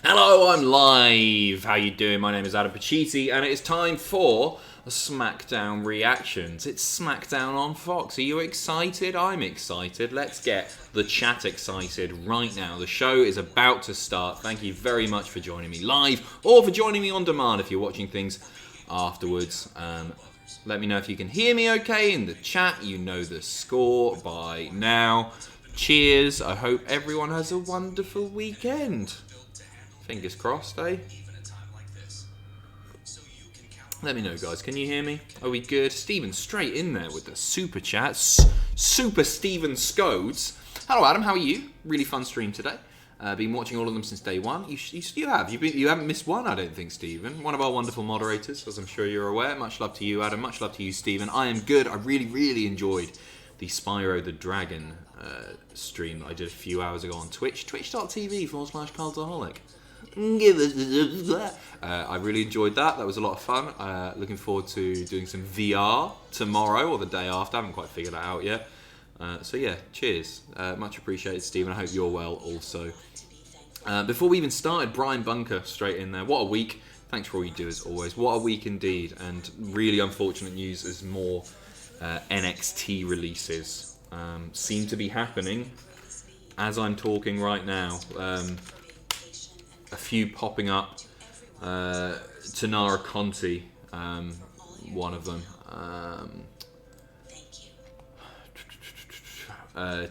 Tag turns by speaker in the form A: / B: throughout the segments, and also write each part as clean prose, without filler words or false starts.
A: Hello, I'm live. How you doing? My name is Adam Pacitti, and it is time for SmackDown reactions. It's SmackDown on Fox. Are you excited? I'm excited. Let's get the chat excited right now. The show is about to start. Thank you very much for joining me live or for joining me on demand if you're watching things afterwards. Let me know if you can hear me okay in the chat. You know the score by now. Cheers. I hope everyone has a wonderful weekend. Fingers crossed, eh? Let me know, guys. Can you hear me? Are we good? Stephen straight in there with the super chats. Super Stephen Scodes. Hello, Adam. How are you? Really fun stream today. Been watching all of them since day one. You have. You haven't missed one, I don't think, Stephen. One of our wonderful moderators, as I'm sure you're aware. Much love to you, Adam. Much love to you, Stephen. I am good. I really enjoyed the Spyro the Dragon stream that I did a few hours ago on Twitch. Twitch.tv/Cultaholic. I really enjoyed that. That was a lot of fun. Looking forward to doing some VR tomorrow or the day after. I haven't quite figured that out yet. So yeah, cheers. Much appreciated, Stephen. I hope you're well also. Before we even started, Bryan Bunker straight in there. What a week. Thanks for all you do as always. What a week indeed. And really unfortunate news as more NXT releases seem to be happening as I'm talking right now. A few popping up. Tanara Conti, one of them.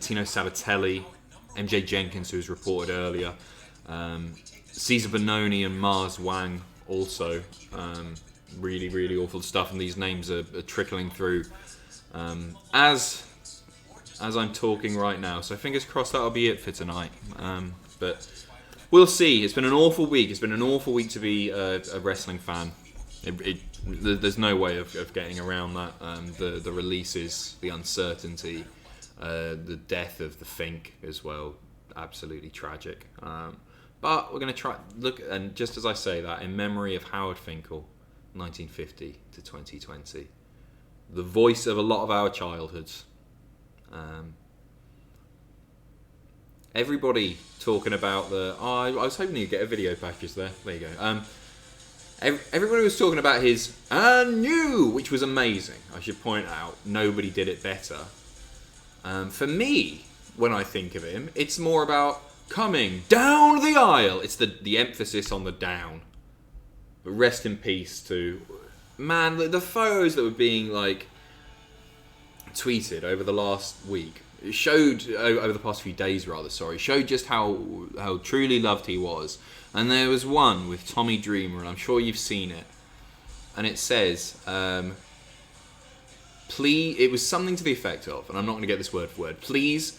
A: Tino Sabatelli, MJ Jenkins, who was reported earlier. Cesar Bononi and Mars Wang also. Really awful stuff, and these names are trickling through as I'm talking right now. So fingers crossed that'll be it for tonight. But we'll see. It's been an awful week. It's been an awful week to be a wrestling fan. There's no way of getting around that. The releases, the uncertainty, the death of the Fink as well. Absolutely tragic. But we're going to try look, and just as I say that, in memory of Howard Finkel, 1950 to 2020, the voice of a lot of our childhoods. Everybody talking about I was hoping you'd get a video package there. There you go. Everybody was talking about his "and new," which was amazing. I should point out, nobody did it better. For me, when I think of him, it's more about coming down the aisle. It's the emphasis on the down. But rest in peace to the photos that were being tweeted over the last week. It showed over the past few days, showed just how truly loved he was. And there was one with Tommy Dreamer, and I'm sure you've seen it. And it says, please, it was something to the effect of, and I'm not going to get this word for word. Please,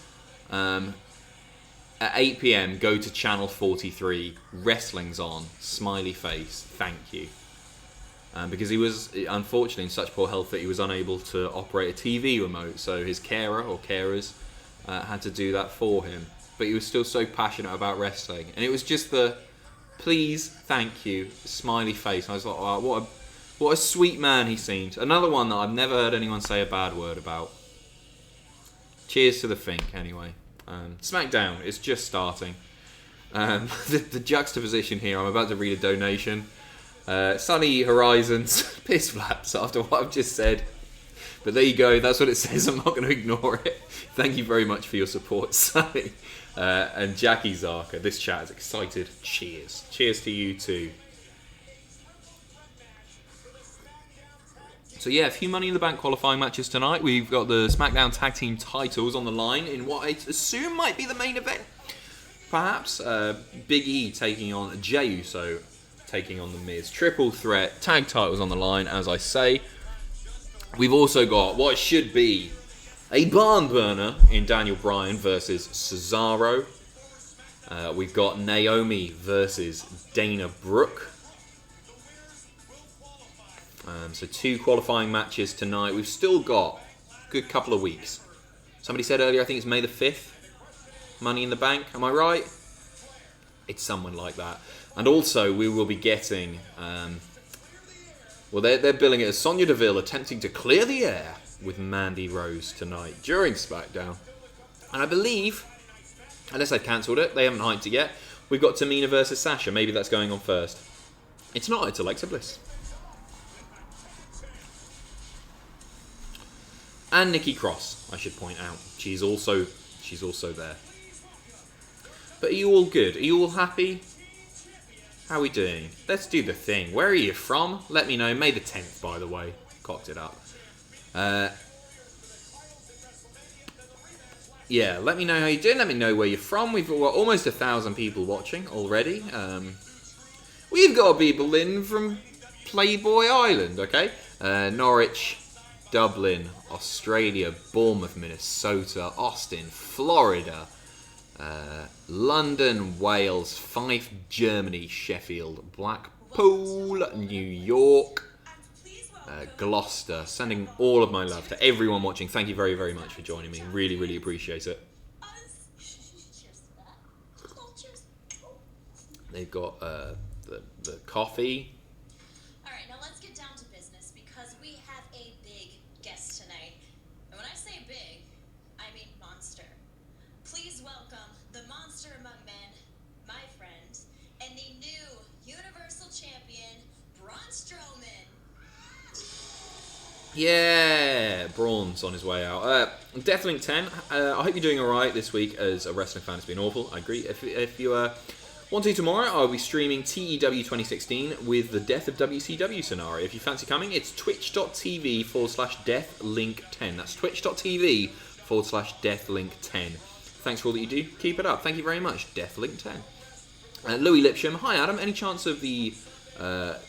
A: at 8 p.m, go to channel 43. Wrestling's on. Smiley face. Thank you. Because he was, unfortunately, in such poor health that he was unable to operate a TV remote. So his carer or carers had to do that for him. But he was still so passionate about wrestling. And it was just the, please, thank you, smiley face. And I was like, oh, what a sweet man he seemed. Another one that I've never heard anyone say a bad word about. Cheers to the Fink, anyway. SmackDown is just starting. The juxtaposition here, I'm about to read a donation. Sunny Horizons, piss flaps after what I've just said. But there you go, that's what it says. I'm not going to ignore it. Thank you very much for your support, Sunny. And Jackie Zarka, this chat is excited. Cheers. Cheers to you too. So yeah, a few Money in the Bank qualifying matches tonight. We've got the SmackDown Tag Team Titles on the line in what I assume might be the main event. Perhaps Big E taking on Jey Uso, taking on The Miz. Triple threat, tag titles on the line, as I say. We've also got what should be a barn burner in Daniel Bryan versus Cesaro. We've got Naomi versus Dana Brooke. So 2 qualifying matches tonight. We've still got a good couple of weeks. Somebody said earlier, I think it's May the 5th. Money in the Bank, am I right? It's someone like that. And also, we will be getting... they're billing it as Sonya Deville attempting to clear the air with Mandy Rose tonight during SmackDown. And I believe, unless they've cancelled it, they haven't hyped it yet, We've got Tamina versus Sasha. Maybe that's going on first. It's not. It's Alexa Bliss. And Nikki Cross, I should point out. She's also there. But are you all good? Are you all happy? How are we doing? Let's do the thing. Where are you from? Let me know. May the 10th, by the way. Cocked it up. Yeah, let me know how you're doing. Let me know where you're from. We've got almost 1,000 people watching already. We've got people in from Playboy Island, okay? Norwich, Dublin, Australia, Bournemouth, Minnesota, Austin, Florida, London, Wales, Fife, Germany, Sheffield, Blackpool, New York, Gloucester. Sending all of my love to everyone watching. Thank you very, very much for joining me. Really, really appreciate it. They've got the coffee.
B: All right, now let's get down to business because we have a big guest tonight. And when I say big, I mean monster. Please welcome the monster among men, my friend, and the new Universal Champion, Braun Strowman.
A: Yeah, Braun's on his way out. Deathlink 10. I hope you're doing alright this week as a wrestling fan. It's been awful. I agree. If you want to tomorrow, I'll be streaming TEW 2016 with the Death of WCW scenario. If you fancy coming, it's twitch.tv/deathlink10. That's twitch.tv/deathlink10. Thanks for all that you do. Keep it up. Thank you very much, Deathlink10. Louis Lipsham. Hi, Adam. Any chance of the...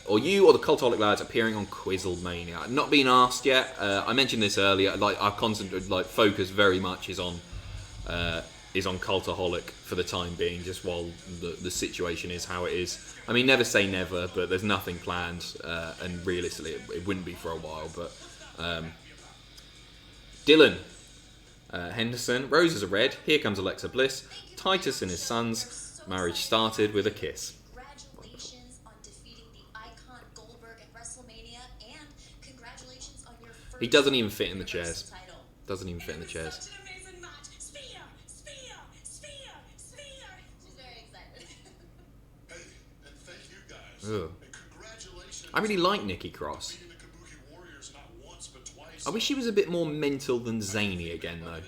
A: or you or the Cultaholic lads appearing on Quizzlemania? Not been asked yet. I mentioned this earlier. Like our constant focus very much is on Cultaholic for the time being, just while the situation is how it is. I mean, never say never, but there's nothing planned, and realistically, it wouldn't be for a while. But Dylan Henderson, roses are red. Here comes Alexa Bliss. Titus and his sons. Marriage started with a kiss. He doesn't even fit in the chairs. Doesn't even fit in the chairs. Ugh. I really like Nikki Cross. I wish she was a bit more mental than zany again, though.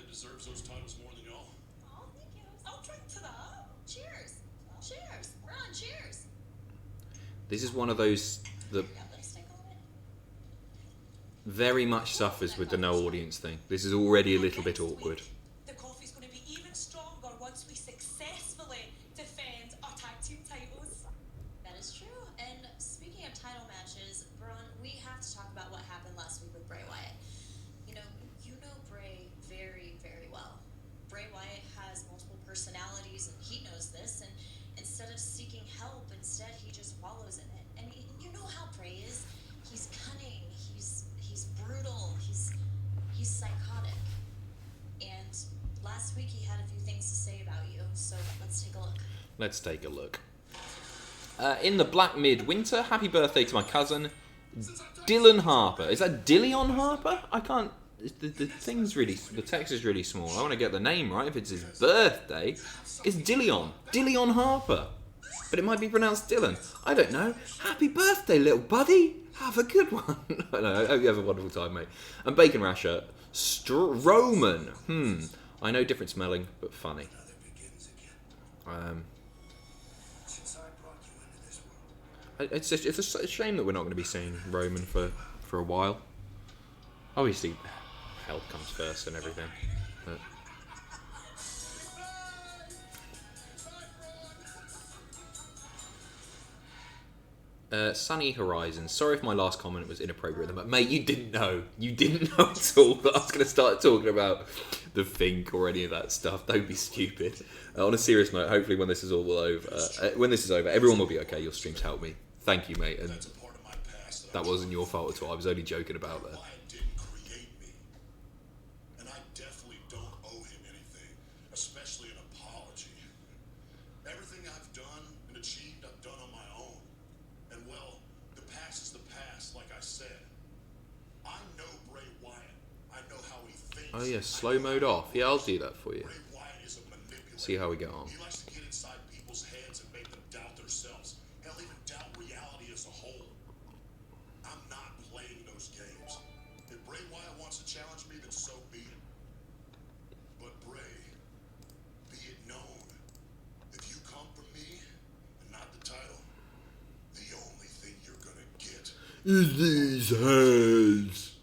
A: This is one of those that very much suffers with the no audience thing. This is already a little bit awkward.
C: The coffee's going to be even stronger once we successfully defend our tag team titles.
B: That is true. And speaking of title matches, Braun, we have to talk about what happened last week with Bray Wyatt. You know Bray very, very well. Bray Wyatt has multiple personalities, and he knows this. And instead of seeking help, he just wallows in it. And you know how Bray is. He's cunning. He's brutal. He's psychotic. And last week he had a few things to say about you. So let's take a look.
A: Let's take a look. In the Black Midwinter, happy birthday to my cousin, Dylan Harper. Is that Dillion Harper? I can't... The thing's really... The text is really small. I want to get the name right. If it's his birthday, it's Dillion. Dillion Harper. But it might be pronounced Dylan. I don't know. Happy birthday, little buddy. Have a good one. I hope you have a wonderful time, mate. And Bacon Rasher, Roman. I know, different smelling, but funny. It's a shame that we're not going to be seeing Roman for a while. Obviously, health comes first and everything. But... Sunny Horizon. Sorry if my last comment was inappropriate, but mate, you didn't know. You didn't know at all that I was going to start talking about the Fink or any of that stuff. Don't be stupid. On a serious note, hopefully when this is all over, everyone will be okay. Your streams help me. Thank you, mate. And that wasn't your fault at all. I was only joking about that. Oh yeah, slow mode off. Yeah, I'll do that for you. See how we get on.
D: He likes to get inside people's heads and
A: In these hands.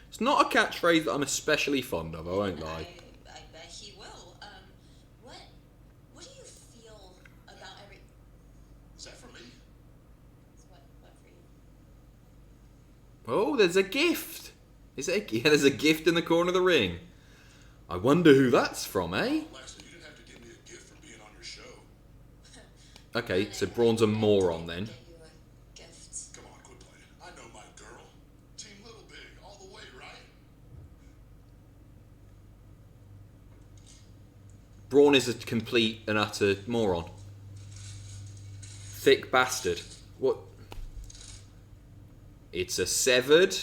A: It's not a catchphrase that I'm especially fond of, I won't lie.
B: I bet he will. What do you feel about every...
D: Is that for me?
B: What for you?
A: Oh, there's a gift. Yeah, there's a gift in the corner of the ring. I wonder who that's from, eh?
D: Alexa, you didn't have to give me a gift for being on your show.
A: Okay, so Braun's a moron then.
B: Get you a gift.
D: Come on, quit playing. I know my girl. Team Little Big, all the way, right?
A: Braun is a complete and utter moron. Thick bastard. What? It's a severed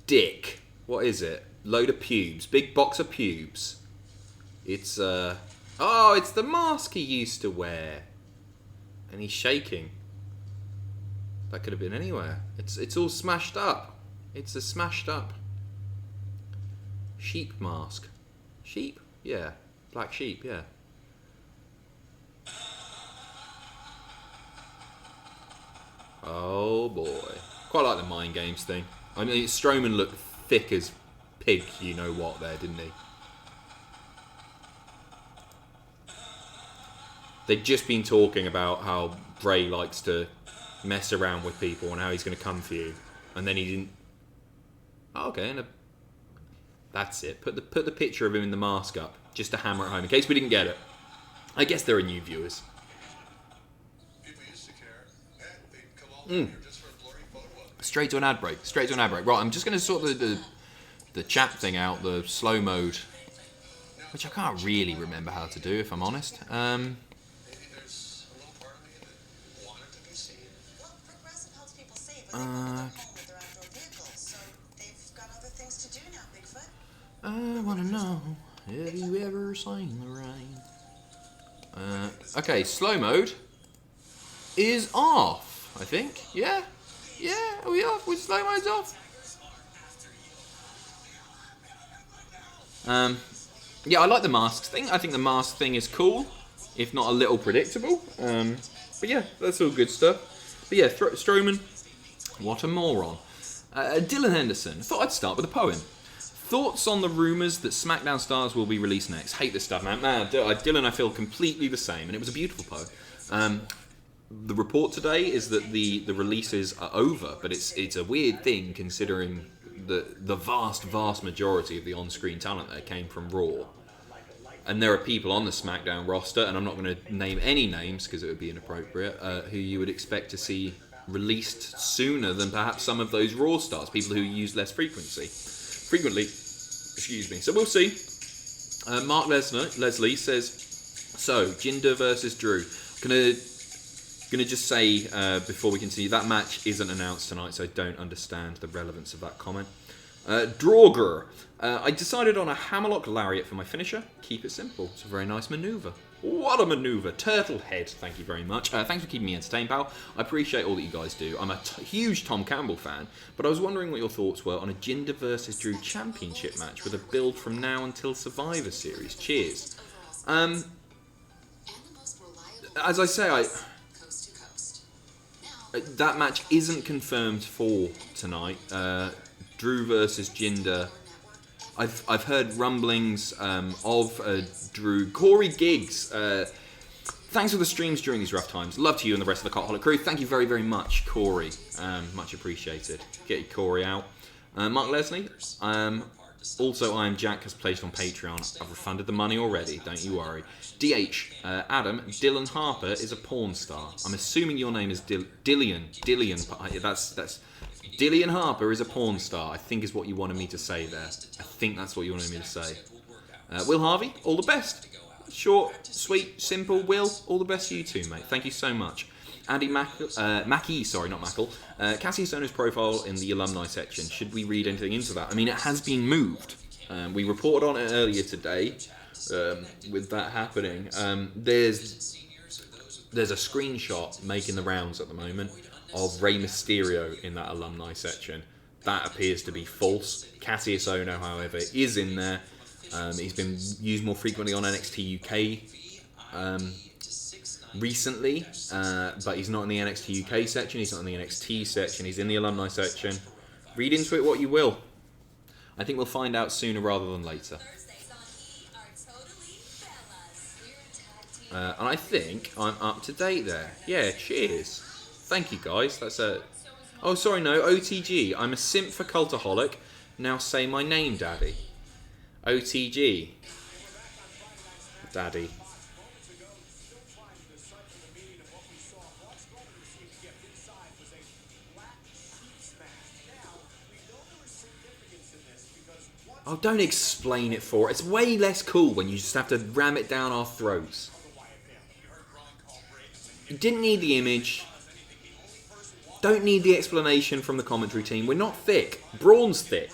A: dick. What is it? Load of pubes. Big box of pubes. It's oh, it's the mask he used to wear. And he's shaking. That could have been anywhere. It's all smashed up. It's a smashed up sheep mask. Sheep? Yeah. Black sheep, yeah. Oh boy. Quite like the mind games thing. I mean, Strowman looked thick as pig, you know what, there, didn't he? They'd just been talking about how Bray likes to mess around with people and how he's going to come for you. And then he didn't... Oh, okay, that's it. Put the picture of him in the mask up, just to hammer it home, in case we didn't get it. I guess there are new viewers.
D: People used to care. They'd come all the way here just for a blurry photo of me.
A: Straight to an ad break. Right, I'm just going to sort the chat thing out, the slow mode, which I can't really remember how to do, if I'm honest.
D: Maybe there's a little part of me that wanted to be seen.
E: Well, Progressive helps people save, but they want to go home with their outdoor vehicles, so they've got other things to do now, Bigfoot.
A: I want to know, have you ever seen the rain? Okay, slow mode is off, I think. Yeah, are we off? With slow mode's off? Yeah, I like the masks thing. I think the mask thing is cool, if not a little predictable. But yeah, that's all good stuff. But yeah, Strowman, what a moron. Dylan Henderson, thought I'd start with a poem. Thoughts on the rumours that SmackDown stars will be released next? Hate this stuff, man. Dylan, I feel completely the same, and it was a beautiful poem. The report today is that the releases are over, but it's a weird thing considering the vast majority of the on-screen talent there came from Raw. And there are people on the SmackDown roster, and I'm not going to name any names because it would be inappropriate, who you would expect to see released sooner than perhaps some of those Raw stars, people who use less frequently. Excuse me. So we'll see. Mark Leslie says, so Jinder versus Drew. Gonna just say before we continue, that match isn't announced tonight, so I don't understand the relevance of that comment. Draugr. I decided on a hammerlock lariat for my finisher. Keep it simple. It's a very nice manoeuvre. What a manoeuvre. Turtlehead, thank you very much. Thanks for keeping me entertained, pal. I appreciate all that you guys do. I'm a huge Tom Campbell fan, but I was wondering what your thoughts were on a Jinder versus Drew championship match with a build from now until Survivor Series. Cheers. As I say, that match isn't confirmed for tonight. Drew versus Jinder. I've heard rumblings of Drew. Corey Giggs. Thanks for the streams during these rough times. Love to you and the rest of the Cultaholic crew. Thank you very, very much, Corey. Much appreciated. Get your Corey out. Mark Leslie. Also, I Am Jack has placed on Patreon. I've refunded the money already. Don't you worry. DH. Adam. Dylan Harper is a porn star. I'm assuming your name is Dillian. That's Dillian Harper is a porn star, I think is what you wanted me to say there. I think that's what you wanted me to say. Will Harvey, all the best. Short, sweet, simple. Will, all the best to you too, mate. Thank you so much. Andy Mackey, sorry, not Mackle. Cassie Sona's profile in the alumni section. Should we read anything into that? I mean, it has been moved. We reported on it earlier today with that happening. There's a screenshot making the rounds at the moment of Rey Mysterio in that alumni section. That appears to be false. Cassius Ohno, however, is in there. He's been used more frequently on NXT UK. recently, but he's not in the NXT UK section, he's not in the NXT section, he's in the alumni section. Read into it what you will. I think we'll find out sooner rather than later.
B: Thursdays on E are totally Bellas. We're a tag team.
A: And I think I'm up to date there. Yeah, cheers. Thank you guys. That's a... Oh, sorry, no, OTG. I'm a simp for Cultaholic. Now say my name, Daddy. OTG. Daddy. Oh, don't explain it for us. It's way less cool when you just have to ram it down our throats. You didn't need the image. Don't need the explanation from the commentary team. We're not thick. Braun's thick.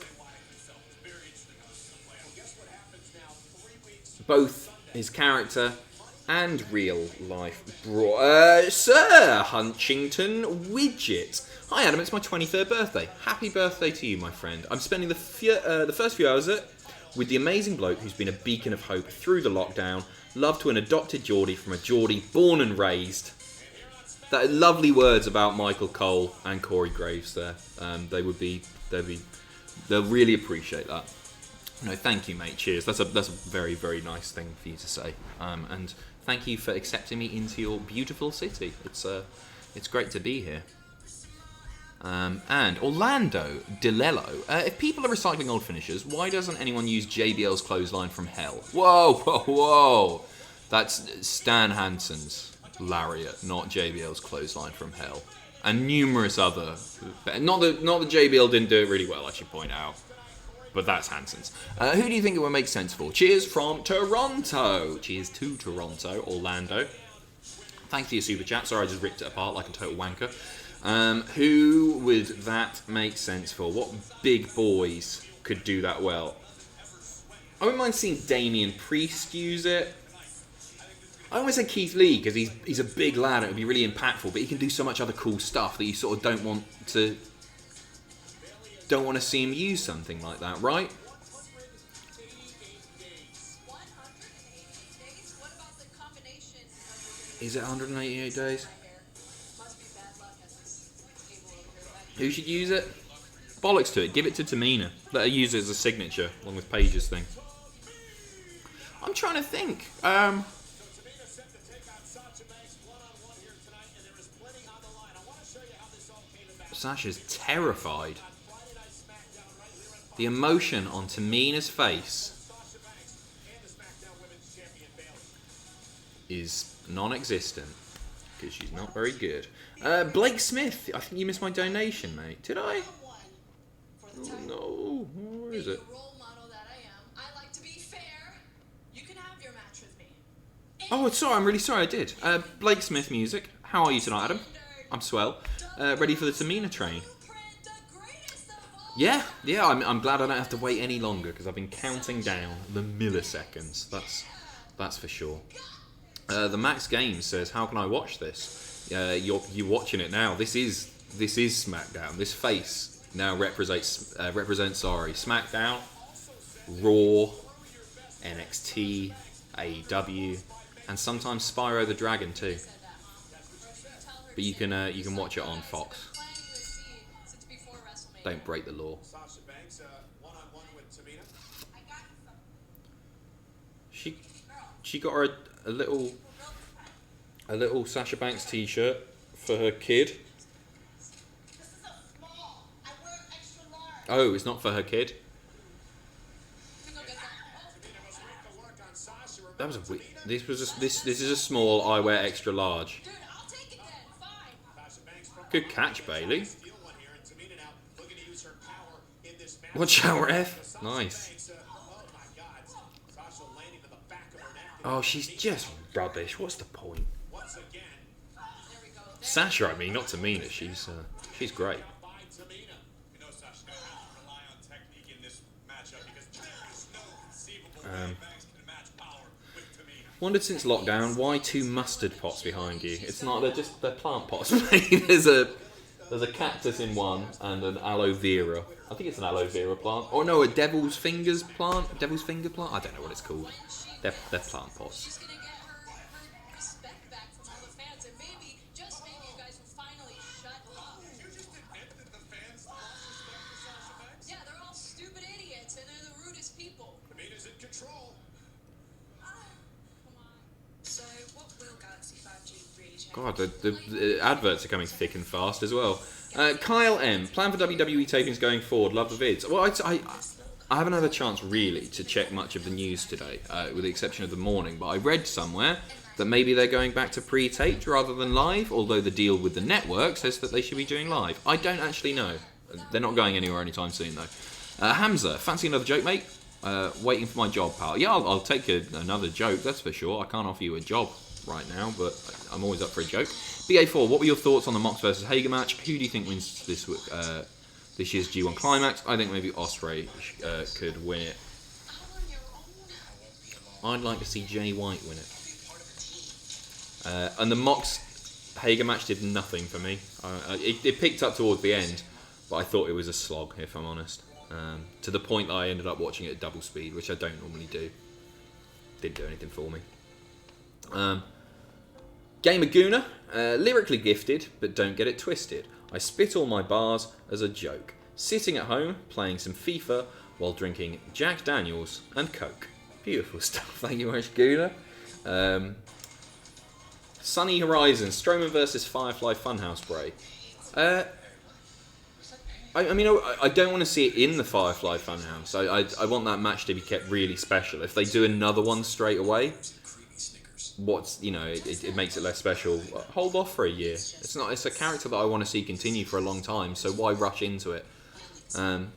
A: Both his character and real life. Sir Hunchington Widget. Hi Adam, it's my 23rd birthday. Happy birthday to you, my friend. I'm spending the first few hours with the amazing bloke who's been a beacon of hope through the lockdown. Love to an adopted Geordie from a Geordie born and raised. That lovely words about Michael Cole and Corey Graves there. They'll really appreciate that. No, thank you, mate. Cheers. That's a very, very nice thing for you to say. And thank you for accepting me into your beautiful city. It's great to be here. And Orlando DeLello. If people are recycling old finishers, why doesn't anyone use JBL's clothesline from hell? Whoa, whoa, whoa! That's Stan Hansen's lariat, not JBL's clothesline from hell. And numerous other... Not that JBL didn't do it really well, I should point out. But that's Hansen's. Who do you think it would make sense for? Cheers from Toronto. Cheers to Toronto, Orlando. Thanks for your super chat. Sorry, I just ripped it apart like a total wanker. Who would that make sense for? What big boys could do that well? I wouldn't mind seeing Damian Priest use it. I always said Keith Lee because he's a big lad and it would be really impactful, but he can do so much other cool stuff that you sort of don't want to see him use something like that, right? Is it 188 days? Who should use it? Bollocks to it. Give it to Tamina. Let her use it as a signature, along with Paige's thing. I'm trying to think. Sasha's terrified. The emotion on Tamina's face is non-existent because she's not very good. Blake Smith, I think you missed my donation, mate. Did I? Oh, no. Where is it? Oh, sorry. I'm really sorry. I did. Blake Smith music. How are you tonight, Adam? I'm swell. Ready for the Tamina train. Yeah. I'm glad I don't have to wait any longer because I've been counting down the milliseconds. That's for sure. The Max Games says, "How can I watch this?" You're watching it now. This is SmackDown. This face now represents SmackDown, Raw, NXT, AEW, and sometimes Spyro the Dragon too. But you can watch it on Fox. Don't break the law.
D: Sasha Banks, one-on-one with Tamina.
A: She got her a little Sasha Banks t-shirt for her kid.
E: This is a small. I wear extra large.
A: Oh, it's not for her kid. That was a weird. This is a small. I wear extra large.
B: Dude, I'll take it then. Fine.
A: Good catch, Bailey. Watch out, F. Nice. Oh, she's just rubbish. What's the point? Sasha, I mean, not Tamina. She's great. Wondered since lockdown why 2 mustard pots behind you. It's not. They're plant pots. There's a cactus in one and an aloe vera. I think it's an aloe vera plant. Or no, a devil's fingers plant. Devil's finger plant. I don't know what it's called. They're plant pots.
B: She's gonna get her respect back from all the
A: God, the adverts are coming thick and fast as well. Kyle M. Plan for WWE tapings going forward. Love the vids. Well, I haven't had a chance really to check much of the news today, with the exception of the morning. But I read somewhere that maybe they're going back to pre-taped rather than live, although the deal with the network says that they should be doing live. I don't actually know. They're not going anywhere anytime soon, though. Hamza, fancy another joke, mate? Waiting for my job, pal. Yeah, I'll take another joke, that's for sure. I can't offer you a job right now, but I'm always up for a joke. BA4, what were your thoughts on the Mox versus Hager match? Who do you think wins this year's G1 Climax? I think maybe Ospreay could win it. I'd like to see Jay White win it. And the Mox Hager match did nothing for me. It picked up towards the end, but I thought it was a slog, if I'm honest. To the point that I ended up watching it at double speed, which I don't normally do. Didn't do anything for me. Gamer Gooner, lyrically gifted, but don't get it twisted. I spit all my bars as a joke. Sitting at home, playing some FIFA, while drinking Jack Daniels and Coke. Beautiful stuff, thank you very much, Gooner. Sunny Horizon, Strowman versus Firefly Funhouse Bray. I mean, I don't want to see it in the Firefly Funhouse. I want that match to be kept really special. If they do another one straight away, it makes it less special. Hold off for a year. It's a character that I want to see continue for a long time. So why rush into it? And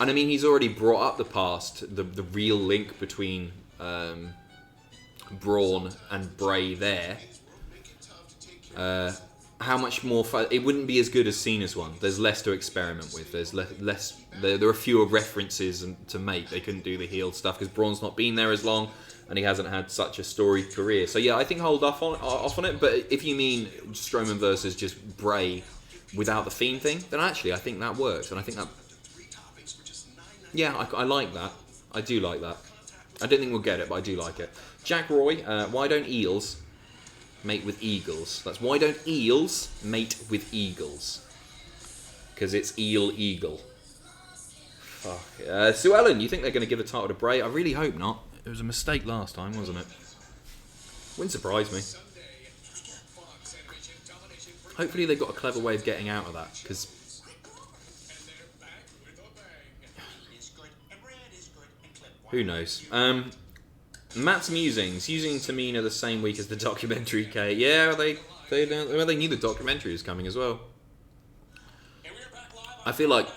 A: I mean, he's already brought up the past, the real link between Braun and Bray there. How much more fun? It wouldn't be as good as Cena's one. There's less to experiment with. There's less. There are fewer references to make. They couldn't do the heel stuff because Braun's not been there as long, and he hasn't had such a storied career. So yeah, I think hold off on it. But if you mean Strowman versus just Bray without the Fiend thing, then actually I think that works, and I think that. Yeah, I like that. I do like that. I don't think we'll get it, but I do like it. Jack Roy, why don't eels mate with eagles? That's why don't eels mate with eagles? Because it's eel-eagle. Fuck. Sue Ellen, you think they're going to give the title to Bray? I really hope not. It was a mistake last time, wasn't it? Wouldn't surprise me. Hopefully they've got a clever way of getting out of that, because... Who knows? Matt's musings, using Tamina the same week as the documentary K. Yeah, they knew the documentary was coming as well. I feel like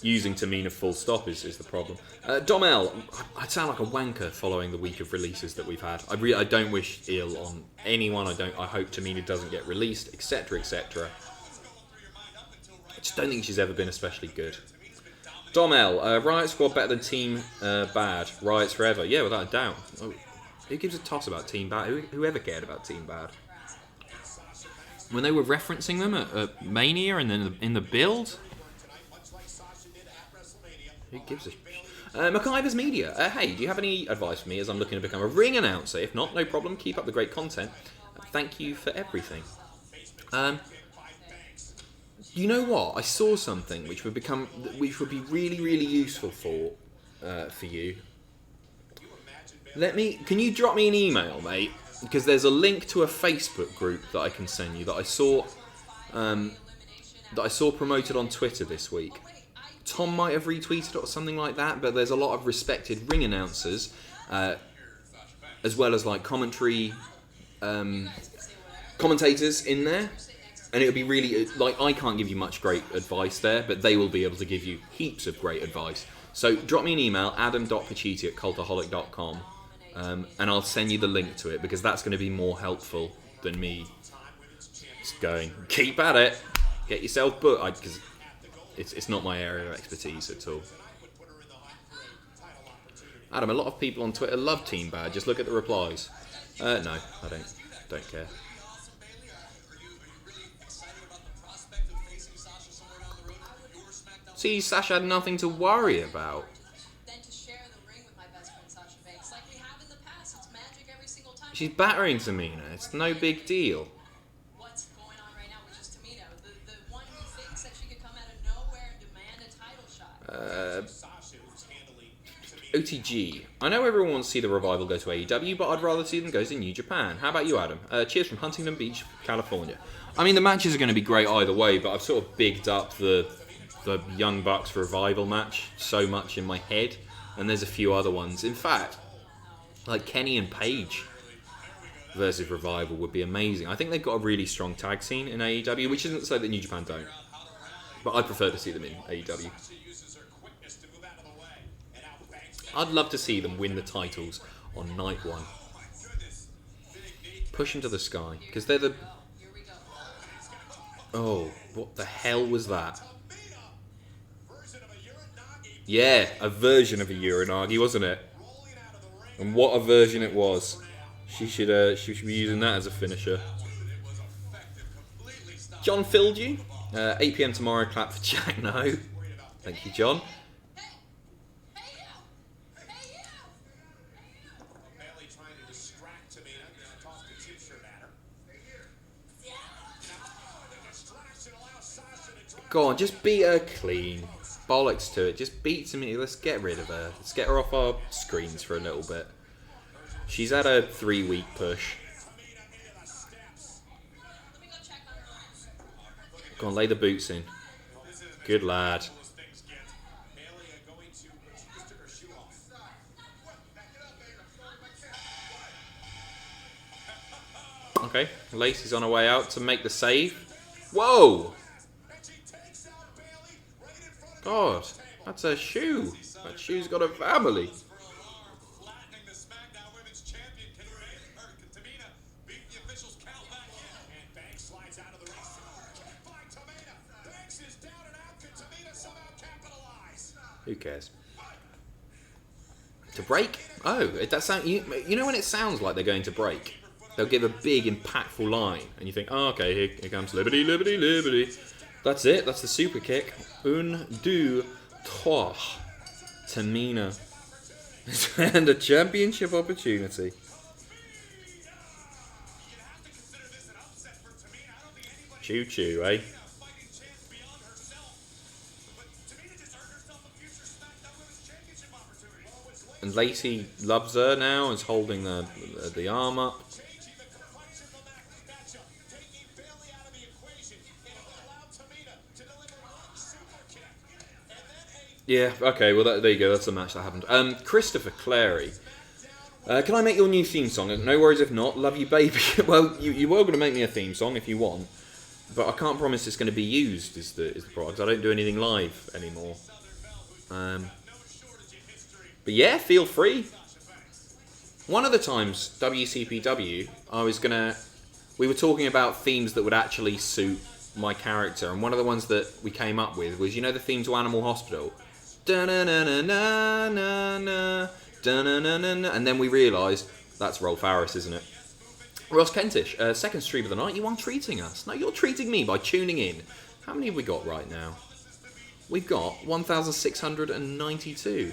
A: using Tamina full stop is the problem. Dom L, I sound like a wanker following the week of releases that we've had. I don't wish ill on anyone. I hope Tamina doesn't get released, etc., etc. I just don't think she's ever been especially good. Dom L, Riot Squad better than Team Bad. Riots forever. Yeah, without a doubt. Oh, who gives a toss about Team Bad? Whoever cared about Team Bad? When they were referencing them at Mania and then in the build? Who gives a... MacIver's Media. Hey, do you have any advice for me as I'm looking to become a ring announcer? If not, no problem. Keep up the great content. Thank you for everything. You know what? I saw something which would be really, really useful for you. Can you drop me an email, mate? Because there's a link to a Facebook group that I can send you that I saw promoted on Twitter this week. Tom might have retweeted it or something like that, but there's a lot of respected ring announcers, as well as like commentators in there. And it would be really, like, I can't give you much great advice there, but they will be able to give you heaps of great advice. So drop me an email, adam.pacitti@cultaholic.com, and I'll send you the link to it, because that's going to be more helpful than me just going, keep at it, get yourself booked, because it's not my area of expertise at all. Adam, a lot of people on Twitter love Team Bad, just look at the replies. No, I don't care. See, Sasha had nothing to worry about.
B: Then to share the ring with my best friend Sasha Banks, like we have in the past. It's magic every single time.
A: She's battering Tamina. It's no big deal.
B: What's going on right now with just Tamina? The one who thinks that she could come out of nowhere and demand a title shot.
A: OTG. I know everyone wants to see the revival go to AEW, but I'd rather see them go to New Japan. How about you, Adam? Cheers from Huntington Beach, California. I mean, the matches are going to be great either way, but I've sort of bigged up the Young Bucks revival match so much in my head, and there's a few other ones. In fact, like Kenny and Paige versus Revival would be amazing. I think they've got a really strong tag scene in AEW, which isn't to say that New Japan don't, but I prefer to see them in AEW. I'd love to see them win the titles on night one. Push them to the sky, because they're the... Oh, what the hell was that? Yeah, a version of a Uranagi, wasn't it? And what a version it was. She should be using that as a finisher. John filled you. 8 PM tomorrow, clap for Jack. No. Thank you, John. Go on, just beat her clean. Bollocks to it. Just beat Tamina. Let's get rid of her. Let's get her off our screens for a little bit. She's had a 3-week push. Go on, lay the boots in. Good lad. Okay, Lacey's on her way out to make the save. Whoa! God, that's a shoe. That shoe's got a family. Who cares? To break? Oh, that sound. You know when it sounds like they're going to break? They'll give a big, impactful line, and you think, oh, okay, here comes Liberty, Liberty, Liberty. That's it. That's the super kick. Un, deux, trois. Tamina. And a championship opportunity. Choo choo, eh? And Lacey loves her now, is holding the arm up. Yeah, okay, well, there you go. That's the match that happened. Christopher Clary. Can I make your new theme song? No worries if not. Love you, baby. Well, you were going to make me a theme song if you want. But I can't promise it's going to be used, is the problem. I don't do anything live anymore. But yeah, feel free. One of the times, WCPW, we were talking about themes that would actually suit my character. And one of the ones that we came up with was, you know the theme to Animal Hospital? Da-na-na-na-na-na-na, da-na-na-na-na. And then we realised, that's Rolf Harris, isn't it? Ross Kentish, second stream of the night, you aren't treating us. No, you're treating me by tuning in. How many have we got right now? We've got 1,692.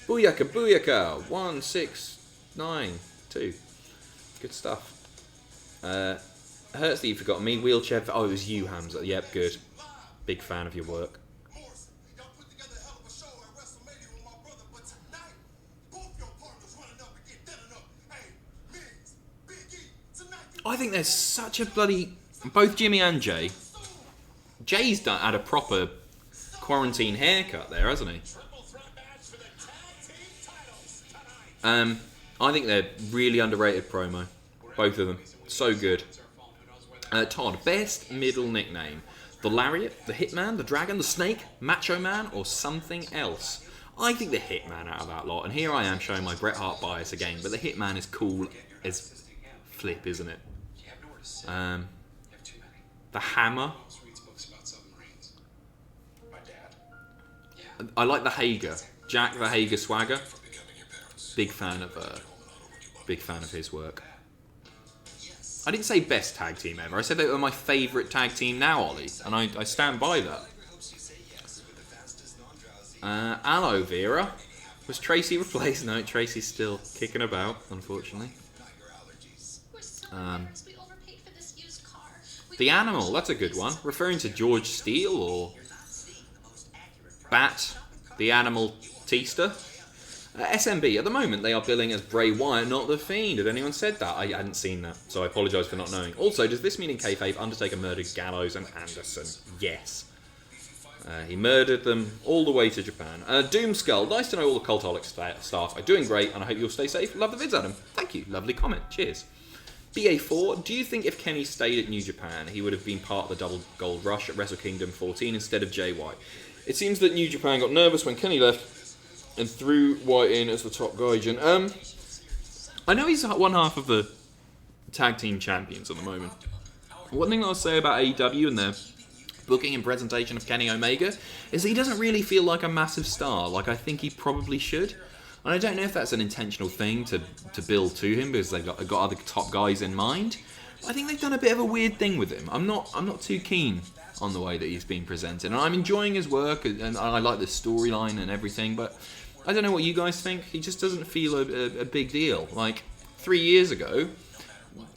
A: Booyaka, booyaka, 1692. Good stuff. Hurts that you forgot me. Wheelchair. Oh, it was you, Hamza. Yep, good. Big fan of your work. I think there's such a bloody... Both Jimmy and Jay. Jay's had a proper quarantine haircut there, hasn't he? I think they're really underrated promo. Both of them. So good. Todd, best middle nickname. The Lariat, the Hitman, the Dragon, the Snake, Macho Man, or something else? I think the Hitman out of that lot. And here I am showing my Bret Hart bias again. But the Hitman is cool as flip, isn't it? The Hammer. I like the Hager. Jack the Hager Swagger. Big fan of his work. I didn't say best tag team ever. I said they were my favourite tag team now, Ollie, and I stand by that. Aloe Vera. Was Tracy replaced? No, Tracy's still kicking about, unfortunately. The Animal, that's a good one. Referring to George Steele or Bat, the Animal Teaster. SMB, at the moment, they are billing as Bray Wyatt, not The Fiend. Had anyone said that? I hadn't seen that, so I apologise for not knowing. Also, does this mean in kayfabe, Undertaker murdered Gallows and Anderson? Yes. He murdered them all the way to Japan. Doomskull, nice to know all the Cultaholic staff are doing great, and I hope you'll stay safe. Love the vids, Adam. Thank you. Lovely comment. Cheers. BA4, do you think if Kenny stayed at New Japan, he would have been part of the double gold rush at Wrestle Kingdom 14 instead of Jay White? It seems that New Japan got nervous when Kenny left and threw White in as the top gaijin. I know he's one half of the tag team champions at the moment. One thing I'll say about AEW and their booking and presentation of Kenny Omega is that he doesn't really feel like a massive star, like I think he probably should. And I don't know if that's an intentional thing to build to him because they've got other top guys in mind. But I think they've done a bit of a weird thing with him. I'm not too keen on the way that he's been presented, and I'm enjoying his work and I like the storyline and everything. But I don't know what you guys think. He just doesn't feel a big deal. Like 3 years ago,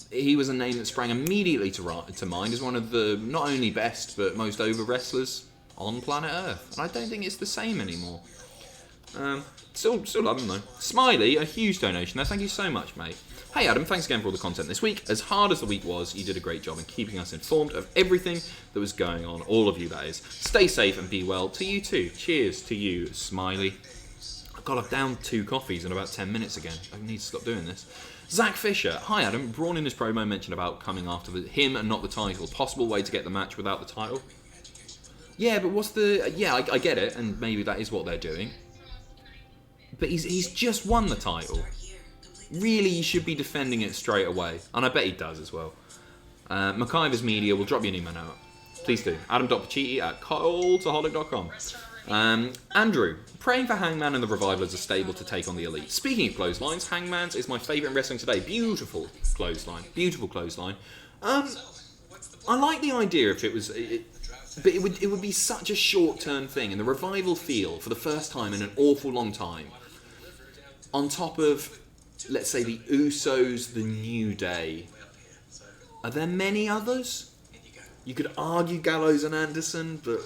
A: he was a name that sprang immediately to mind as one of the not only best but most over wrestlers on planet Earth. And I don't think it's the same anymore. Still love him though. Smiley, a huge donation there. Thank you so much, mate. Hey Adam, thanks again for all the content this week. As hard as the week was, you did a great job in keeping us informed of everything that was going on. All of you, that is. Stay safe and be well. To you too. Cheers to you, Smiley. God, I've downed 2 coffees in about 10 minutes again. I need to stop doing this. Zach Fisher. Hi Adam. Braun in his promo mentioned about coming after him and not the title. Possible way to get the match without the title? Yeah, but what's the... Yeah, I get it, and maybe that is what they're doing. But he's just won the title. Really, he should be defending it straight away. And I bet he does as well. McIver's Media will drop you an email now. Please do. Adam.Pacitti at cultaholic.com. Andrew, praying for Hangman and the Revival as a stable to take on the Elite. Speaking of clotheslines, Hangman's is my favourite in wrestling today. Beautiful clothesline. Beautiful clothesline. I like the idea if it was... But it would be such a short-term thing, and the Revival feel, for the first time in an awful long time, on top of, let's say, the Usos, the New Day. Are there many others? You could argue Gallows and Anderson, but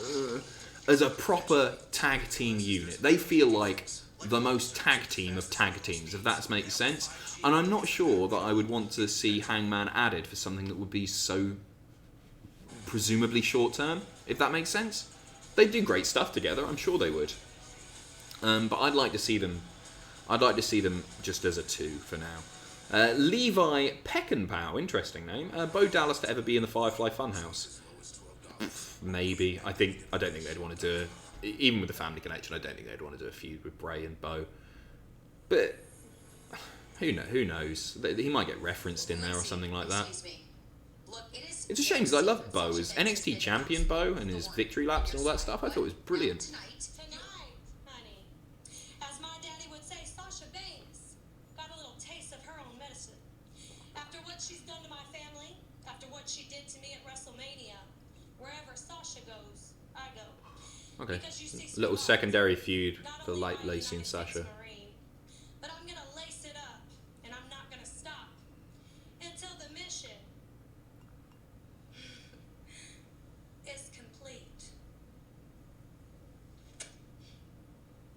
A: as a proper tag team unit, they feel like the most tag team of tag teams, if that makes sense. And I'm not sure that I would want to see Hangman added for something that would be so presumably short-term, if that makes sense. They do great stuff together, I'm sure they would. But I'd like to see them just as a 2 for now. Levi Peckinpah, interesting name. Bo Dallas to ever be in the Firefly Funhouse? Maybe. I don't think they'd want to do even with the family connection. I don't think they'd want to do a feud with Bray and Bo. But who knows? He might get referenced in there or something like that. It's a shame because I love Bo as NXT champion Bo and his victory laps and all that stuff. I thought it was brilliant.
C: Tonight, honey. As my daddy would say, Sasha Banks got a little taste of her own medicine. After what she's done to my family, after what she did to me at WrestleMania, wherever Sasha goes, I go.
A: Okay.
C: Because you see,
A: Little secondary feud
C: not
A: for
C: only
A: like
C: am I a
A: Lacey and
C: United States
A: Sasha.
C: Marine, but I'm gonna lace it up, and I'm not gonna stop until the mission is complete.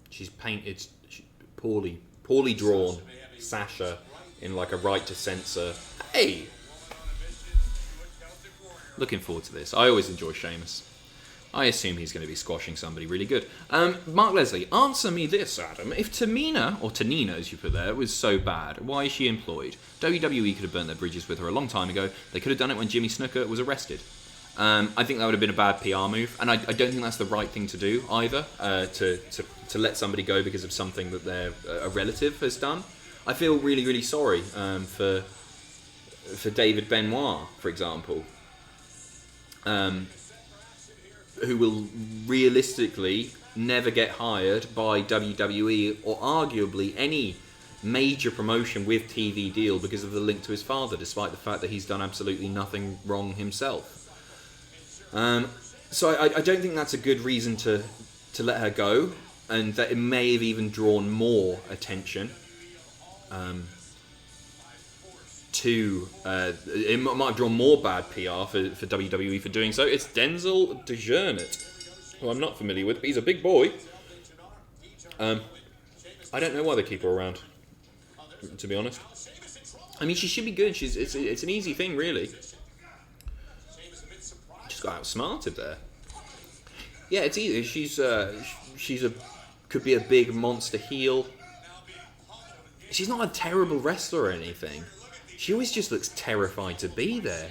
A: She's painted poorly drawn Sasha in like a right to censor. Hey! Looking forward to this. I always enjoy Sheamus. I assume he's going to be squashing somebody really good. Mark Leslie, answer me this, Adam. If Tamina, or Tanina as you put there, was so bad, why is she employed? WWE could have burnt their bridges with her a long time ago. They could have done it when Jimmy Snuka was arrested. I think that would have been a bad PR move, and I don't think that's the right thing to do either, to let somebody go because of something that a relative has done. I feel really, really sorry for David Benoit, for example, who will realistically never get hired by WWE or arguably any major promotion with TV deal because of the link to his father, despite the fact that he's done absolutely nothing wrong himself. So I don't think that's a good reason to let her go, and that it may have even drawn more attention it might have drawn more bad PR for WWE for doing so. It's Denzel DeJournette, who I'm not familiar with, but he's a big boy. I I don't know why they keep her around, to be honest. I mean, she should be good. It's an easy thing, really. Just got outsmarted there. Yeah, it's easy. Could be a big monster heel. She's not a terrible wrestler or anything. She always just looks terrified to be there.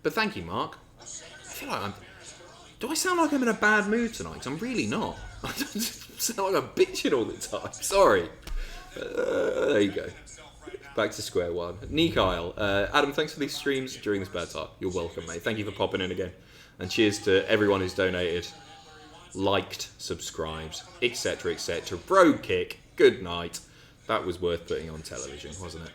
A: But thank you, Mark. I feel like do I sound like I'm in a bad mood tonight? 'Cause I'm really not. I sound like I'm bitching all the time. Sorry. There you go. Back to square one. Nikyle, Adam, thanks for these streams during this bad time. You're welcome, mate. Thank you for popping in again. And cheers to everyone who's donated, liked, subscribed, etc., etc. Bro kick, good night. That was worth putting on television, wasn't it?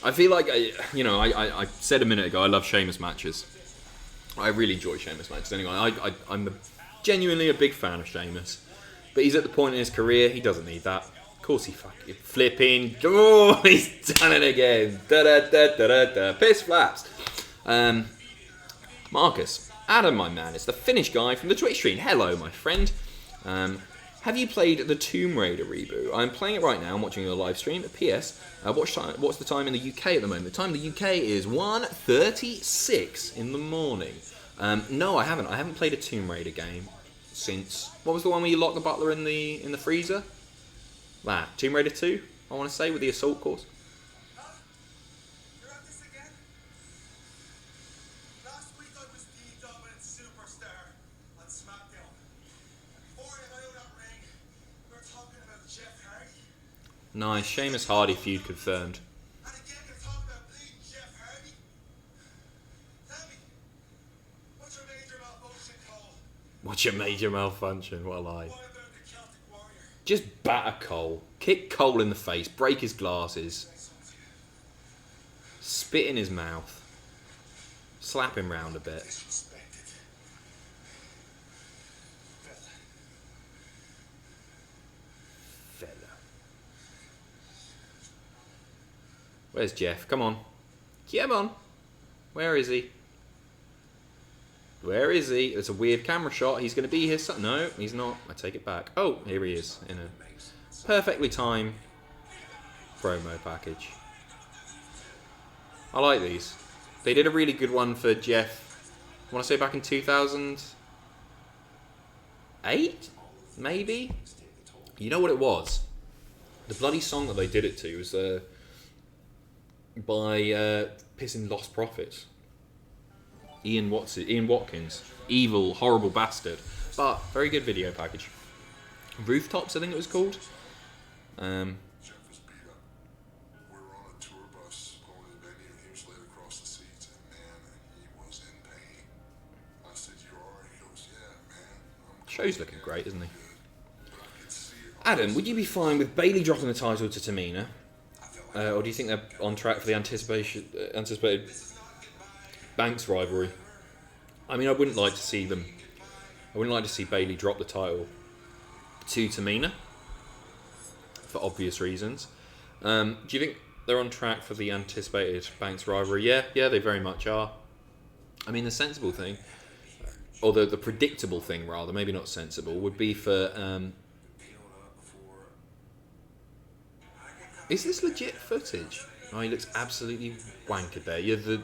A: I feel like, I said a minute ago, I love Sheamus matches. I really enjoy Sheamus matches. Anyway, I'm genuinely a big fan of Sheamus. But he's at the point in his career, he doesn't need that. Of course he fucking flipping. Oh, he's done it again. Da-da-da-da-da-da. Piss flaps. Marcus. Adam, my man, it's the Finnish guy from the Twitch stream. Hello, my friend. Have you played the Tomb Raider reboot? I'm playing it right now. I'm watching a live stream. P.S. What's the time in the UK at the moment? The time in the UK is 1:36 in the morning. No, I haven't. I haven't played a Tomb Raider game since... What was the one where you locked the butler in the freezer? That. Tomb Raider 2, I want to say, with the assault course.
D: You're at this again? Last week I was the dominant superstar on SmackDown. Before I got out of that ring, we were talking about Jeff Hardy.
A: Nice. Sheamus Hardy feud confirmed.
D: And again you're talking about bleeding Jeff Hardy. Tell me, what's your major malfunction, Cole?
A: What's your major malfunction? What a lie.
D: What about the Celtic Warrior?
A: Just batter Cole. Kick Cole in the face. Break his glasses. Spit in his mouth. Slap him round a bit.
D: Disrespected.
A: Fella. Where's Jeff? Come on. Come on. Where is he? Where is he? It's a weird camera shot. He's going to be here. No, he's not. I take it back. Oh, here he is in a perfectly timed promo package. I like these. They did a really good one for Jeff. I want to say back in 2008, maybe. You know what it was? The bloody song that they did it to was by pissing Lost Prophets. Ian Watkins. Evil, horrible bastard. But, very good video package. Rooftops, I think it was called.
D: Jeff was beat up. We were on a tour bus going to venue and he was laid across the seats and man, he was in pain. I said, "You alright?" He goes, "Yeah, man.
A: Show's looking great, isn't he?
D: I could see it.
A: Adam, would you be fine with Bayley dropping the title to Tamina? Or do you think they're on track for the anticipated Banks rivalry? I mean, I wouldn't like to see Bayley drop the title to Tamina for obvious reasons. Do you think they're on track for the anticipated Banks rivalry? Yeah, they very much are. I mean, the sensible thing, or the predictable thing rather, maybe not sensible, would be for... Is this legit footage? Oh, he looks absolutely wankered there. Yeah, the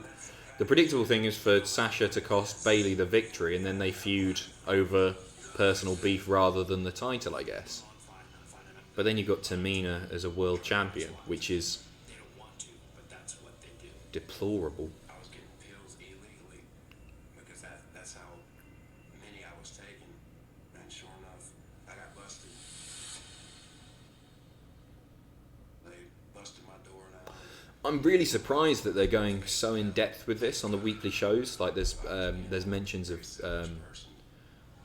A: predictable thing is for Sasha to cost Bayley the victory, and then they feud over personal beef rather than the title, I guess. But then you've got Tamina as a world champion, which is deplorable.
F: I was getting pills illegally because that's how many I was taking, and sure enough, I got busted. They busted my door now.
A: I'm really surprised that they're going so in depth with this on the weekly shows. Like there's mentions of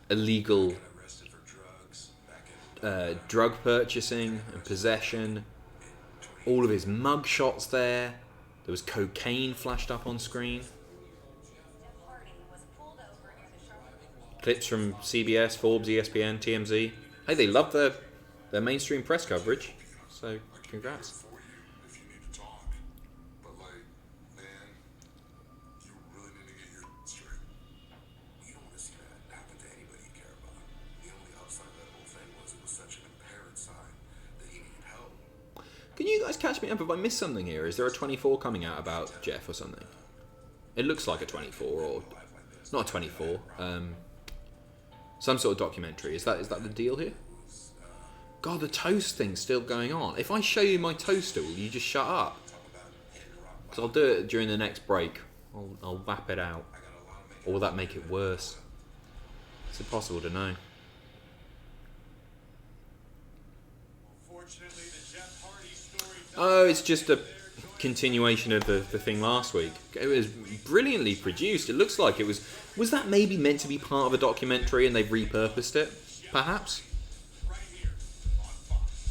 A: illegal
F: Got arrested for drugs back in
A: drug purchasing and possession. All of his mug shots there. There was cocaine flashed up on screen. clips from CBS, Forbes, ESPN, TMZ. Hey, they love their mainstream press coverage. So, congrats.
D: For you if you need to talk. But like, man, you really need to get your straight.
F: You don't want to see that happen to anybody you care about. The only upside of that whole thing was it was such an impaired sign that he needed help.
A: Can you guys catch me up if I missed something here? Is there a 24 coming out about Jeff or something? It looks like a 24 or not a 24. Some sort of documentary. Is that the deal here? God, the toast thing's still going on. If I show you my toaster, will you just shut up? Because I'll do it during the next break. I'll whap it out. Or will that make it worse? It's impossible to know. Oh, it's just a continuation of the thing last week. It was brilliantly produced. It looks like it was... Was that maybe meant to be part of a documentary and they've repurposed it? Perhaps?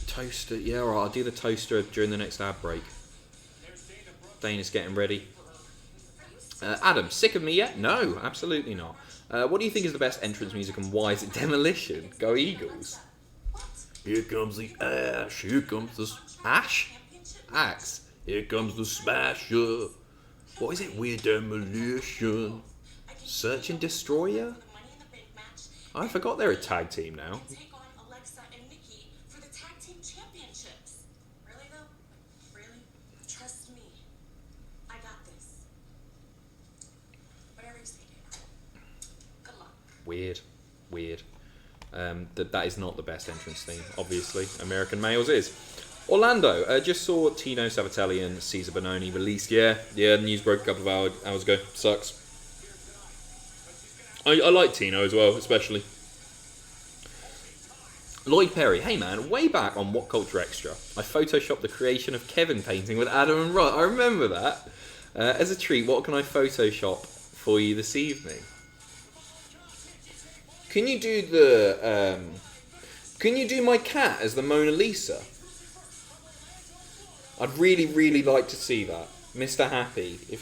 A: Toaster. Yeah, alright, I'll do the toaster during the next ad break. Dana's getting ready. Adam, sick of me yet? No, absolutely not. What do you think is the best entrance music and why is it Demolition? Go Eagles. Here comes the ash. Here comes the... Ash? Axe. Here comes the smasher. What is it? We're Demolition. Search and Destroyer? I forgot they're a tag team now.
E: Take on Alexa and Nikki for the tag team championships. Really though? Really? Trust me. I got this. Whatever you say, Dana. Good luck.
A: Weird. That is not the best entrance theme, obviously. American Males is. Orlando, just saw Tino Sabatelli and Cesar Bononi released. Yeah, the news broke a couple of hours ago. Sucks. I like Tino as well, especially. Lloyd Perry, hey man, way back on What Culture Extra, I photoshopped the creation of Kevin painting with Adam and Rod. I remember that. As a treat, what can I photoshop for you this evening? Can you do the... can you do my cat as the Mona Lisa? I'd really like to see that. Mr. Happy. If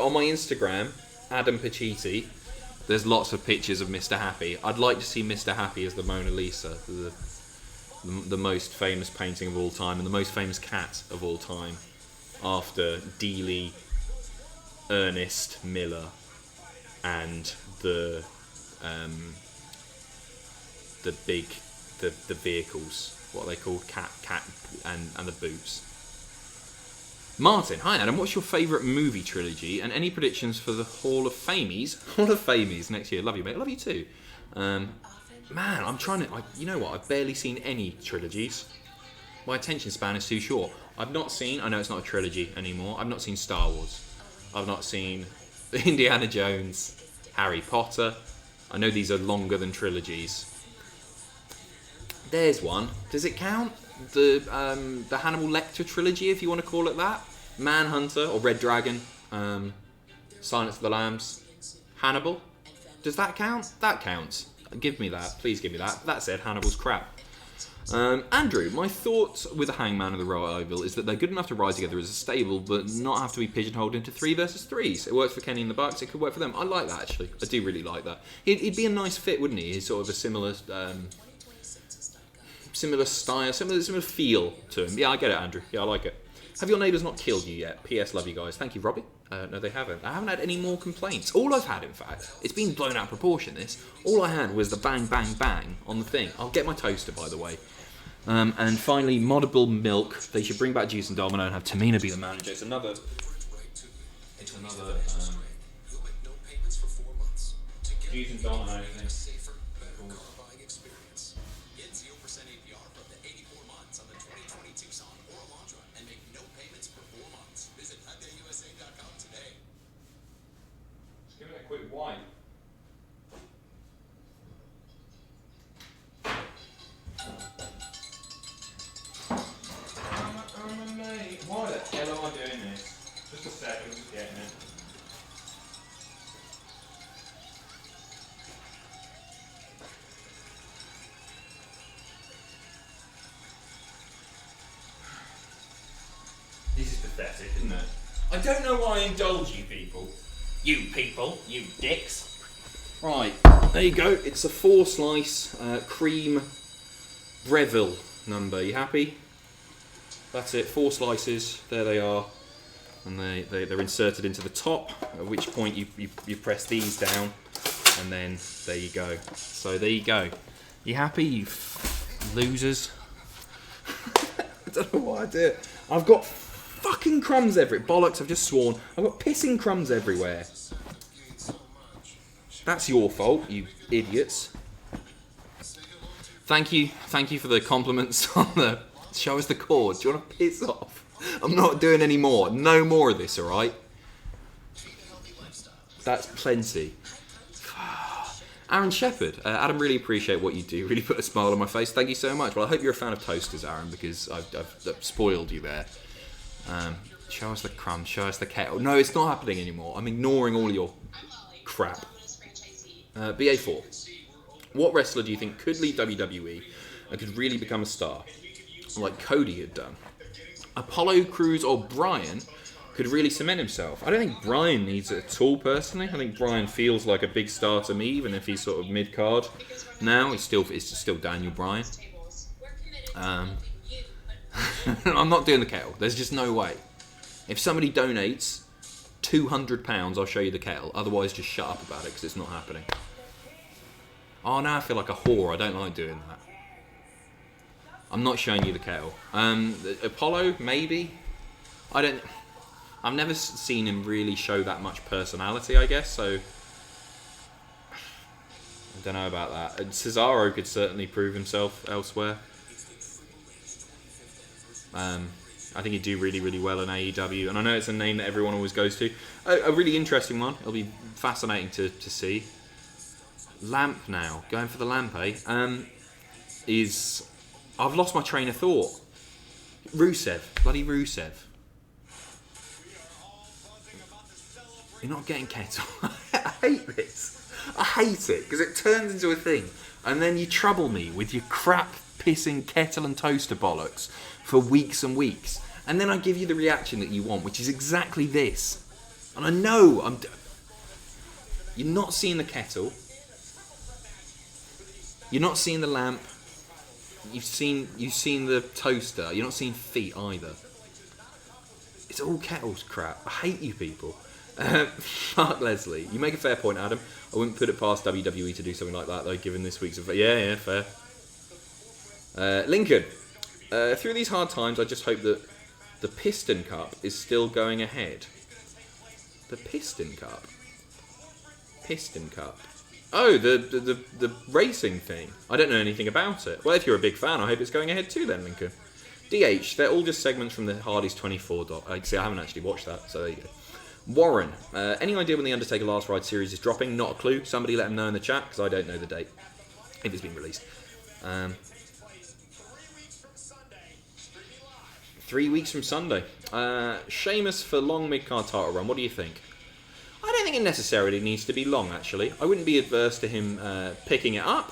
A: on my Instagram, Adam Pacitti, there's lots of pictures of Mr. Happy. I'd like to see Mr. Happy as the Mona Lisa, the most famous painting of all time and the most famous cat of all time, after Dealey, Ernest, Miller, and the vehicles. What are they called? Cat, and the boots. Martin, hi Adam, what's your favourite movie trilogy and any predictions for the Hall of Famies? Hall of Famies next year. Love you, mate. Love you too. Man, I'm trying to... you know what? I've barely seen any trilogies. My attention span is too short. I've not seen... I know it's not a trilogy anymore. I've not seen Star Wars. I've not seen Indiana Jones, Harry Potter. I know these are longer than trilogies. There's one. Does it count? The Hannibal Lecter trilogy, if you want to call it that. Manhunter or Red Dragon. Silence of the Lambs. Hannibal. Does that count? That counts. Give me that. Please give me that. That said, Hannibal's crap. Andrew, my thoughts with the Hangman and the Royal is that they're good enough to ride together as a stable, but not have to be pigeonholed into 3 versus 3s. It works for Kenny and the Bucks. It could work for them. I like that, actually. I do really like that. He'd be a nice fit, wouldn't he? He's sort of a similar style, similar feel to him. Yeah, I get it, Andrew. Yeah, I like it. Have your neighbours not killed you yet? P.S. Love you guys. Thank you, Robbie. No, they haven't. I haven't had any more complaints. All I've had, in fact, it's been blown out of proportion, this. All I had was the bang, bang, bang on the thing. I'll get my toaster, by the way. And finally, Moddable Milk. They should bring back Juice and Domino and have Tamina be the manager. It's another... Juice and Domino thing. Quick wipe. Why the hell am I doing this? Just a second, I'm just getting it. This is pathetic, isn't it? I don't know why I indulge you people. You people, you dicks. Right, there you go. It's a 4-slice cream Breville number. You happy? That's it, 4 slices. There they are. And they're inserted into the top, at which point you press these down, and then there you go. So there you go. You happy, you losers? I don't know what I did. I've got fucking crumbs everywhere. Bollocks, I've just sworn. I've got pissing crumbs everywhere. That's your fault, you idiots. Thank you for the compliments on the show us the cord. Do you want to piss off? I'm not doing any more. No more of this, alright? That's plenty. Aaron Shepherd. Adam, really appreciate what you do. Really put a smile on my face. Thank you so much. Well, I hope you're a fan of toasters, Aaron, because I've spoiled you there. Show us the crumb. Show us the kettle. No, it's not happening anymore. I'm ignoring all your crap. BA4. What wrestler do you think could leave WWE and could really become a star? Like Cody had done. Apollo, Crews, or Bryan could really cement himself. I don't think Bryan needs it at all, personally. I think Bryan feels like a big star to me, even if he's sort of mid-card. Now, it's still Daniel Bryan. I'm not doing the kettle. There's just no way. If somebody donates £200, I'll show you the kettle. Otherwise, just shut up about it, because it's not happening. Oh, now I feel like a whore. I don't like doing that. I'm not showing you the kettle. Apollo, maybe? I've never seen him really show that much personality, I guess, so I don't know about that. And Cesaro could certainly prove himself elsewhere. I think he'd do really, really well in AEW, and I know it's a name that everyone always goes to. A really interesting one. It'll be fascinating to see. Lamp now. Going for the lamp, eh? I've lost my train of thought. Rusev. Bloody Rusev. You're not getting kettle. I hate this. I hate it, because it turns into a thing. And then you trouble me with your crap pissing kettle and toaster bollocks for weeks and weeks. And then I give you the reaction that you want, which is exactly this. And I know you're not seeing the kettle. You're not seeing the lamp. You've seen the toaster. You're not seeing feet either. It's all kettles crap. I hate you people. Mark Leslie, you make a fair point, Adam. I wouldn't put it past WWE to do something like that, though, given this week's... Yeah, fair. Lincoln, through these hard times, I just hope that the Piston Cup is still going ahead. The Piston Cup? Piston Cup. Oh, the racing thing. I don't know anything about it. Well, if you're a big fan, I hope it's going ahead too then, Lincoln. DH, they're all just segments from the Hardy's 24 doc. See, I haven't actually watched that, so there you go. Warren, any idea when the Undertaker Last Ride series is dropping? Not a clue. Somebody let him know in the chat, because I don't know the date. If it's been released. 3 weeks from Sunday. Sheamus for long mid-card title run. What do you think? I don't think it necessarily needs to be long, actually. I wouldn't be adverse to him picking it up.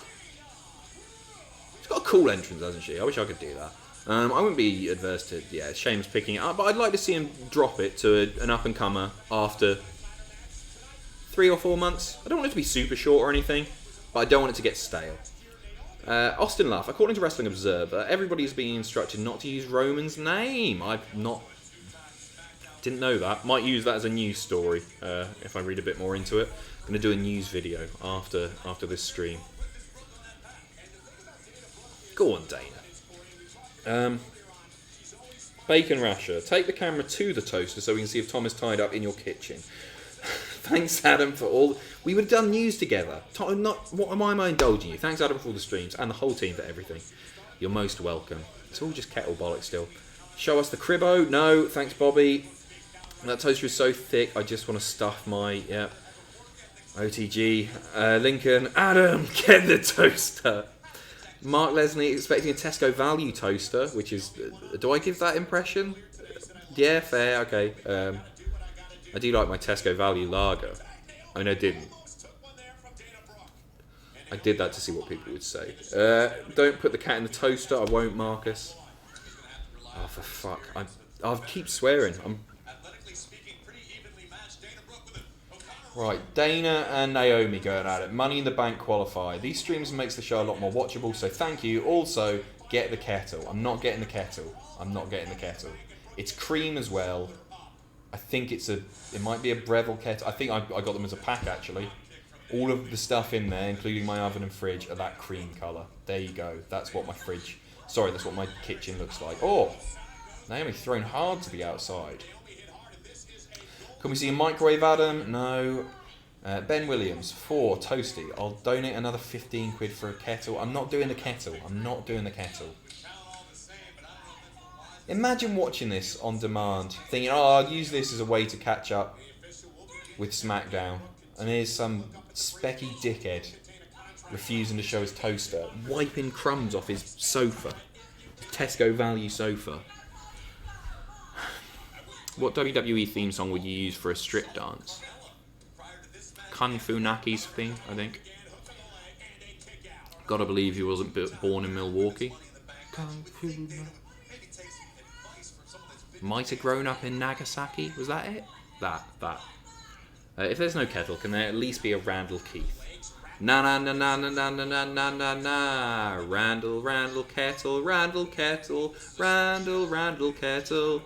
A: She's got a cool entrance, hasn't she? I wish I could do that. I wouldn't be adverse to, Sheamus picking it up, but I'd like to see him drop it to an up-and-comer after 3 or 4 months. I don't want it to be super short or anything, but I don't want it to get stale. Austin Luff, according to Wrestling Observer, everybody's being instructed not to use Roman's name. Didn't know that. Might use that as a news story if I read a bit more into it. I'm going to do a news video after this stream. Go on, Dana. Bacon Rasher, take the camera to the toaster so we can see if Tom is tied up in your kitchen. Thanks, Adam, for all... We would have done news together. Why am I indulging you? Thanks, Adam, for all the streams and the whole team for everything. You're most welcome. It's all just kettle bollocks still. Show us the cribbo. No, thanks, Bobby. That toaster is so thick, I just want to stuff my... OTG. Lincoln. Adam, get the toaster. Mark Leslie expecting a Tesco value toaster, which is... do I give that impression? Yeah, fair, okay. I do like my Tesco value lager. I mean, I didn't. I did that to see what people would say. Don't put the cat in the toaster, I won't, Marcus. Oh, for fuck. I'll keep swearing. Right, Dana and Naomi going at it. Money in the Bank qualifier. These streams makes the show a lot more watchable, so thank you. Also, get the kettle. I'm not getting the kettle. I'm not getting the kettle. It's cream as well. I think it might be a Breville kettle. I think I got them as a pack, actually. All of the stuff in there, including my oven and fridge, are that cream colour. There you go. That's what my that's what my kitchen looks like. Oh! Naomi thrown hard to the outside. Can we see a microwave, Adam? No. Ben Williams, 4, Toasty. I'll donate another 15 quid for a kettle. I'm not doing the kettle. I'm not doing the kettle. Imagine watching this on demand, thinking, oh, I'll use this as a way to catch up with SmackDown. And here's some specky dickhead refusing to show his toaster, wiping crumbs off his sofa. Tesco value sofa. What WWE theme song would you use for a strip dance? Kung Fu Naki's thing, I think. Gotta believe he wasn't born in Milwaukee. Kung Fu Naki. Might have grown up in Nagasaki. Was that it? That. If there's no kettle, can there at least be a Randall Keith? Na na na na na na na na na na. Randall kettle, Randall kettle, Randall kettle.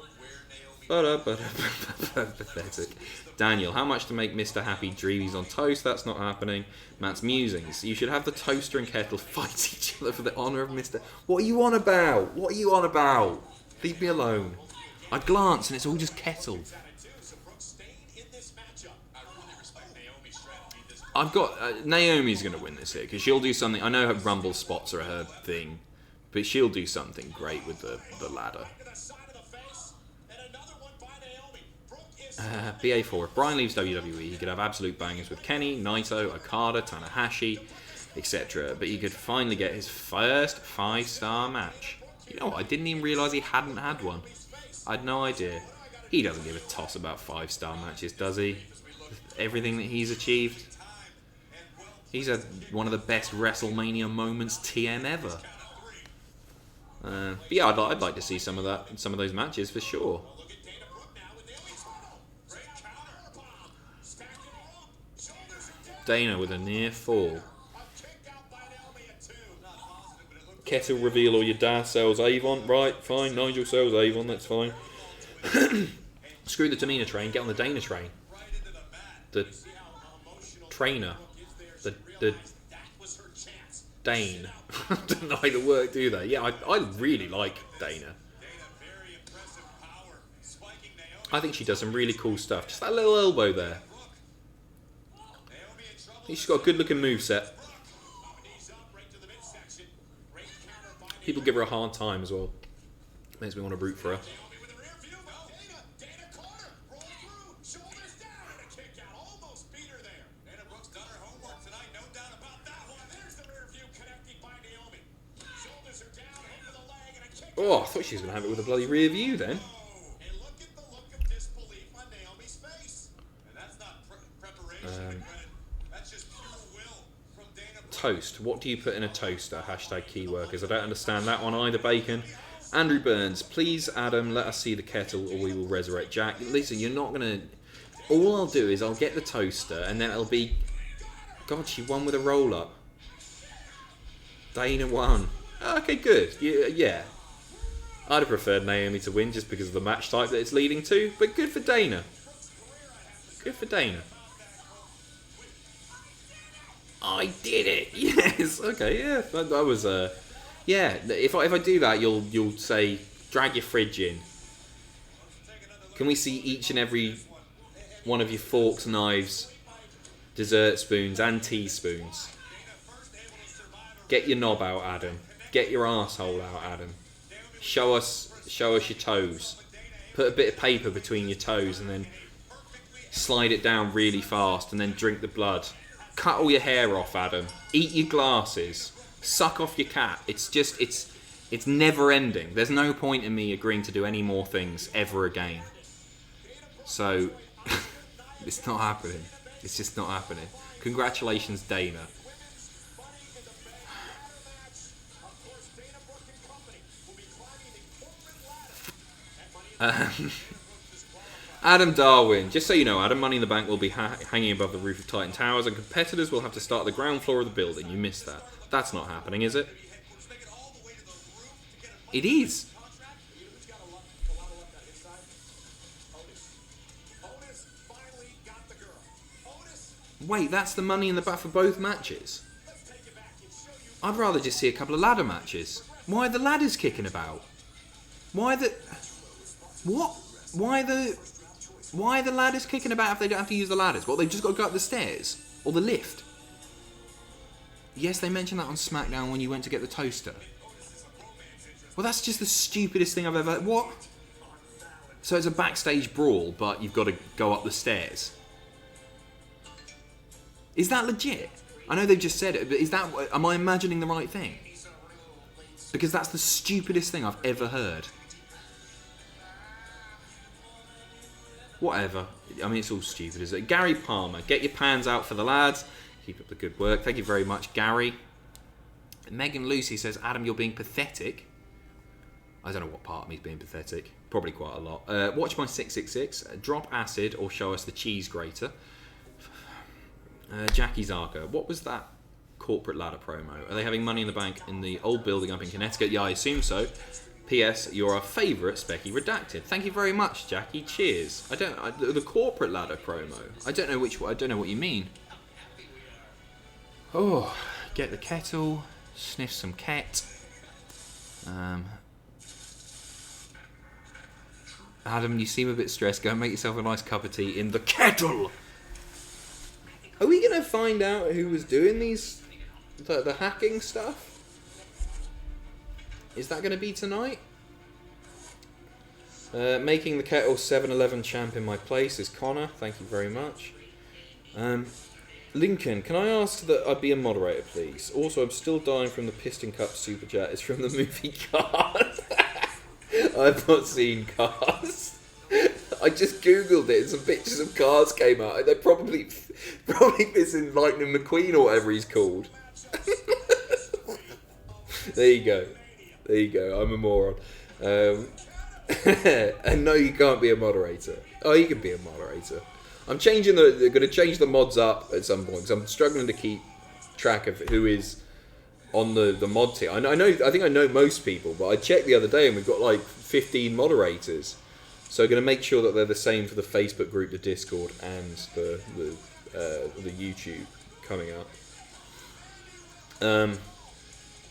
A: Pathetic. Daniel, how much to make Mr. Happy Dreamies on toast? That's not happening. Matt's musings. You should have the toaster and kettle fight each other for the honour of Mr. What are you on about? What are you on about? Leave me alone. I glance and it's all just kettle. I've got Naomi's going to win this here because she'll do something. I know her Rumble spots are her thing, but she'll do something great with the ladder. BA4. If Bryan leaves WWE, he could have absolute bangers with Kenny, Naito, Okada, Tanahashi, etc. But he could finally get his first 5-star match. You know what? I didn't even realise he hadn't had one. I had no idea. He doesn't give a toss about 5-star matches, does he? Everything that he's achieved. He's had one of the best WrestleMania moments TM ever. But yeah, I'd like to see some of those matches for sure. Dana with a near fall. Kettle reveal or your dad sells Avon. Right, fine. Nigel sells Avon, that's fine. Screw the Tamina train, get on the Dana train. The trainer. The Dane. Don't know how to work, do they? Yeah, I really like Dana. I think she does some really cool stuff. Just that little elbow there. She's got a good looking moveset. People give her a hard time as well. Makes me want to root for her. Oh, I thought she was going to have it with a bloody rear view then. Toast. What do you put in a toaster? Hashtag key workers. I don't understand that one either, Bacon. Andrew Burns. Please, Adam, let us see the kettle or we will resurrect Jack. Listen, you're not going to... All I'll do is I'll get the toaster and then it'll be... God, she won with a roll-up. Dana won. Okay, good. Yeah. I'd have preferred Naomi to win just because of the match type that it's leading to, but good for Dana. Good for Dana. I did it. Yes. Okay. Yeah. That was yeah. If I do that, you'll say drag your fridge in. Can we see each and every one of your forks, knives, dessert spoons, and teaspoons? Get your knob out, Adam. Get your arsehole out, Adam. Show us your toes. Put a bit of paper between your toes and then slide it down really fast and then drink the blood. Cut all your hair off, Adam. Eat your glasses. Suck off your cat. It's never ending. There's no point in me agreeing to do any more things ever again. So, it's not happening. It's just not happening. Congratulations, Dana. Adam Darwin. Just so you know, Adam, Money in the Bank will be hanging above the roof of Titan Towers, and competitors will have to start at the ground floor of the building. You missed that. That's not happening, is it? It is. Wait, that's the Money in the Bank for both matches? I'd rather just see a couple of ladder matches. Why are the ladders kicking about? Why the... What? Why are the ladders kicking about if they don't have to use the ladders? Well, they've just got to go up the stairs. Or the lift. Yes, they mentioned that on SmackDown when you went to get the toaster. Well, that's just the stupidest thing I've ever... What? So it's a backstage brawl, but you've got to go up the stairs. Is that legit? I know they've just said it, but is that... Am I imagining the right thing? Because that's the stupidest thing I've ever heard. Whatever. I mean, it's all stupid, isn't it? Gary Palmer, get your pans out for the lads. Keep up the good work. Thank you very much, Gary. Megan Lucy says, Adam, you're being pathetic. I don't know what part of me's being pathetic. Probably quite a lot. Watch my 666. Drop acid or show us the cheese grater. Jackie Zarka. What was that corporate ladder promo? Are they having Money in the Bank in the old building up in Connecticut? Yeah, I assume so. P.S. You're our favourite Specky Redacted. Thank you very much, Jackie. Cheers. The corporate ladder promo. I don't know which one. I don't know what you mean. Oh, get the kettle. Sniff some ket. Adam, you seem a bit stressed. Go and make yourself a nice cup of tea in the kettle. Are we going to find out who was doing the hacking stuff? Is that going to be tonight? Making the kettle 7-Eleven champ in my place is Connor. Thank you very much. Lincoln, can I ask that I be a moderator, please? Also, I'm still dying from the Piston Cup Super Chat. It's from the movie Cars. I've not seen Cars. I just googled it and some pictures of Cars came out. And they're probably missing Lightning McQueen or whatever he's called. There you go. I'm a moron. And no, you can't be a moderator. Oh, you can be a moderator. I'm going to change the mods up at some point because I'm struggling to keep track of who is on the mod tier. I think I know most people, but I checked the other day and we've got like 15 moderators. So I'm going to make sure that they're the same for the Facebook group, the Discord, and the YouTube coming up.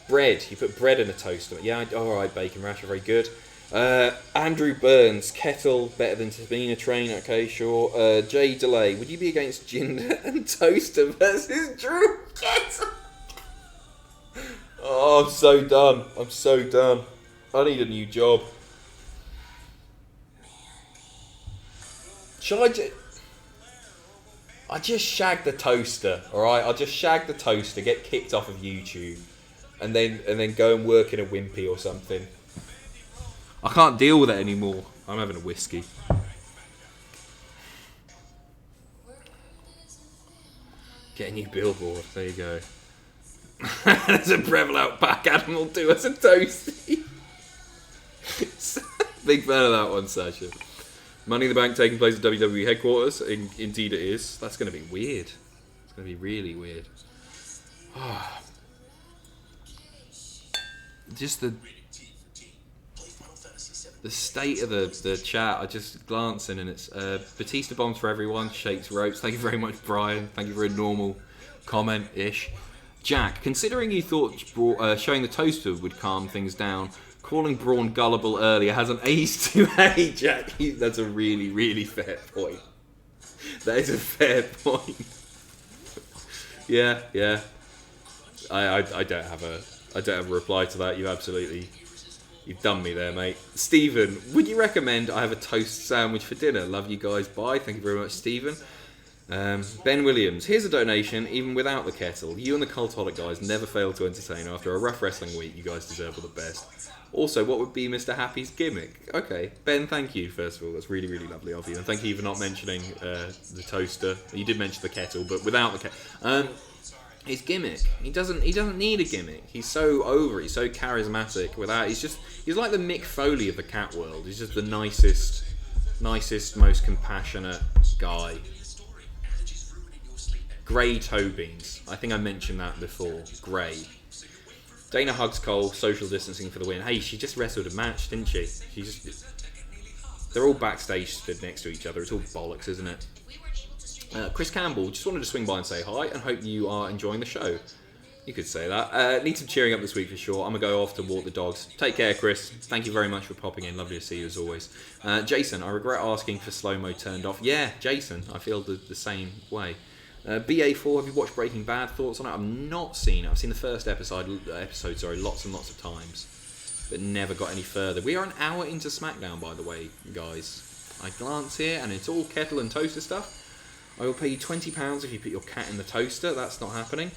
A: Bread. You put bread in a toaster. Yeah, alright, Bacon Rasher, very good. Andrew Burns, kettle, better than Tamina Train, okay, sure. Jay Delay, would you be against Jinder and Toaster versus Drew Kettle? Oh, I'm so done. I need a new job. I just shagged the toaster, alright? I'll just shag the toaster, get kicked off of YouTube, and then go and work in a wimpy or something. I can't deal with it anymore. I'm having a whiskey. Get a new billboard. There you go. There's a Breville out back. Adam will do us a toasty. Big fan of that one, Sasha. Money in the Bank taking place at WWE headquarters. Indeed it is. That's going to be weird. It's going to be really weird. Just the state of the chat. I just glancing and it's Batista bombs for everyone. Shakes ropes. Thank you very much, Brian. Thank you for a normal comment-ish. Jack, considering you thought showing the toaster would calm things down, calling Braun gullible earlier hasn't aged too hey, Jack. That's a really, really fair point. That is a fair point. Yeah. I don't have a reply to that. You've done me there, mate. Stephen, would you recommend I have a toast sandwich for dinner? Love you guys. Bye. Thank you very much, Stephen. Ben Williams, here's a donation, even without the kettle. You and the Cultaholic guys never fail to entertain. After a rough wrestling week, you guys deserve all the best. Also, what would be Mr. Happy's gimmick? Okay, Ben, thank you, first of all. That's really, really lovely of you. And thank you for not mentioning the toaster. You did mention the kettle, but without the kettle. His gimmick. He doesn't need a gimmick. He's so over it. He's so charismatic. He's like the Mick Foley of the cat world. He's just the nicest nicest, most compassionate guy. Grey toe beans. I think I mentioned that before. Grey. Dana hugs Cole, social distancing for the win. Hey, she just wrestled a match, didn't she? They're all backstage stood next to each other. It's all bollocks, isn't it? Chris Campbell, just wanted to swing by and say hi and hope you are enjoying the show. You could say that. Need some cheering up this week for sure. I'm going to go off to walk the dogs. Take care, Chris. Thank you very much for popping in. Lovely to see you as always. Jason, I regret asking for slow-mo turned off. Yeah, Jason, I feel the same way. BA4, have you watched Breaking Bad? Thoughts on it? I've not seen it. I've seen the first episode, lots and lots of times, but never got any further. We are an hour into SmackDown, by the way, guys. I glance here, and it's all kettle and toaster stuff. I will pay you £20 if you put your cat in the toaster. That's not happening.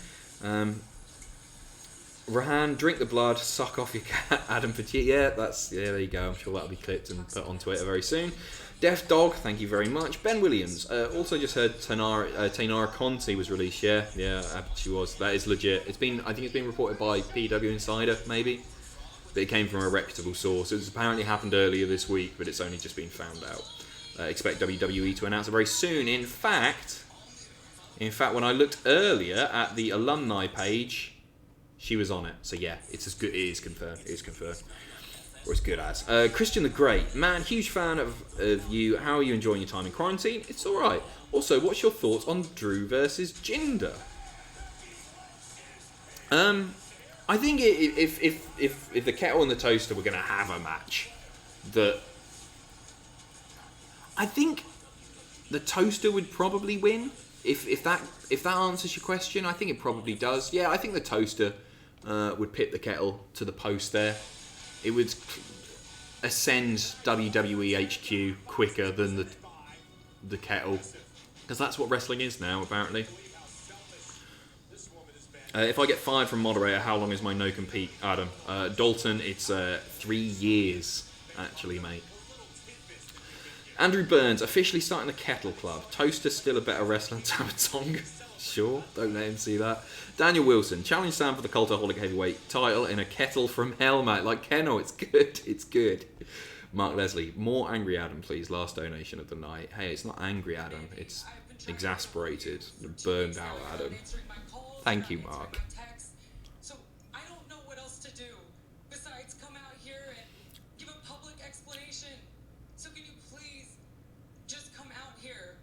A: Rahan, drink the blood, suck off your cat. Adam Petit, there you go. I'm sure that'll be clipped and put on Twitter very soon. Deaf Dog, thank you very much. Ben Williams, also just heard Tainara Conti was released. Yeah, she was. That is legit. I think it's been reported by PW Insider, maybe, but it came from a reputable source. It's apparently happened earlier this week, but it's only just been found out. Expect WWE to announce it very soon. In fact, when I looked earlier at the alumni page, she was on it. So yeah, it's as good. It is confirmed. Or as good as. Christian the Great. Man, huge fan of you. How are you enjoying your time in quarantine? It's alright. Also, what's your thoughts on Drew versus Jinder? I think if the kettle and the toaster were going to have a match, I think the toaster would probably win. If that answers your question, I think it probably does. Yeah, I think the toaster would pit the kettle to the post there. It would ascend WWE HQ quicker than the kettle, because that's what wrestling is now, apparently. If I get fired from moderator, how long is my no-compete, Adam? Dalton, it's 3 years, actually, mate. Andrew Burns, officially starting the Kettle Club. Toaster still a better wrestler than Tamatong. Sure, don't let him see that. Daniel Wilson, challenge Sam for the Cultaholic heavyweight title in a kettle from hell, mate. Like Kennel, it's good. It's good. Mark Leslie, more Angry Adam, please. Last donation of the night. Hey, it's not Angry Adam. It's exasperated, burned out Adam. Thank you, Mark.
C: So I don't know what else to do besides come out here and give a public explanation. So can you please just come out here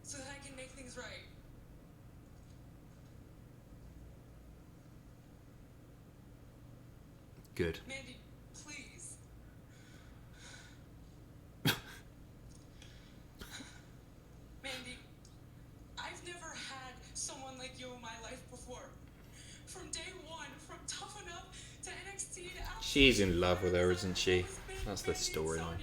C: so that I can make things right?
A: Good.
C: Mandy, please. Mandy, I've never had someone like you in my life before. From day one, from Tough Enough to NXT to Appliance.
A: She's in love with her, isn't she? That's the storyline.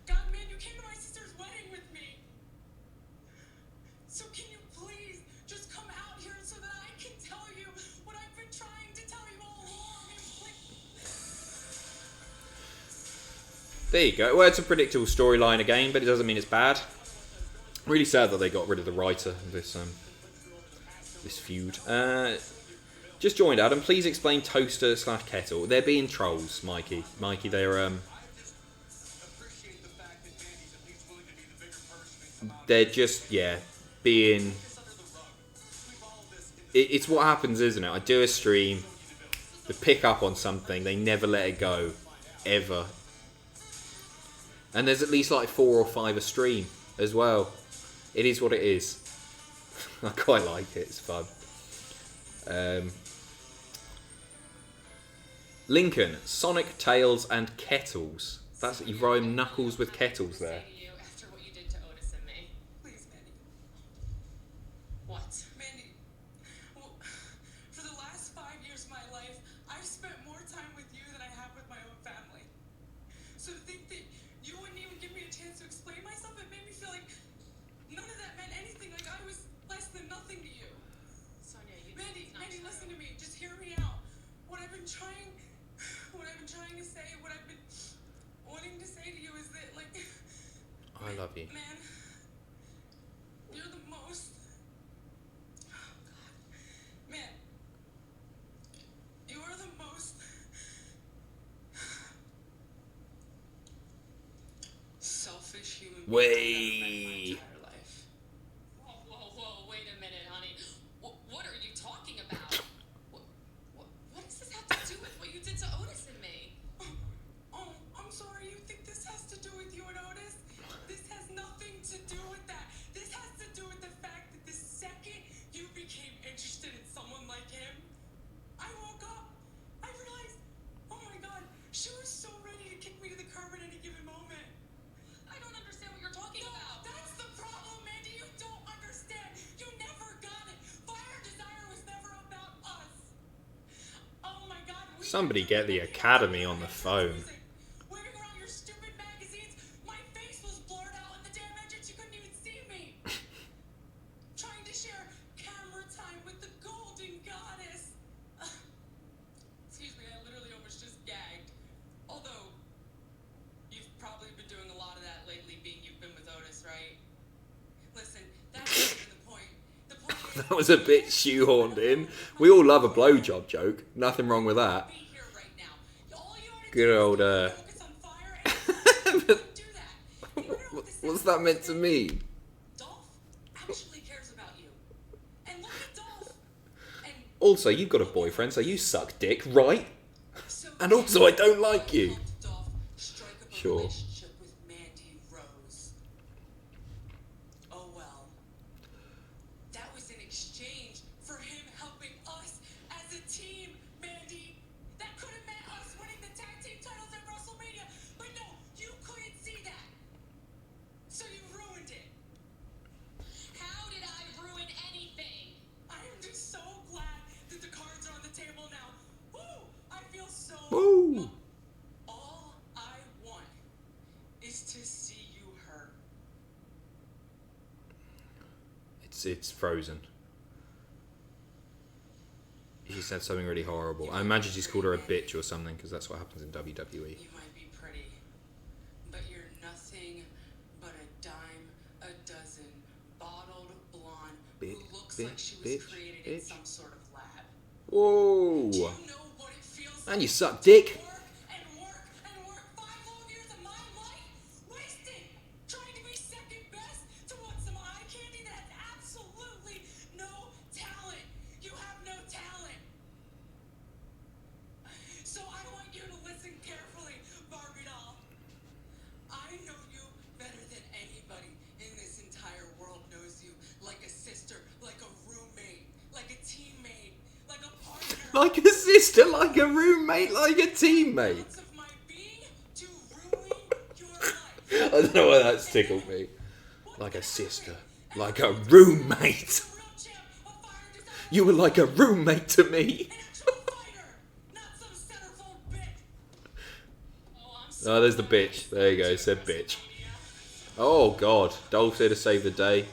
C: God, man, you came to my sister's wedding with me. So can you please just come out here so that I can tell you what I've been trying to tell you all along?
A: There you go. Well, it's a predictable storyline again, but it doesn't mean it's bad. Really sad that they got rid of the writer of this feud. Just joined, Adam. Please explain toaster / kettle. They're being trolls, Mikey. They're just being. It's what happens, isn't it? I do a stream, they pick up on something, they never let it go, ever. And there's at least like 4 or 5 a stream as well. It is what it is. I quite like it. It's fun. Lincoln, Sonic, Tails, and Kettles. That's you rhyme knuckles with kettles there.
C: After what you did to Otis and me. Please, Mandy. What? Mandy, well, for the last 5 years of my life, I've spent more time with you than I have with my own family. So to think that you wouldn't even give me a chance to explain myself, it made me feel like none of that meant anything, like I was less than nothing to you.
E: Sonya,
C: Mandy, listen to me. Just hear me out. What I've been trying to say, what I've been wanting to say to you is that, like,
A: I love you.
C: man, you're the most. Oh God, man, you are the most.
E: human being I've ever met in my
A: Way.
E: entire life. Whoa, wait a minute, honey. What are you talking about? What does this have to do with what you did to Otis and me? Oh, I'm sorry. You think this has to do with you and Otis? This has nothing to do with that. This has to do with the fact that the second you became interested in someone like him, I woke up. I realized, oh my God, she was so ready to kick me to the curb at any given moment. I don't understand what you're talking about. That's the problem, Mandy. You don't understand. You never got it. Fire and Desire was never about us. Oh my God.
A: Somebody get the Academy on the phone.
E: Waving around your stupid magazines, my face was blurred out in the damn entrance. You couldn't even see me. Trying to share camera time with the Golden Goddess. Excuse me, I literally almost just gagged. Although, you've probably been doing a lot of that lately, being you've been with Otis, right? Listen, that's not even the point. The point is,
A: That was a bit shoehorned in. We all love a blowjob joke. Nothing wrong with that.
E: be here right now. All you ought to
A: Good
E: do is
A: old,
E: focus on fire and do that. You know what this
A: What's
E: is?
A: that meant to mean?
E: Dolph actually cares about you. And look at Dolph. And
A: Also, you've got a boyfriend, so you suck dick, right?
E: so
A: And also, I don't like you.
E: helped Dolph strike up a
A: Sure.
E: relationship with Mandy Rose. Oh well. That was in exchange for him helping us as a team, Mandy. That could have meant us winning the tag team titles at WrestleMania. But no, you couldn't see that. So you ruined it. How did I ruin anything? I am just so glad that the cards are on the table now. Woo! I feel so.
A: Woo.
E: All I want is to see you hurt.
A: It's frozen. She said something really horrible. I imagine she's called her a bitch or something, because that's what happens in WWE.
E: You might be pretty, but you're nothing but a dime a dozen bottled blonde
A: Bitch,
E: who looks
A: bitch,
E: like she was
A: bitch,
E: created in
A: bitch.
E: some sort of lab.
A: Whoa.
E: Do you know what it feels like?
A: And you suck dick.
E: Work and work and work 5 long years of my life wasted trying to be second best to want some eye candy that has absolutely no talent. You have no talent. So I want you to listen carefully, Barbie doll. I know you better than anybody in this entire world knows you. Like a sister, like a roommate, like a teammate, like a partner.
A: Like a sister, like a roommate, like a teammate.
E: Ounce of my being to ruin your life.
A: I don't know why that's tickled me. Like a sister, like a roommate.
E: The real champ of Fire and Desire,
A: You were like a roommate to me.
E: an actual fighter, not some centerfold bitch. Oh, I'm so
A: Oh, there's the bitch. There you go, said bitch. Oh god, Dolph's here to save the day.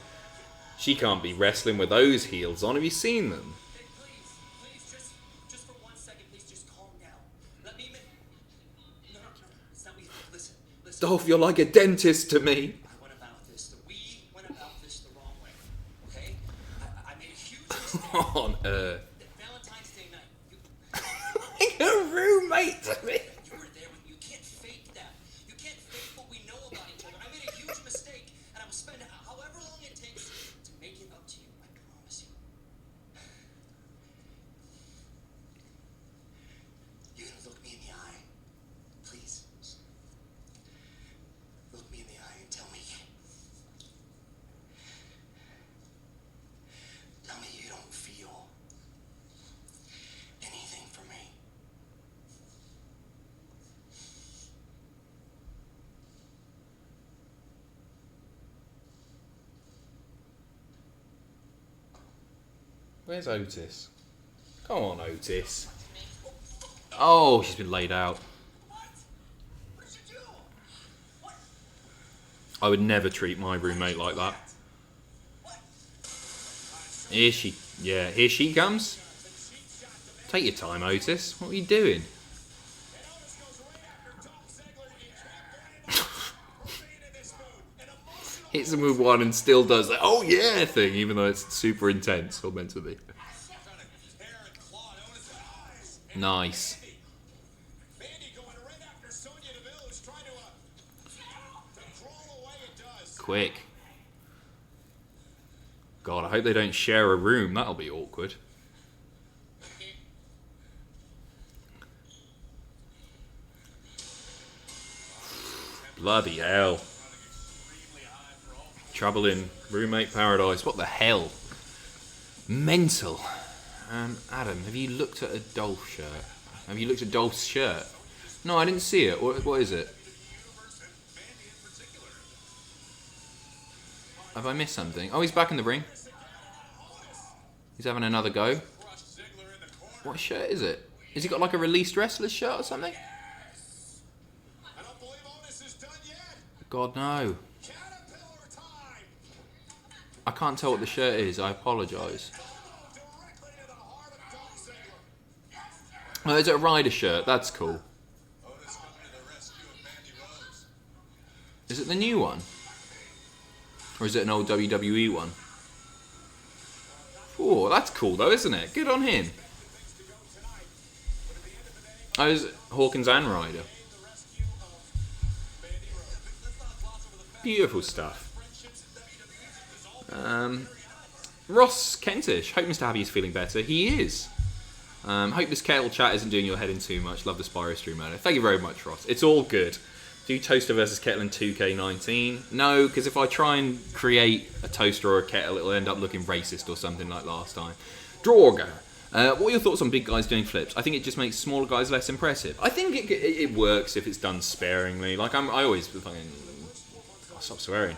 A: She can't be wrestling with those heels on. Have you seen them?
F: Hey, please, just for 1 second, please just calm down. Let me make... No, it's not me. Listen.
A: Dolph, you're like a dentist to me.
F: We went about this the wrong way, okay? I made a huge mistake.
A: What on earth?
F: Valentine's Day night,
A: Like a roommate to me.
F: you were there with me. You can't fake that. You can't fake what we know about each other. I made a huge mistake, and I will spend however long it takes to make it up to you. I promise you. You're gonna look me in the eye, please. Look me in the eye and tell me you don't feel anything for me.
A: Where's Otis? Come on, Otis. Oh, she's been laid out.
F: What? What did you do? What?
A: I would never treat my roommate like that. Here she, yeah, here she comes. Take your time, Otis. What are you doing? Hits him with one and still does that oh yeah thing, even though it's super intense or meant to be. Nice.
F: Mandy going right after Sonya Deville, who's trying to crawl away and
A: quick. God, I hope they don't share a room. That'll be awkward. Bloody hell. Trouble in roommate paradise. What the hell? Mental. Adam, have you looked at a Dolph shirt? Have you looked at Dolph's shirt? No, I didn't see it. What is it? Have I missed something? Oh, he's back in the ring. He's having another go. What shirt is it? Has he got like a released wrestler's shirt or something? God, no. I can't tell what the shirt is. I apologise. Oh, is it a Ryder shirt? That's cool. Is it the new one? Or is it an old WWE one? Oh, that's cool though, isn't it? Good on him. Oh, is it Hawkins and Ryder? Beautiful stuff. Ross Kentish. Hope Mr. Happy is feeling better. He is. Hope this kettle chat isn't doing your head in too much. Love the Spyro stream earlier. Thank you very much, Ross. It's all good. Do Toaster versus Kettle in 2K19? No, because if I try and create a toaster or a kettle, it'll end up looking racist or something like last time. Drawer. What are your thoughts on big guys doing flips? I think it just makes smaller guys less impressive. I think it works if it's done sparingly. Like I always fucking... I'll stop swearing.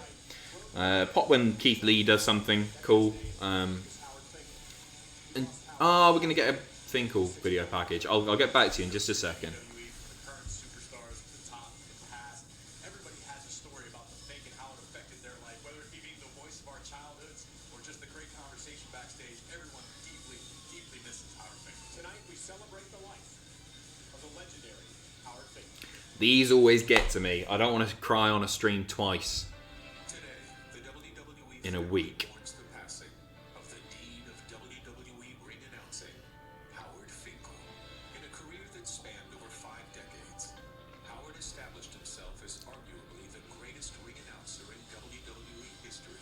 A: Pop when Keith Lee does something cool. We're gonna get a Finkel video package. I'll get back to you in just a second. These always get to me. I don't want to cry on a stream twice in a week.
D: The passing of the dean of WWE ring announcing, Howard Finkel. In a career that spanned over 5 decades, Howard established himself as arguably the greatest ring announcer in WWE history.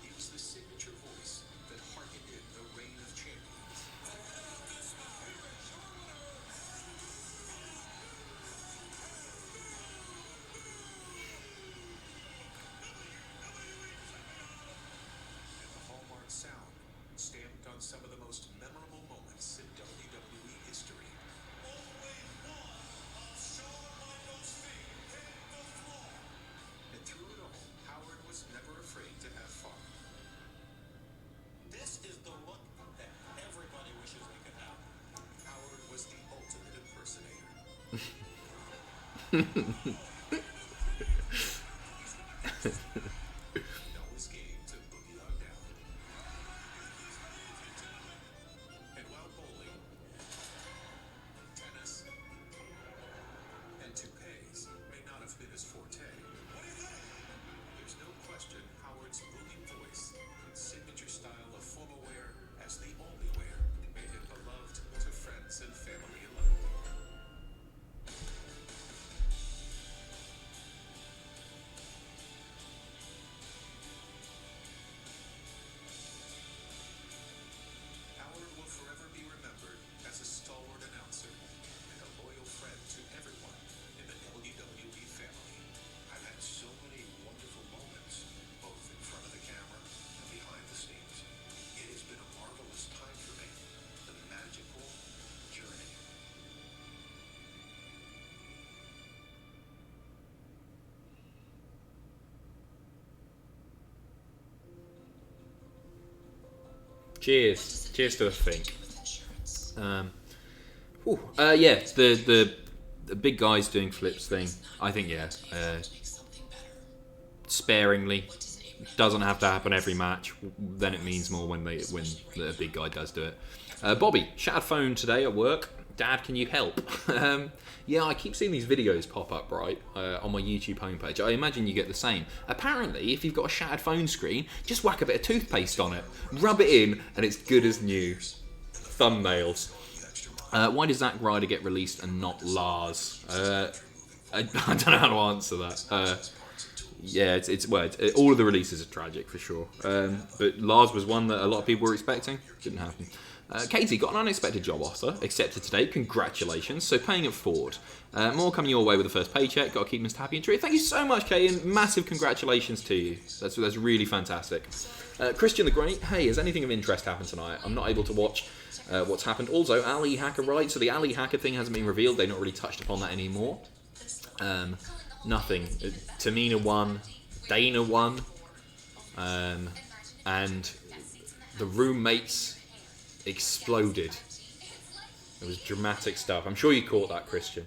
D: He was the signature voice that harkened in the reign of champions. Sound stamped on some of the most memorable moments in WWE history. And through it all, Howard was never afraid to have fun.
F: This is the look that everybody wishes we could have.
D: Howard was the ultimate impersonator. He always game to boogie on down. And while bowling, tennis, and toupees may not have been his forte, there's no question Howard's booming voice and signature style of formal wear as the only wear made him beloved to friends and family alike. Howard will forever be remembered as a stalwart announcer and a loyal friend to everyone in the WWE family. I've had so many wonderful moments, both in front of the camera and behind the scenes. It has been a marvelous time for me. The magical journey.
A: Cheers. Cheers to a Fink. Yeah, the big guys doing flips thing. I think sparingly. Doesn't have to happen every match. Then it means more when the big guy does do it. Bobby, shattered phone today at work. Dad, can you help? Yeah, I keep seeing these videos pop up, right, on my YouTube homepage. I imagine you get the same. Apparently, if you've got a shattered phone screen, just whack a bit of toothpaste on it, rub it in, and it's good as new. Thumbnails. Why does Zack Ryder get released and not Lars? I don't know how to answer that. Yeah, all of the releases are tragic for sure. But Lars was one that a lot of people were expecting. Didn't happen. Katie got an unexpected job offer, accepted today. Congratulations. So paying it forward. More coming your way with the first paycheck. Got to keep Mr. Happy and True. Thank you so much, Katie, and massive congratulations to you. That's really fantastic. Christian the Great. Hey, has anything of interest happened tonight? I'm not able to watch what's happened. Also, Ali Hacker right. So the Ali Hacker thing hasn't been revealed. They've not really touched upon that anymore. Nothing. Tamina won. Dana won. And the roommates exploded. It was dramatic stuff. I'm sure you caught that, Christian.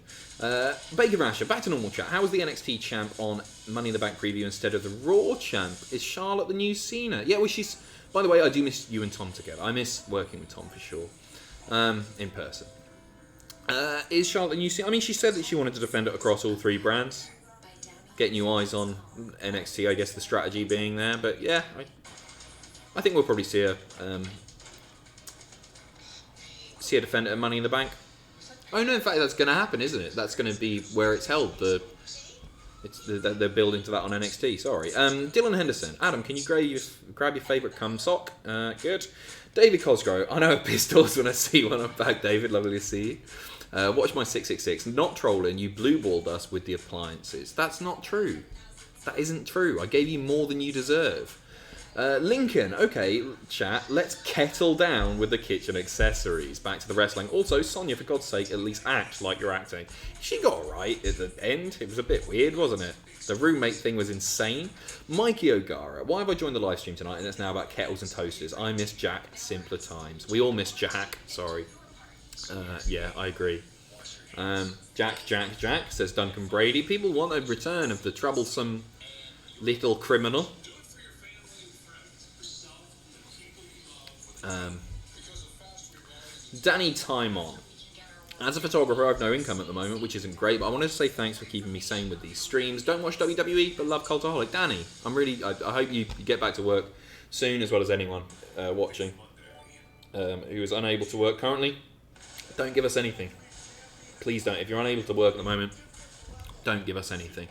A: Baker Rasher, back to normal chat. How was the NXT champ on Money in the Bank preview instead of the Raw champ? Is Charlotte the new Cena? Yeah, well, she's... By the way, I do miss you and Tom together. I miss working with Tom for sure. In person. Is Charlotte the new Cena? I mean, she said that she wanted to defend it across all three brands. Get new eyes on NXT, I guess the strategy being there. But yeah, I think we'll probably see her defend it at Money in the Bank. Oh no, in fact that's going to happen, isn't it? That's going to be where it's held. They're building to that on NXT. Sorry. Dylan Henderson. Adam, can you grab your favourite cum sock? Good. David Cosgrove. I know a pistols when I see one. I'm back, David. Lovely to see you. Watch my 666. Not trolling. You blue-balled us with the appliances. That's not true. That isn't true. I gave you more than you deserve. Lincoln. Okay, chat. Let's kettle down with the kitchen accessories. Back to the wrestling. Also, Sonya, for God's sake, at least act like you're acting. She got alright at the end. It was a bit weird, wasn't it? The roommate thing was insane. Mikey O'Gara. Why have I joined the live stream tonight and it's now about kettles and toasters? I miss Jack. Simpler times. We all miss Jack. Sorry. Yeah, I agree. Jack, says Duncan Brady. People want a return of the troublesome little criminal. Danny Timon. As a photographer, I have no income at the moment, which isn't great, but I wanted to say thanks for keeping me sane with these streams. Don't watch WWE, but love Cultaholic. Danny, I hope you get back to work soon, as well as anyone watching who is unable to work currently. Don't give us anything. Please don't. If you're unable to work at the moment, don't give us anything.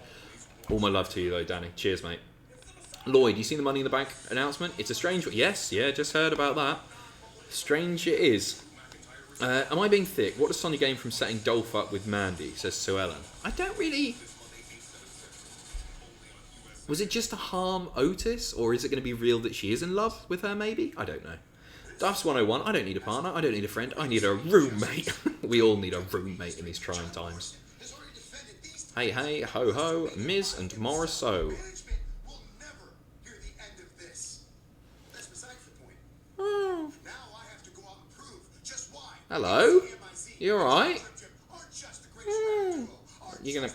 A: All my love to you, though, Danny. Cheers, mate. Lloyd, you seen the Money in the Bank announcement? It's a strange one. Yes, yeah, just heard about that. Strange it is. Am I being thick? What does Sonya gain from setting Dolph up with Mandy? Says Sue Ellen. I don't really... Was it just to harm Otis? Or is it going to be real that she is in love with her, maybe? I don't know. Duff's 101. I don't need a partner. I don't need a friend. I need a roommate. We all need a roommate in these trying times. Hey, hey, ho, ho, Miz and Morrisseau. Hello? You alright? You're gonna...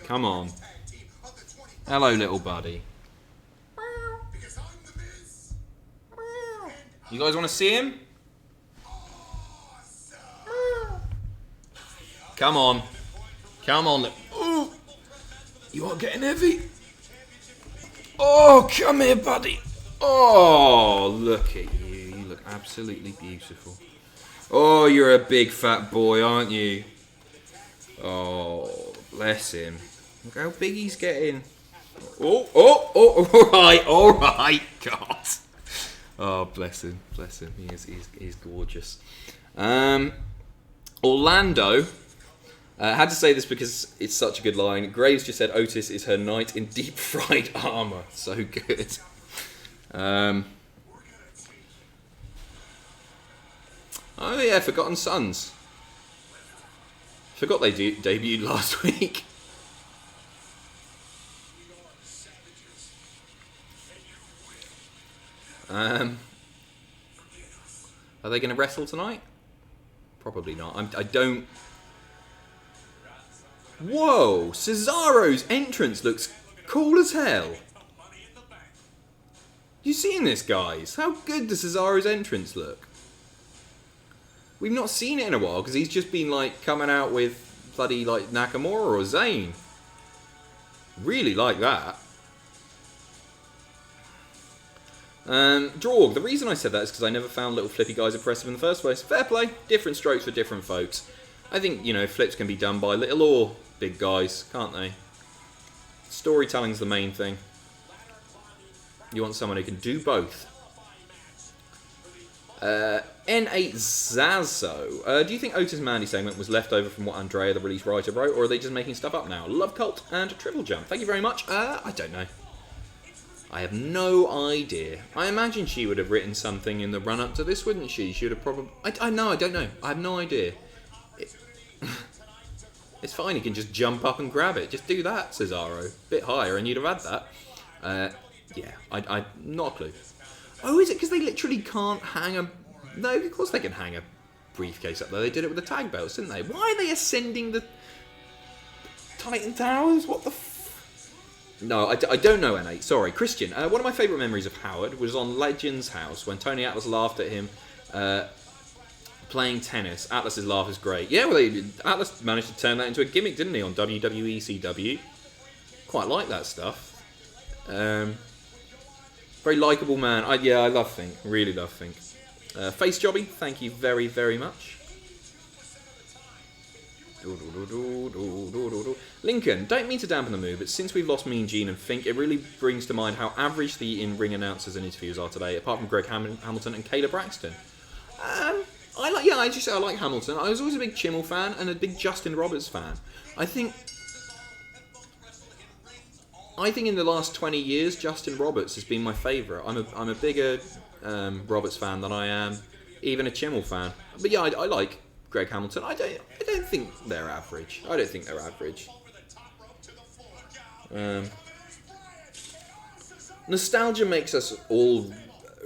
A: Come on. Hello, little buddy. You guys want to see him? Come on. Come on. Ooh. You are getting heavy. Oh, come here, buddy. Oh, look at you. You look absolutely beautiful. Oh, you're a big fat boy, aren't you? Oh, bless him. Look how big he's getting. Oh, all right, God. Oh, bless him. He's gorgeous. Orlando. Had to say this because it's such a good line. Graves just said Otis is her knight in deep fried armour. So good. Oh yeah, Forgotten Sons. Forgot they debuted last week. Are they going to wrestle tonight? Probably not. I don't... Whoa! Cesaro's entrance looks cool as hell. You seen this, guys? How good does Cesaro's entrance look? We've not seen it in a while because he's just been like coming out with bloody like Nakamura or Zayn. Really like that. Drog, the reason I said that is because I never found little flippy guys impressive in the first place. Fair play. Different strokes for different folks. I think, you know, flips can be done by little or big guys, can't they? Storytelling's the main thing. You want someone who can do both. N8 Zazo. Do you think Otis Mandy segment was left over from what Andrea, the release writer, wrote, or are they just making stuff up now? Love Cult and Triple Jump. Thank you very much. I don't know. I have no idea. I imagine she would have written something in the run-up to this, wouldn't she? She would have probably... I don't know. I have no idea. It's fine, he can just jump up and grab it. Just do that, Cesaro. Bit higher and you'd have had that. Yeah, I not a clue. Oh, is it because they literally can't hang a... No, of course they can hang a briefcase up there. They did it with the tag belts, didn't they? Why are they ascending the Titan Towers? What the... No, I don't know, N8. Sorry. Christian, one of my favourite memories of Howard was on Legends House when Tony Atlas laughed at him playing tennis. Atlas's laugh is great. Yeah, well, Atlas managed to turn that into a gimmick, didn't he, on WWE CW? Quite like that stuff. Very likeable man. I love Fink. Really love Fink. Face Jobby, thank you very, very much. Lincoln, don't mean to dampen the mood, but since we've lost Mean Gene and Fink, it really brings to mind how average the in-ring announcers and interviews are today, apart from Greg Hamilton and Kayla Braxton. I like Hamilton. I was always a big Chimmel fan and a big Justin Roberts fan. I think in the last 20 years, Justin Roberts has been my favourite. I'm a bigger Roberts fan than I am even a Chimmel fan. But yeah, I like Greg Hamilton. I don't think they're average. Nostalgia makes us all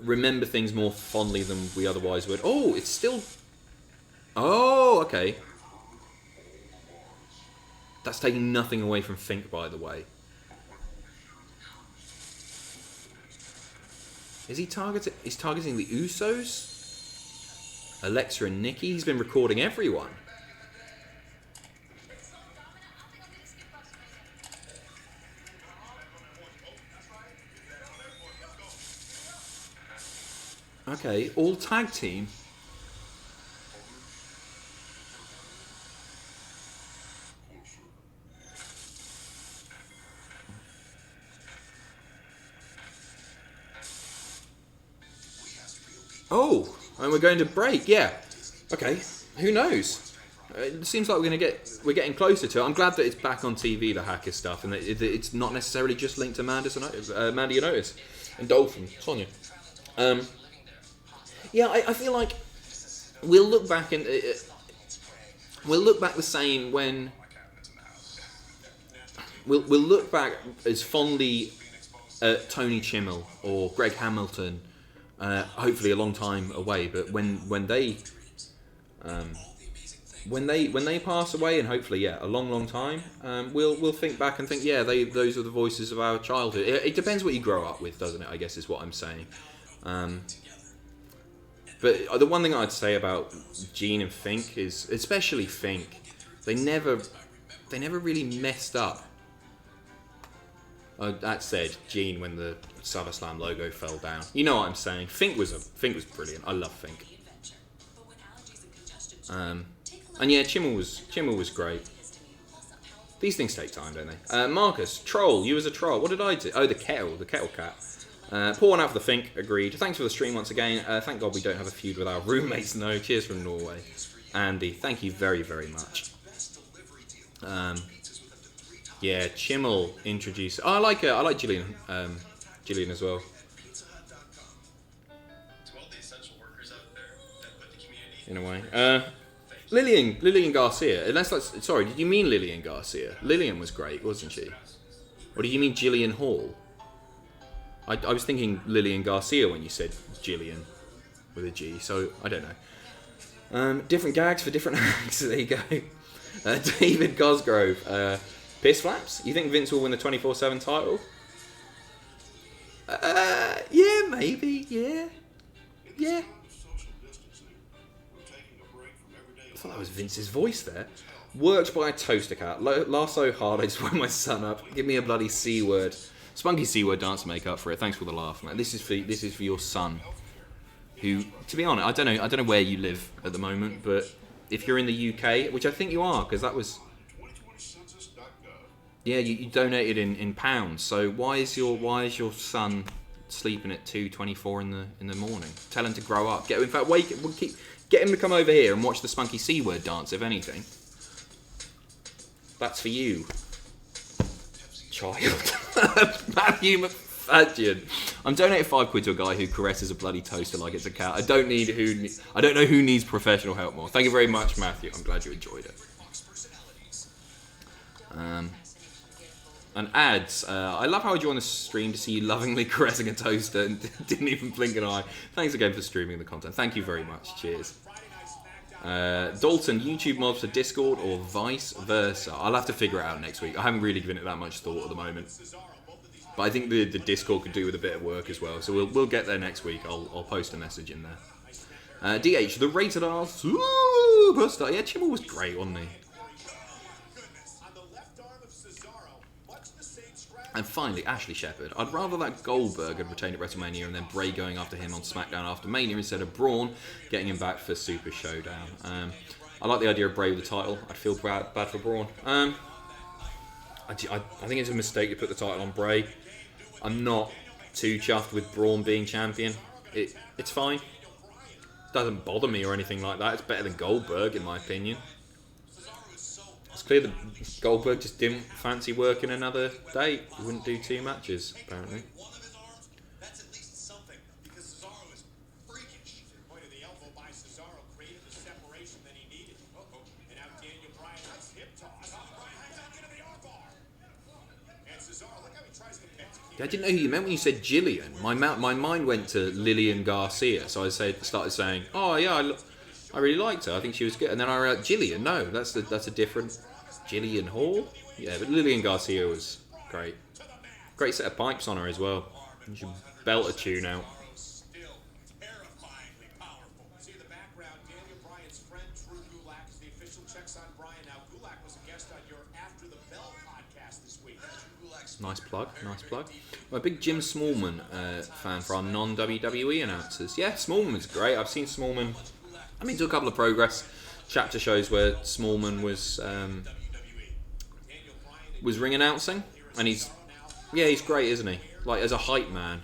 A: remember things more fondly than we otherwise would. Oh, it's still... Oh, okay. That's taking nothing away from Fink, by the way. Is he targeting... He's targeting the Usos? Alexa and Nikki? He's been recording everyone. Okay, all tag team. Oh, and we're going to break. Yeah. Okay. Who knows? It seems like we're getting closer to it. I'm glad that it's back on TV, the Hacker stuff, and that it's not necessarily just linked to Mandy and Otis and Dolphin, Sonya. Yeah, I feel like we'll look back and we'll look back the same when we'll look back as fondly at Tony Chimmel or Greg Hamilton. Hopefully a long time away, but when they pass away, and hopefully a long time, we'll think back and think those are the voices of our childhood. It depends what you grow up with, doesn't it? I guess is what I'm saying. But the one thing I'd say about Gene and Fink is, especially Fink, they never really messed up. That said, Gene, when the SummerSlam logo fell down, you know what I'm saying. Fink was brilliant. I love Fink. And yeah, Chimmel was great. These things take time, don't they? Marcus, troll. You as a troll. What did I do? Oh, the kettle cat. Pour one out for the Fink. Agreed. Thanks for the stream once again. Thank God we don't have a feud with our roommates. No. Cheers from Norway. Andy, thank you very, very much. Yeah, Chimmel introduced... Oh, I like Jillian. Jillian as well. In a way. Lillian Garcia. Unless that's... Sorry, did you mean Lillian Garcia? Lillian was great, wasn't she? Or did you mean Jillian Hall? I was thinking Lillian Garcia when you said Jillian with a G, so I don't know. Different gags for different acts. There you go. David Cosgrove. Piss flaps? You think Vince will win the 24/7 title? Yeah, maybe. Yeah. I thought that was Vince's voice there. Worked by a toaster cat. Laugh so hard I just woke my son up. Give me a bloody C word. Spunky C word dance to make up for it. Thanks for the laugh, man. This is for your son. Who, to be honest, I don't know where you live at the moment, but if you're in the UK, which I think you are, because that was... Yeah, you donated in pounds. So why is your son sleeping at 2:24 in the morning? Tell him to grow up. Get him to come over here and watch the Spunky C word dance. If anything, that's for you, child. Matthew McFadgen. I'm donating £5 to a guy who caresses a bloody toaster like it's a cat. I don't know who needs professional help more. Thank you very much, Matthew. I'm glad you enjoyed it. And ads. I love how I joined the stream to see you lovingly caressing a toaster and didn't even blink an eye. Thanks again for streaming the content. Thank you very much. Cheers. Dalton, YouTube mods for Discord or vice versa? I'll have to figure it out next week. I haven't really given it that much thought at the moment. But I think the Discord could do with a bit of work as well. So we'll get there next week. I'll post a message in there. DH, the rated R superstar. Yeah, Chimmel was great, wasn't he? And finally, Ashley Shepherd. I'd rather that Goldberg had retained at WrestleMania and then Bray going after him on SmackDown after Mania instead of Braun getting him back for Super Showdown. I like the idea of Bray with the title. I'd feel bad for Braun. I think it's a mistake to put the title on Bray. I'm not too chuffed with Braun being champion. It's fine. Doesn't bother me or anything like that. It's better than Goldberg, in my opinion. It's clear that Goldberg just didn't fancy working another day. He wouldn't do 2 matches, apparently.
G: That's at least something, because Cesaro is freakish. The point of the elbow by Cesaro created the separation that he needed. And now Daniel Bryan has hip toss. Bryan hangs out into the armbar. And Cesaro, look how he tries to
A: I didn't know who you meant when you said Jillian. My mind went to Lillian Garcia, so I started saying, "Oh yeah, I really liked her. I think she was good." And then I read Jillian. No, that's a different Jillian Hall. Yeah, but Lillian Garcia was great. Great set of pipes on her as well. You should belt a tune out.
G: still terrifyingly powerful. See in the background, Daniel Bryan's friend Drew Gulak is the official checks on Bryan. Now Gulak was a guest on your After the Bell podcast this week.
A: Nice plug, nice plug. I'm a big Jim Smallman fan for our non-WWE announcers. Yeah, Smallman was great. I've seen Smallman. I've been to a couple of Progress chapter shows where Smallman was ring announcing, and he's great, isn't he? Like as a hype man,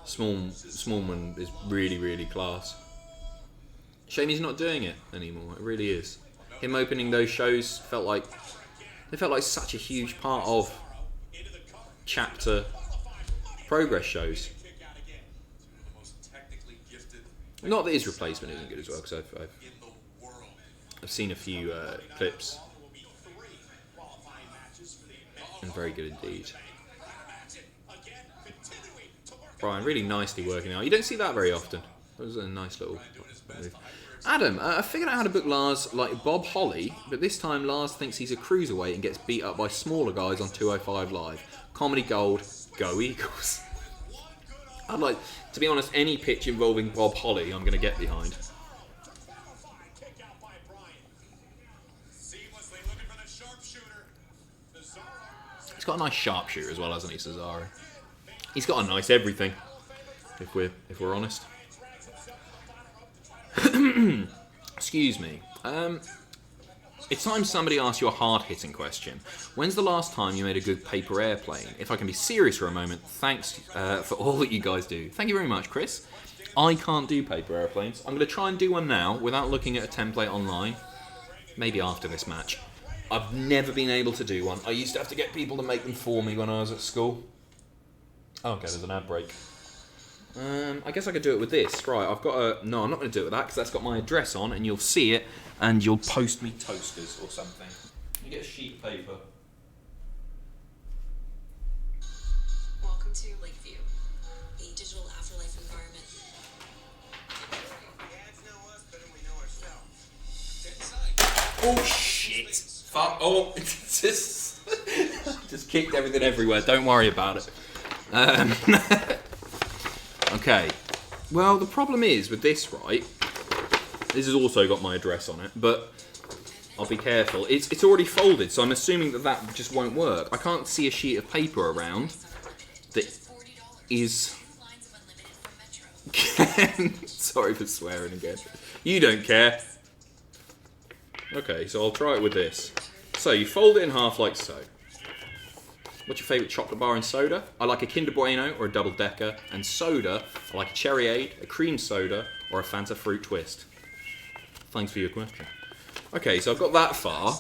A: Smallman is really class. Shame he's not doing it anymore. It really is. Him opening those shows felt like such a huge part of chapter Progress shows. Not that his replacement isn't good as well, because I've seen a few clips, and very good indeed. Bryan really nicely working out. You don't see that very often. That was a nice little move. Adam, I figured out how to book Lars like Bob Holly, but this time Lars thinks he's a cruiserweight and gets beat up by smaller guys on 205 Live. Comedy gold, go Eagles. I'd like, to be honest, any pitch involving Bob Holly I'm going to get behind. He's got a nice sharpshooter as well, hasn't he, Cesaro? He's got a nice everything, if we're honest. Excuse me. It's time somebody asks you a hard-hitting question. When's the last time you made a good paper airplane? If I can be serious for a moment, thanks for all that you guys do. Thank you very much, Chris. I can't do paper airplanes. I'm going to try and do one now without looking at a template online. Maybe after this match. I've never been able to do one. I used to have to get people to make them for me when I was at school. Oh, okay, there's an ad break. I guess I could do it with this. Right, I've got a... No, I'm not going to do it with that because that's got my address on and you'll see it and you'll post me toasters or something. You get a sheet of paper.
B: Welcome to Lakeview, a digital afterlife environment.
A: Oh, shit. Fuck. Oh, it's just kicked everything everywhere. Don't worry about it. Okay. Well, the problem is with this, right? This has also got my address on it, but I'll be careful. It's already folded, so I'm assuming that just won't work. I can't see a sheet of paper around that is... Sorry for swearing again. You don't care. Okay, so I'll try it with this. So you fold it in half like so. What's your favourite chocolate bar and soda? I like a Kinder Bueno or a double decker. And soda, I like a Cherryade, a cream soda, or a Fanta fruit twist. Thanks for your question. Okay, so I've got that far.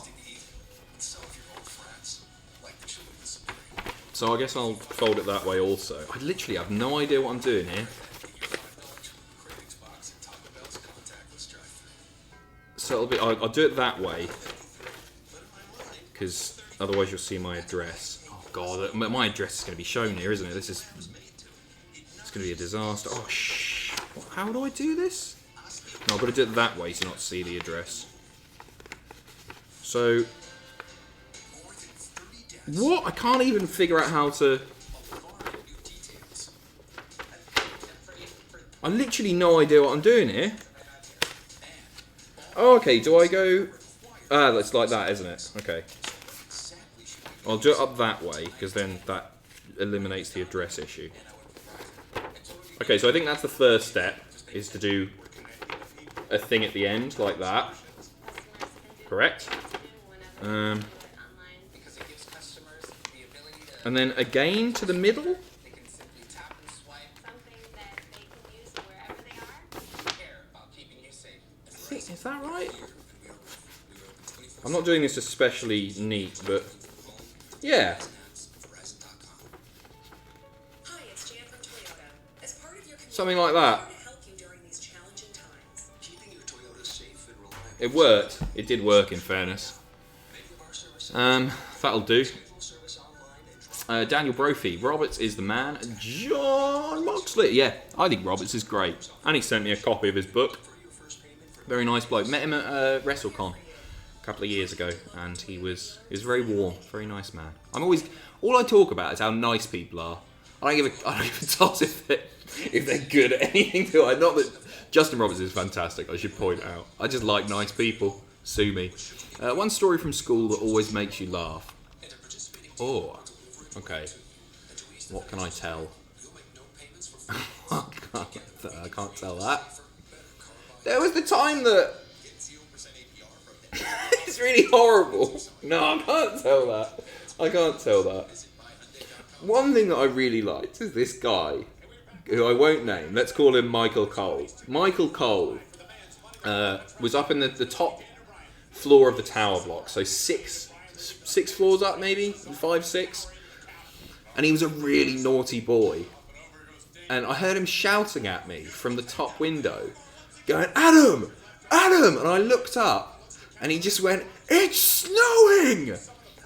A: So I guess I'll fold it that way also. I literally have no idea what I'm doing here. So I'll do it that way, because otherwise you'll see my address. Oh god, my address is going to be shown here, isn't it? It's going to be a disaster. Oh shh! How do I do this? No, I've got to do it that way to not see the address. So what? I can't even figure out how to. I literally no idea what I'm doing here. Oh, okay, do I go... Ah, that's like that, isn't it? Okay. I'll do it up that way, because then that eliminates the address issue. Okay, so I think that's the first step, is to do a thing at the end, like that. Correct? And then again to the middle? Is that right? I'm not doing this especially neat, but yeah.
H: Hi, it's Jan from Toyota. As part of your
A: Something like that.
H: to help you during these challenging times.
D: Keeping your Toyota safe and reliable.
A: It worked. It did work, in fairness. That'll do. Daniel Brophy. Roberts is the man. John Moxley. Yeah, I think Roberts is great. And he sent me a copy of his book. Very nice bloke. Met him at WrestleCon a couple of years ago, and he was very warm, very nice man. All I talk about is how nice people are. I don't give a toss if they're good at anything. Not that Justin Roberts is fantastic, I should point out. I just like nice people. Sue me. One story from school that always makes you laugh. Oh, okay. What can I tell? I can't tell that. There was the time that... It's really horrible. No, I can't tell that. I can't tell that. One thing that I really liked is this guy, who I won't name. Let's call him Michael Cole. Michael Cole was up in the top floor of the tower block. So six floors up, maybe? 5, 6. And he was a really naughty boy. And I heard him shouting at me from the top window, going, Adam! Adam! And I looked up, and he just went, it's snowing!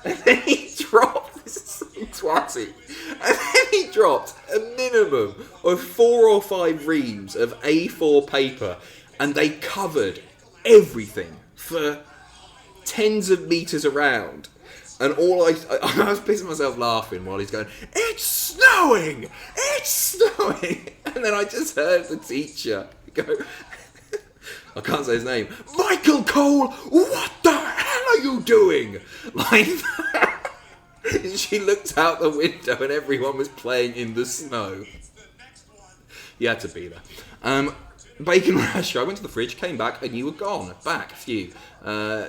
A: And then he dropped, this is so twatty, and then he dropped a minimum of 4 or 5 reams of A4 paper, and they covered everything for tens of metres around. And I was pissing myself laughing while he's going, it's snowing! It's snowing! And then I just heard the teacher go, I can't say his name, Michael Cole, what the hell are you doing? Like that. She looked out the window and everyone was playing in the snow. You had to be there. Bacon Rasher, I went to the fridge, came back, and you were gone. Back, a few.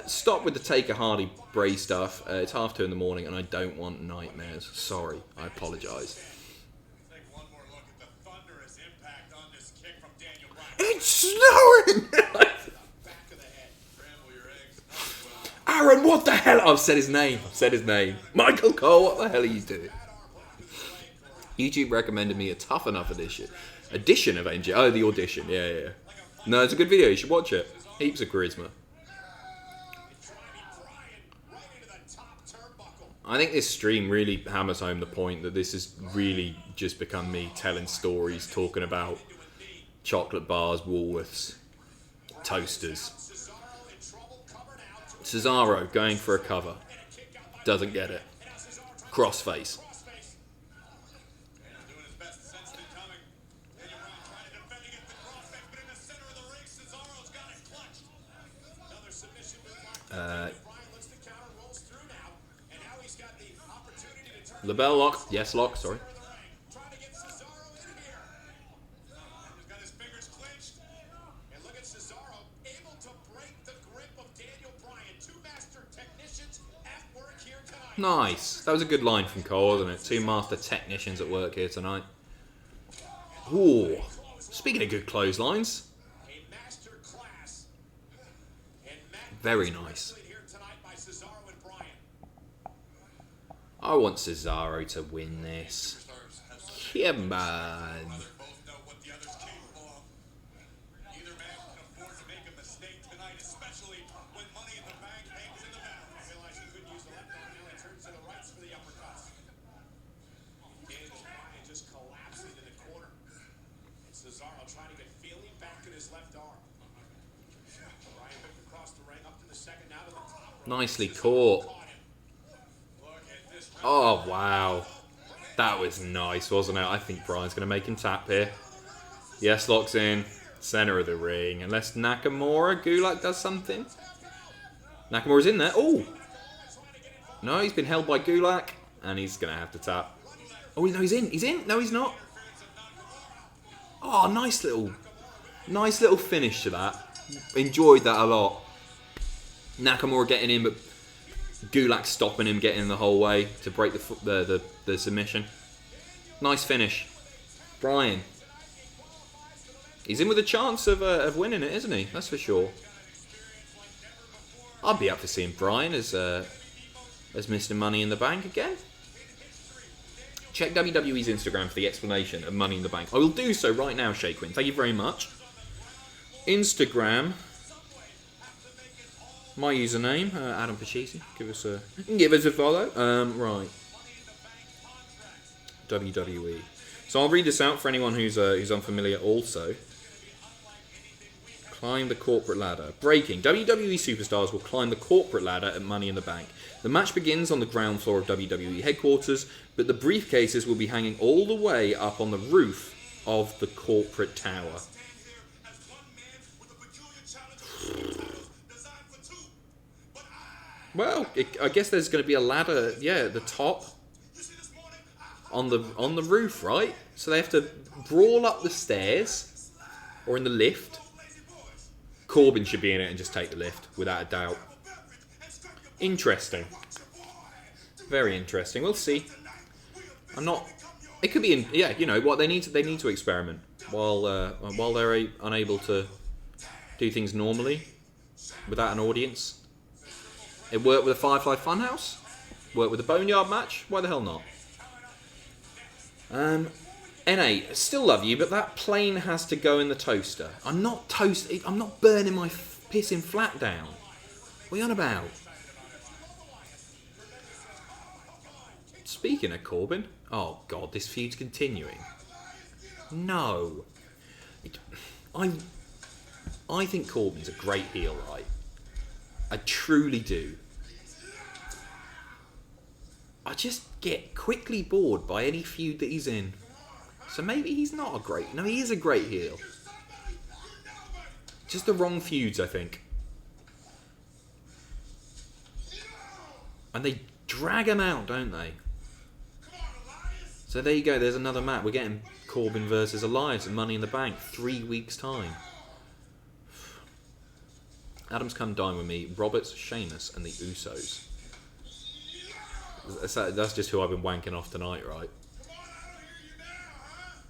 A: Stop with the Taker Hardy Bray stuff. It's 2:30 in the morning and I don't want nightmares. Sorry, I apologise. It's snowing! Aaron, what the hell? I've said his name. Michael Cole, what the hell are you doing? YouTube recommended me a Tough Enough edition of NJ. Oh, the audition. Yeah. No, it's a good video. You should watch it. Heaps of charisma. I think this stream really hammers home the point that this has really just become me telling stories, talking about chocolate bars, Woolworths, toasters. Cesaro going for a cover. Doesn't get it. Crossface. LeBell lock. Yes, lock. Sorry.
G: Look at Cesaro able to break the grip of Daniel Bryan. 2 master technicians
A: Nice. That was a good line from Cole, wasn't it? Two master technicians at work here tonight. Ooh. Speaking of good clotheslines.
G: A master class. And
A: Very nice.
G: here tonight by Cesaro and Bryan.
A: I want Cesaro to win this. Come on.
G: Both know what the other's capable of. Neither man can afford to make a mistake tonight, especially when Money in the Bank hangs in the balance. Realize he couldn't use the left arm, now he turns to the rights for the uppercuts. Daniel Bryan just collapsing in the corner. And Cesaro trying to get feeling back in his left arm. Bryan whipped across the ring up to the second, now to the top.
A: Nicely caught.
G: Caught him. Look at this.
A: Oh, wow. That was nice, wasn't it? I think Bryan's going to make him tap here. Yes, locks in. Center of the ring. Unless Nakamura, Gulak does something. Nakamura's in there. Oh! No, he's been held by Gulak. And he's going to have to tap. Oh, no, he's in. He's in. No, he's not. Oh, nice little finish to that. Enjoyed that a lot. Nakamura getting in, but Gulak stopping him, getting in the whole way to break the submission. Nice finish. Bryan. He's in with a chance of winning it, isn't he? That's for sure. I'd be up for seeing Bryan as Mr. Money in the Bank again. Check WWE's Instagram for the explanation of Money in the Bank. I will do so right now, Shaquin. Thank you very much. Instagram. My username, Adam Pachisi. Give us a follow. Right. WWE. So I'll read this out for anyone who's unfamiliar. Also, climb the corporate ladder. Breaking. WWE superstars will climb the corporate ladder at Money in the Bank. The match begins on the ground floor of WWE headquarters, but the briefcases will be hanging all the way up on the roof of the corporate tower. Well, I guess there's going to be a ladder, at the top, on the roof, right? So they have to brawl up the stairs, or in the lift. Corbin should be in it and just take the lift, without a doubt. Interesting. Very interesting. We'll see. It could be you know what, they need to experiment while they're unable to do things normally without an audience. It worked with the Firefly Funhouse. Worked with the Boneyard match. Why the hell not? NA, still love you, but that plane has to go in the toaster. I'm not burning my pissing flat down. What are you on about? Speaking of Corbin, oh god, this feud's continuing. No, I think Corbin's a great heel, right? I truly do. I just get quickly bored by any feud that he's in. So maybe he's not a great... No, he is a great heel. Just the wrong feuds, I think. And they drag him out, don't they? So there you go, there's another match. We're getting Corbin versus Elias and Money in the Bank. 3 weeks' time. Adam's come dine with me, Roberts, Sheamus, and the Usos. That's just who I've been wanking off tonight, right?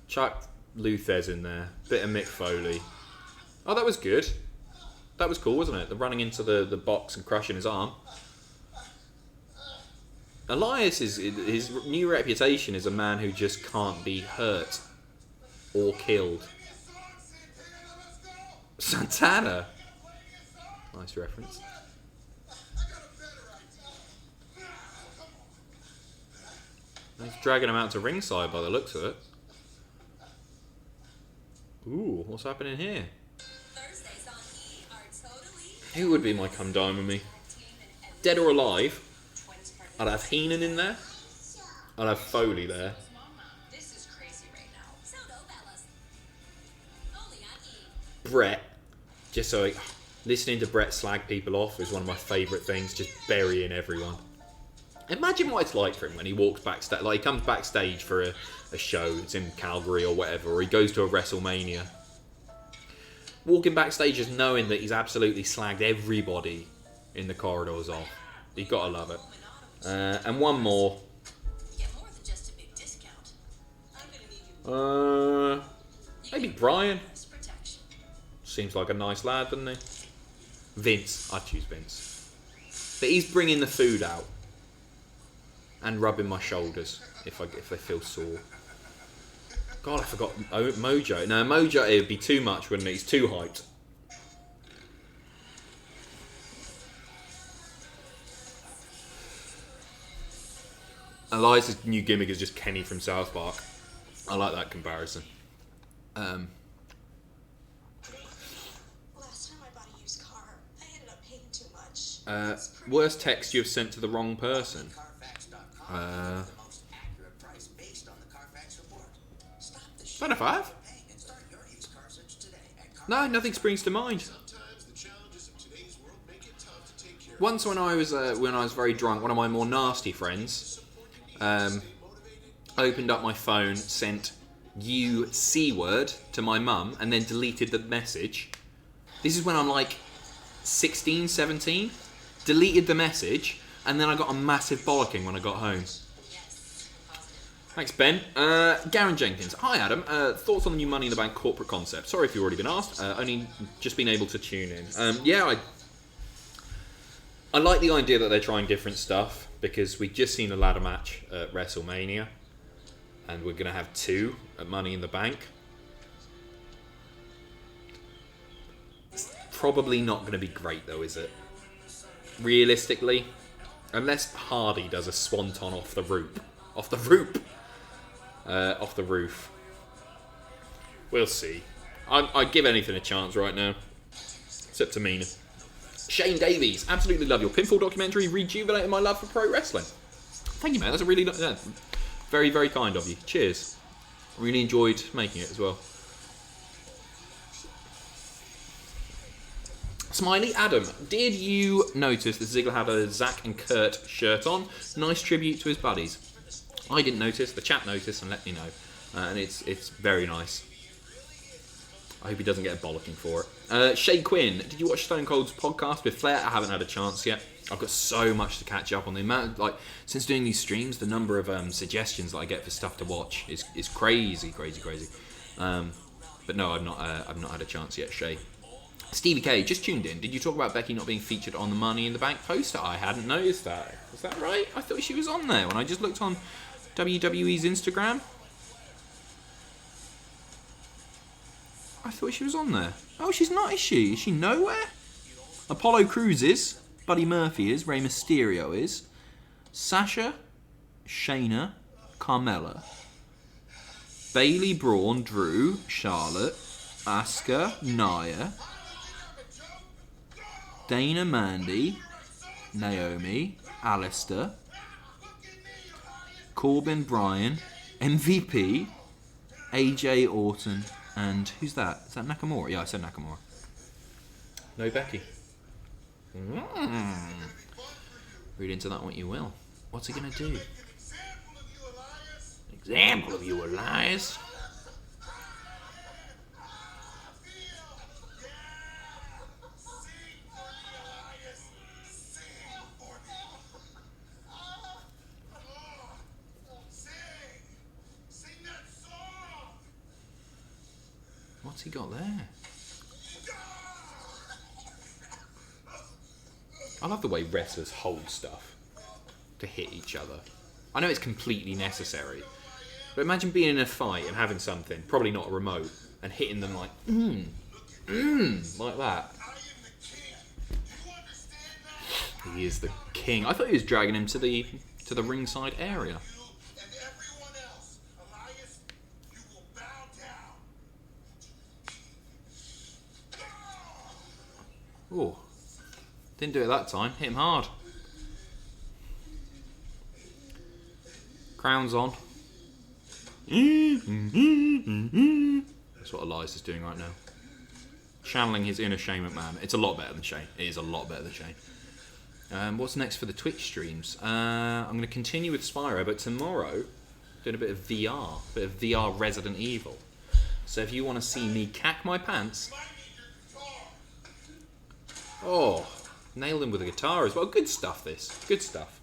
A: Chuck Luther's in there. Bit of Mick Foley. Oh, that was good. That was cool, wasn't it? The running into the box and crushing his arm. Elias, his new reputation is a man who just can't be hurt or killed. Santana. Nice reference. He's dragging him out to ringside by the looks of it. Ooh, what's happening here? Who would be my come dine with me? Dead or alive? I'd have Heenan in there. I'd have Foley there.
B: This is crazy right now.
A: Brett. Just so listening to Brett slag people off is one of my favourite things. Just burying everyone. Imagine what it's like for him when he walks backstage. Like, he comes backstage for a show. It's in Calgary or whatever. Or he goes to a WrestleMania. Walking backstage just knowing that he's absolutely slagged everybody in the corridors off. You've got to love it. And one more.
H: You get more than just a big discount. I'm gonna need you.
A: Maybe Bryan.
H: Price protection.
A: Seems like a nice lad, doesn't he? Vince. I'd choose Vince. But he's bringing the food out. And rubbing my shoulders if they feel sore. God, I forgot Mojo. No, Mojo, it would be too much, wouldn't it? He's too hyped. Eliza's new gimmick is just Kenny from South Park. I like that comparison.
C: Last time I bought a used car, I ended up paying too much.
A: Worst text you have sent to the wrong person.
F: Carfax.com the most accurate price based on the Carfax report. Stop the shit.
A: Don't know if I have.
F: And start your used car search today at
A: No, nothing springs to mind.
D: Sometimes the challenges of today's world make it tough to take care
A: Once when I was very drunk, one of my more nasty friends opened up my phone, sent "you C word" to my mum, and then deleted the message. This is when I'm like 16, 17. Deleted the message, and then I got a massive bollocking when I got home. Thanks, Ben. Garen Jenkins. Hi, Adam. Thoughts on the new Money in the Bank corporate concept? Sorry if you've already been asked. Only just been able to tune in. I like the idea that they're trying different stuff, because we've just seen a ladder match at WrestleMania, and we're going to have 2 at Money in the Bank. It's probably not going to be great, though, is it? Realistically, unless Hardy does a swanton off the roof. We'll see. I'd give anything a chance right now, except Tamina. Shane Davies, absolutely love your pinfall documentary. Rejuvenated my love for pro wrestling. Thank you, man. That's a really very, very kind of you. Cheers. Really enjoyed making it as well. Smiley Adam, did you notice that Ziggler had a Zack and Kurt shirt on? Nice tribute to his buddies. I didn't notice. The chat noticed and let me know, and it's very nice. I hope he doesn't get a bollocking for it. Shay Quinn, did you watch Stone Cold's podcast with Flair? I haven't had a chance yet. I've got so much to catch up on. The amount, since doing these streams, the number of suggestions that I get for stuff to watch is crazy. But no, I've not had a chance yet, Shay. Stevie K, just tuned in. Did you talk about Becky not being featured on the Money in the Bank poster? I hadn't noticed that. Was that right? I thought she was on there when I just looked on WWE's Instagram. I thought she was on there. Oh, she's not, is she? Is she nowhere? Apollo Crews is. Buddy Murphy is. Rey Mysterio is. Sasha, Shayna, Carmella, Bayley, Braun, Drew, Charlotte, Asuka, Nia, Dana, Mandy, Naomi, Alistair, Corbin, Bryan, MVP, AJ, Orton, and who's that? Is that Nakamura? Yeah, I said Nakamura. No Becky. Read into that what you will. What's he going to do? Example of you, Elias. What's he got there? I love the way wrestlers hold stuff to hit each other. I know it's completely necessary, but imagine being in a fight and having something, probably not a remote, and hitting them like, like that. He is the king. I thought he was dragging him to the ringside area. Oh, didn't do it that time. Hit him hard. Crown's on. That's what Elias is doing right now. Channeling his inner Shane McMahon. It's a lot better than Shane. It is a lot better than Shane. What's next for the Twitch streams? I'm going to continue with Spyro, but tomorrow, doing a bit of VR Resident Evil. So if you want to see me cack my pants... Oh, nailed him with a guitar as well. Good stuff, this. Good stuff.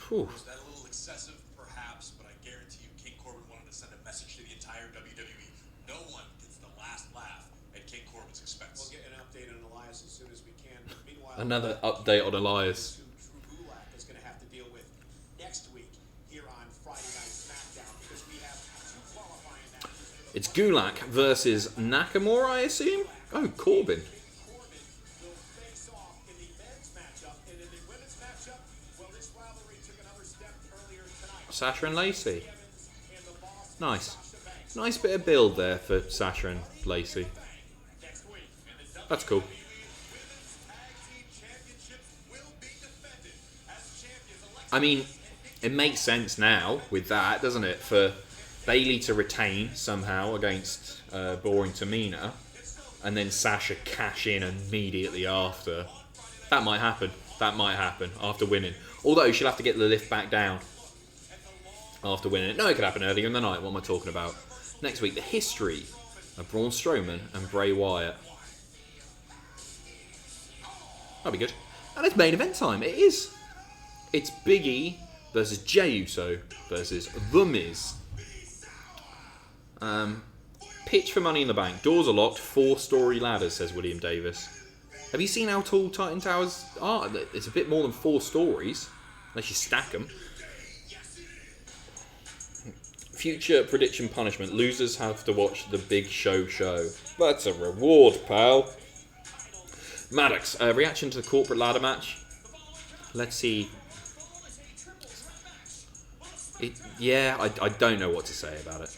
A: Whew.
G: Was that a little excessive? Perhaps, but I guarantee you King Corbin wanted to send a message to the entire WWE. No one gets the last laugh at King Corbin's expense.
I: We'll get an update on Elias as soon as we can. Meanwhile,
A: Another update on Elias.
I: Drew Gulak is going to have to deal with next week here on Friday Night SmackDown because we have two qualifying matches.
A: It's Gulak versus Nakamura, I assume? Oh, Corbin.
I: Corbin will face off in the men's matchup, and in the women's matchup, well, this rivalry took another step earlier tonight.
A: Sasha and Lacey.
I: And the boss,
A: Nice.
I: Sasha Banks.
A: Nice bit of build there for Sasha and Lacey.
I: Next week, and the
A: That's cool.
I: Women's Tag Team Championships will be defended as champions elect.
A: I mean, it makes sense now with that, doesn't it? For Bayley to retain somehow against boring Tamina, and then Sasha cash in immediately after. That might happen. That might happen after winning. Although she'll have to get the lift back down after winning it. No, it could happen earlier in the night. What am I talking about? Next week, the history of Braun Strowman and Bray Wyatt. That'll be good. And it's main event time. It is. It's Big E versus Jey Uso versus The Miz. Pitch for Money in the Bank. Doors are locked. 4-story ladders, says William Davis. Have you seen how tall Titan Towers are? It's a bit more than 4 stories, unless you stack them. Future prediction punishment. Losers have to watch the Big Show show. That's a reward, pal. Maddox. Reaction to the corporate ladder match. Let's see. I don't know what to say about it.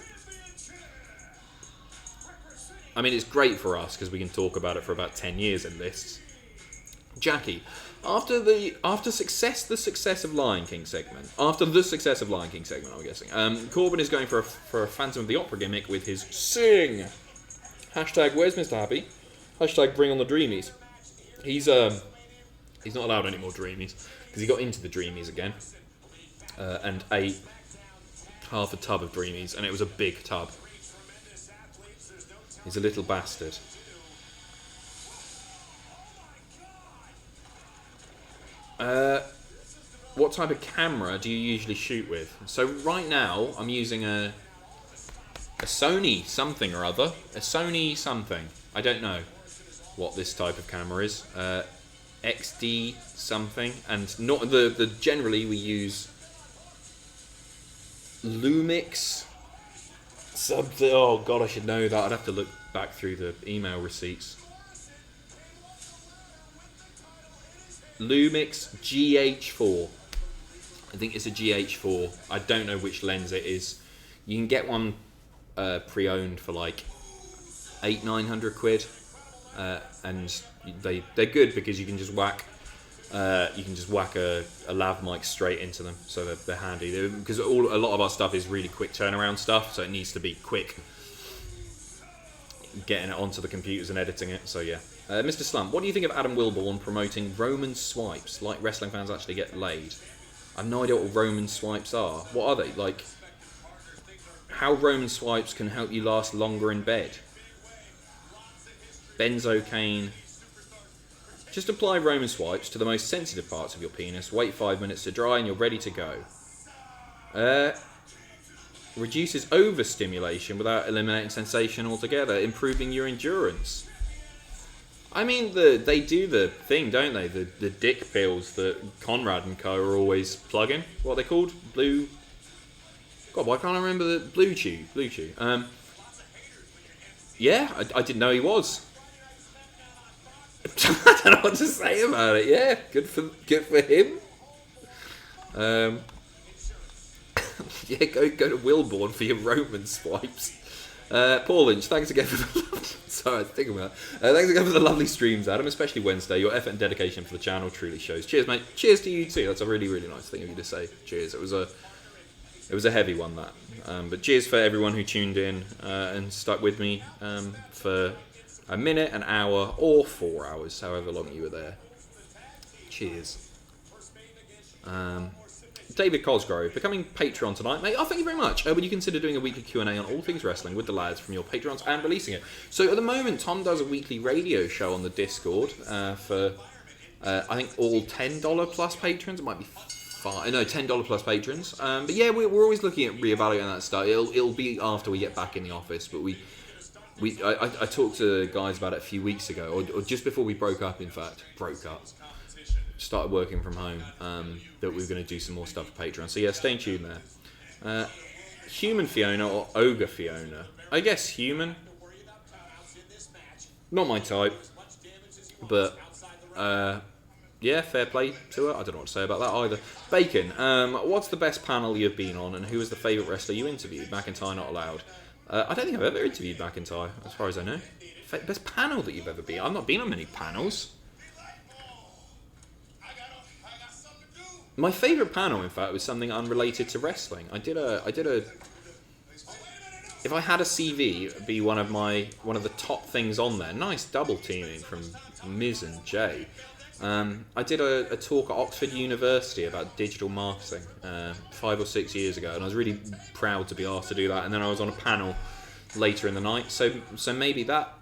A: I mean, it's great for us because we can talk about it for about 10 years in lists. Jackie, after the success of Lion King segment, I'm guessing, Corbin is going for a Phantom of the Opera gimmick with his sing. Hashtag where's Mr. Happy? Hashtag bring on the Dreamies. He's not allowed any more Dreamies because he got into the Dreamies again and ate half a tub of Dreamies, and it was a big tub. He's a little bastard. What type of camera do you usually shoot with? So right now, I'm using a Sony something or other. A Sony something. I don't know what this type of camera is. XD something. And not the generally we use Lumix something. Oh god, I should know that. I'd have to look back through the email receipts. Lumix GH4. I think it's a GH4. I don't know which lens it is. You can get one pre-owned for like 800-900 quid, and they're good because you can just whack a lav mic straight into them, so they're handy. Because a lot of our stuff is really quick turnaround stuff, so it needs to be quick getting it onto the computers and editing it. So yeah. Mr. Slump, what do you think of Adam Wilborn promoting Roman swipes? Like wrestling fans actually get laid. I have no idea what Roman swipes are. What are they? Like, how Roman swipes can help you last longer in bed. Benzocaine. Just apply Roman swipes to the most sensitive parts of your penis. Wait 5 minutes to dry and you're ready to go. Reduces overstimulation without eliminating sensation altogether, improving your endurance. I mean, they do the thing, don't they? The dick pills that Conrad and Co. are always plugging. What are they called? Blue... God, why can't I remember the... Blue Chew. Yeah, I didn't know he was. I don't know what to say about it. Yeah, good for him. Yeah, go to Wilborn for your Roman swipes. Paul Lynch, thanks again for the sorry, I was thinking about that. Thanks again for the lovely streams, Adam, especially Wednesday. Your effort and dedication for the channel truly shows. Cheers, mate. Cheers to you too. That's a really, really nice thing of you to say. Cheers. It was a heavy one, that. But cheers for everyone who tuned in and stuck with me for a minute, an hour, or 4 hours, however long you were there. Cheers. David Cosgrove, becoming Patreon tonight, mate. Oh, thank you very much. Would you consider doing a weekly Q&A on all things wrestling with the lads from your Patreons and releasing it? So at the moment, Tom does a weekly radio show on the Discord for, I think, all $10 plus patrons. It might be $10 plus patrons. But yeah, we're always looking at reevaluating that stuff. It'll be after we get back in the office. But I talked to guys about it a few weeks ago, or just before we broke up. In fact, started working from home. That we were going to do some more stuff for Patreon. So yeah, stay tuned there. Human Fiona or Ogre Fiona? I guess human. Not my type, but yeah, fair play to her. I don't know what to say about that either. Bacon, what's the best panel you've been on, and who was the favourite wrestler you interviewed? McIntyre not allowed. I don't think I've ever interviewed McIntyre, as far as I know. Best panel that you've ever been? I've not been on many panels. My favourite panel, in fact, was something unrelated to wrestling. I did a. If I had a CV, it'd be one of the top things on there. Nice double teaming from Miz and Jay. I did a talk at Oxford University about digital marketing 5 or 6 years ago, and I was really proud to be asked to do that. And then I was on a panel later in the night, so maybe that.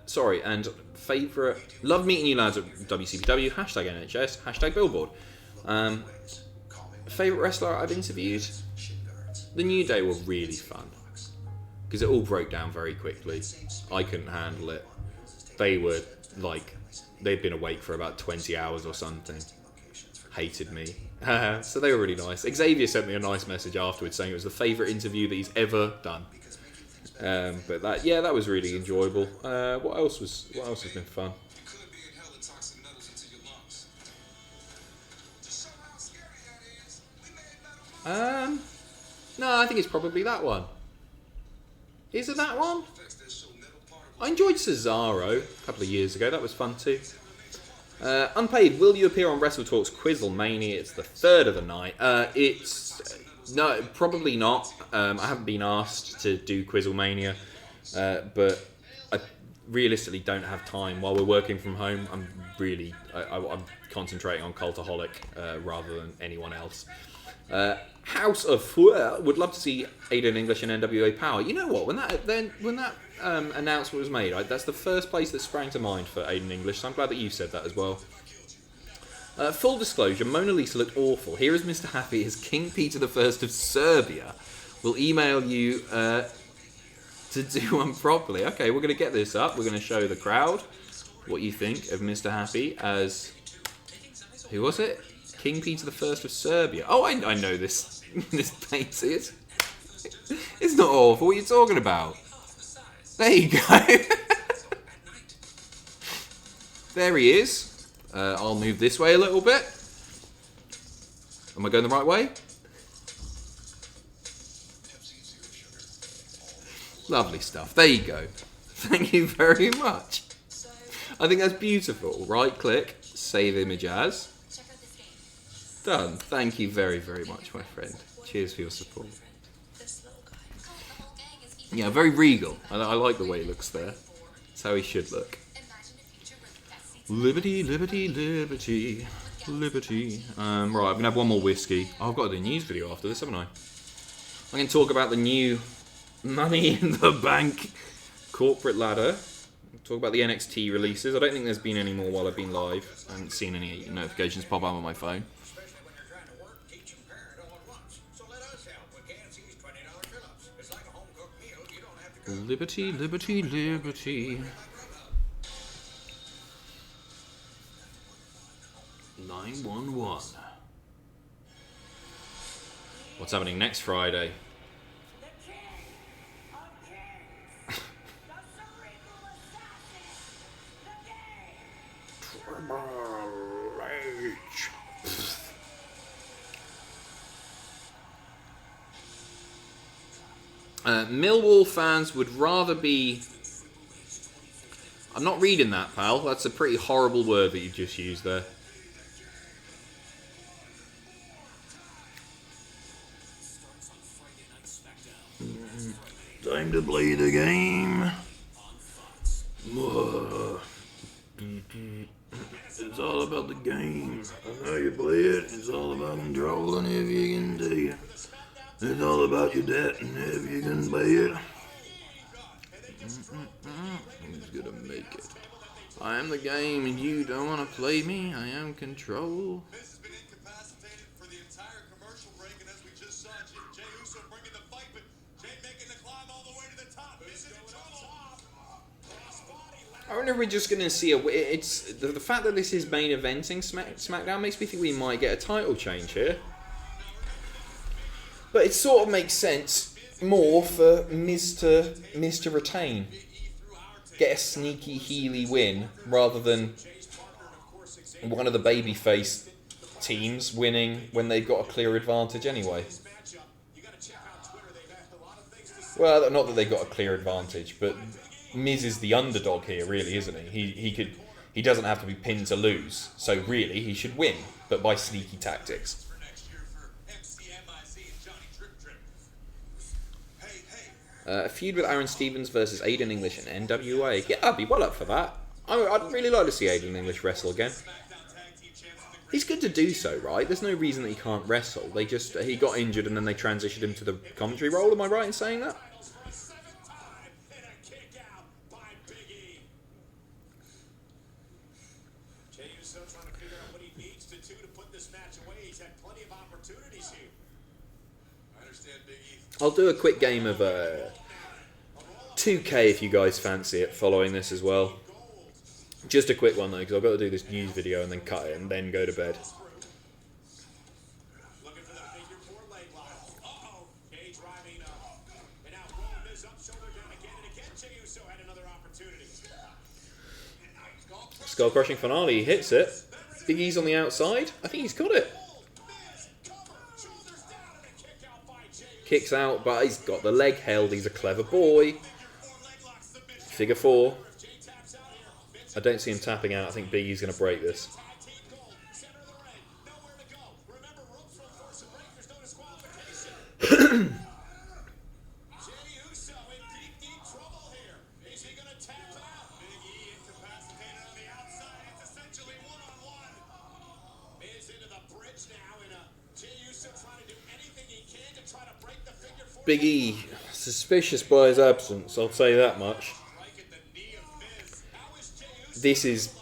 A: Sorry, and favourite. Love meeting you lads at WCPW. Hashtag NHS. Hashtag Billboard. Favourite wrestler I've interviewed? The New Day were really fun. Because it all broke down very quickly. I couldn't handle it. They were like, they'd been awake for about 20 hours or something. Hated me. So they were really nice. Xavier sent me a nice message afterwards saying it was the favourite interview that he's ever done. But that was really enjoyable. What else has been fun? No, I think it's probably that one. Is it that one? I enjoyed Cesaro a couple of years ago. That was fun too. Unpaid. Will you appear on Wrestle Talk's Quizzle Mania? It's the third of the night. No, probably not. I haven't been asked to do Quizzle Mania, but I realistically don't have time while we're working from home. I'm concentrating on Cultaholic rather than anyone else. House of Fur would love to see Aiden English and NWA Power. You know what? When that announcement was made, that's the first place that sprang to mind for Aiden English. So I'm glad that you said that as well. Full disclosure: Mona Lisa looked awful. Here is Mr. Happy as King Peter I of Serbia. We'll email you to do one properly. Okay, we're going to get this up. We're going to show the crowd what you think of Mr. Happy as, who was it? King Peter I of Serbia. Oh, I know this painting. It's not awful. What are you talking about? There you go. There he is. I'll move this way a little bit. Am I going the right way? Lovely stuff. There you go. Thank you very much. I think that's beautiful. Right click, save image as. Done. Thank you very, very much, my friend. Cheers for your support. Yeah, very regal. I like the way he looks there. That's how he should look. Liberty, liberty, liberty, liberty. Right, I'm going to have one more whiskey. Oh, I've got to do a news video after this, haven't I? I'm going to talk about the new Money in the Bank corporate ladder. Talk about the NXT releases. I don't think there's been any more while I've been live. I haven't seen any notifications pop up on my phone. Liberty, liberty, liberty. 911. What's happening next Friday? Millwall fans would rather be... I'm not reading that, pal. That's a pretty horrible word that you just used there. Time to play the game. It's all about the game. How you play it, it's all about controlling if you can do it. It's all about your debt and if you can pay it. Who's gonna make it? I am the game and you don't want to play me. I am control.
D: Miz has been incapacitated for the entire commercial break, and as we just saw, Jey Uso bringing the fight, but Jey making the climb all the way to the top. Miz is in trouble.
A: I wonder if we're just going to see it's the fact that this is main eventing SmackDown makes me think we might get a title change here. But it sort of makes sense more for Miz to retain. Get a sneaky Healy win rather than one of the babyface teams winning when they've got a clear advantage anyway. Well, not that they've got a clear advantage, but Miz is the underdog here, really, isn't he? He doesn't have to be pinned to lose, so really he should win, but by sneaky tactics. A feud with Aaron Stevens versus Aiden English and NWA. Yeah, I'd be well up for that. I'd really like to see Aiden English wrestle again. He's good to do so, right? There's no reason that he can't wrestle. He got injured and then they transitioned him to the commentary role. Am I right in saying that? I'll do a quick game of 2K if you guys fancy it, following this as well. Just a quick one though, because I've got to do this news video and then cut it and then go to bed. Skull crushing finale, he hits it. Big E's on the outside. I think he's got it. Kicks out, but he's got the leg held. He's a clever boy. Figure 4. I don't see him tapping out. I think Big E's going to break this. Big E, suspicious by his absence, I'll say that much. This is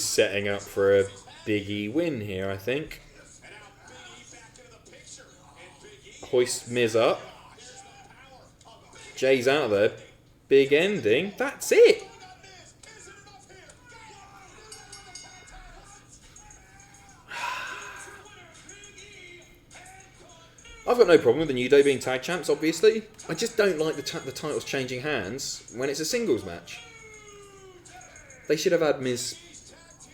A: setting up for a Big E win here, I think. Hoist Miz up. Jay's out of there. Big ending. That's it. I've got no problem with the New Day being tag champs, obviously. I just don't like the titles changing hands when it's a singles match. They should have had Miz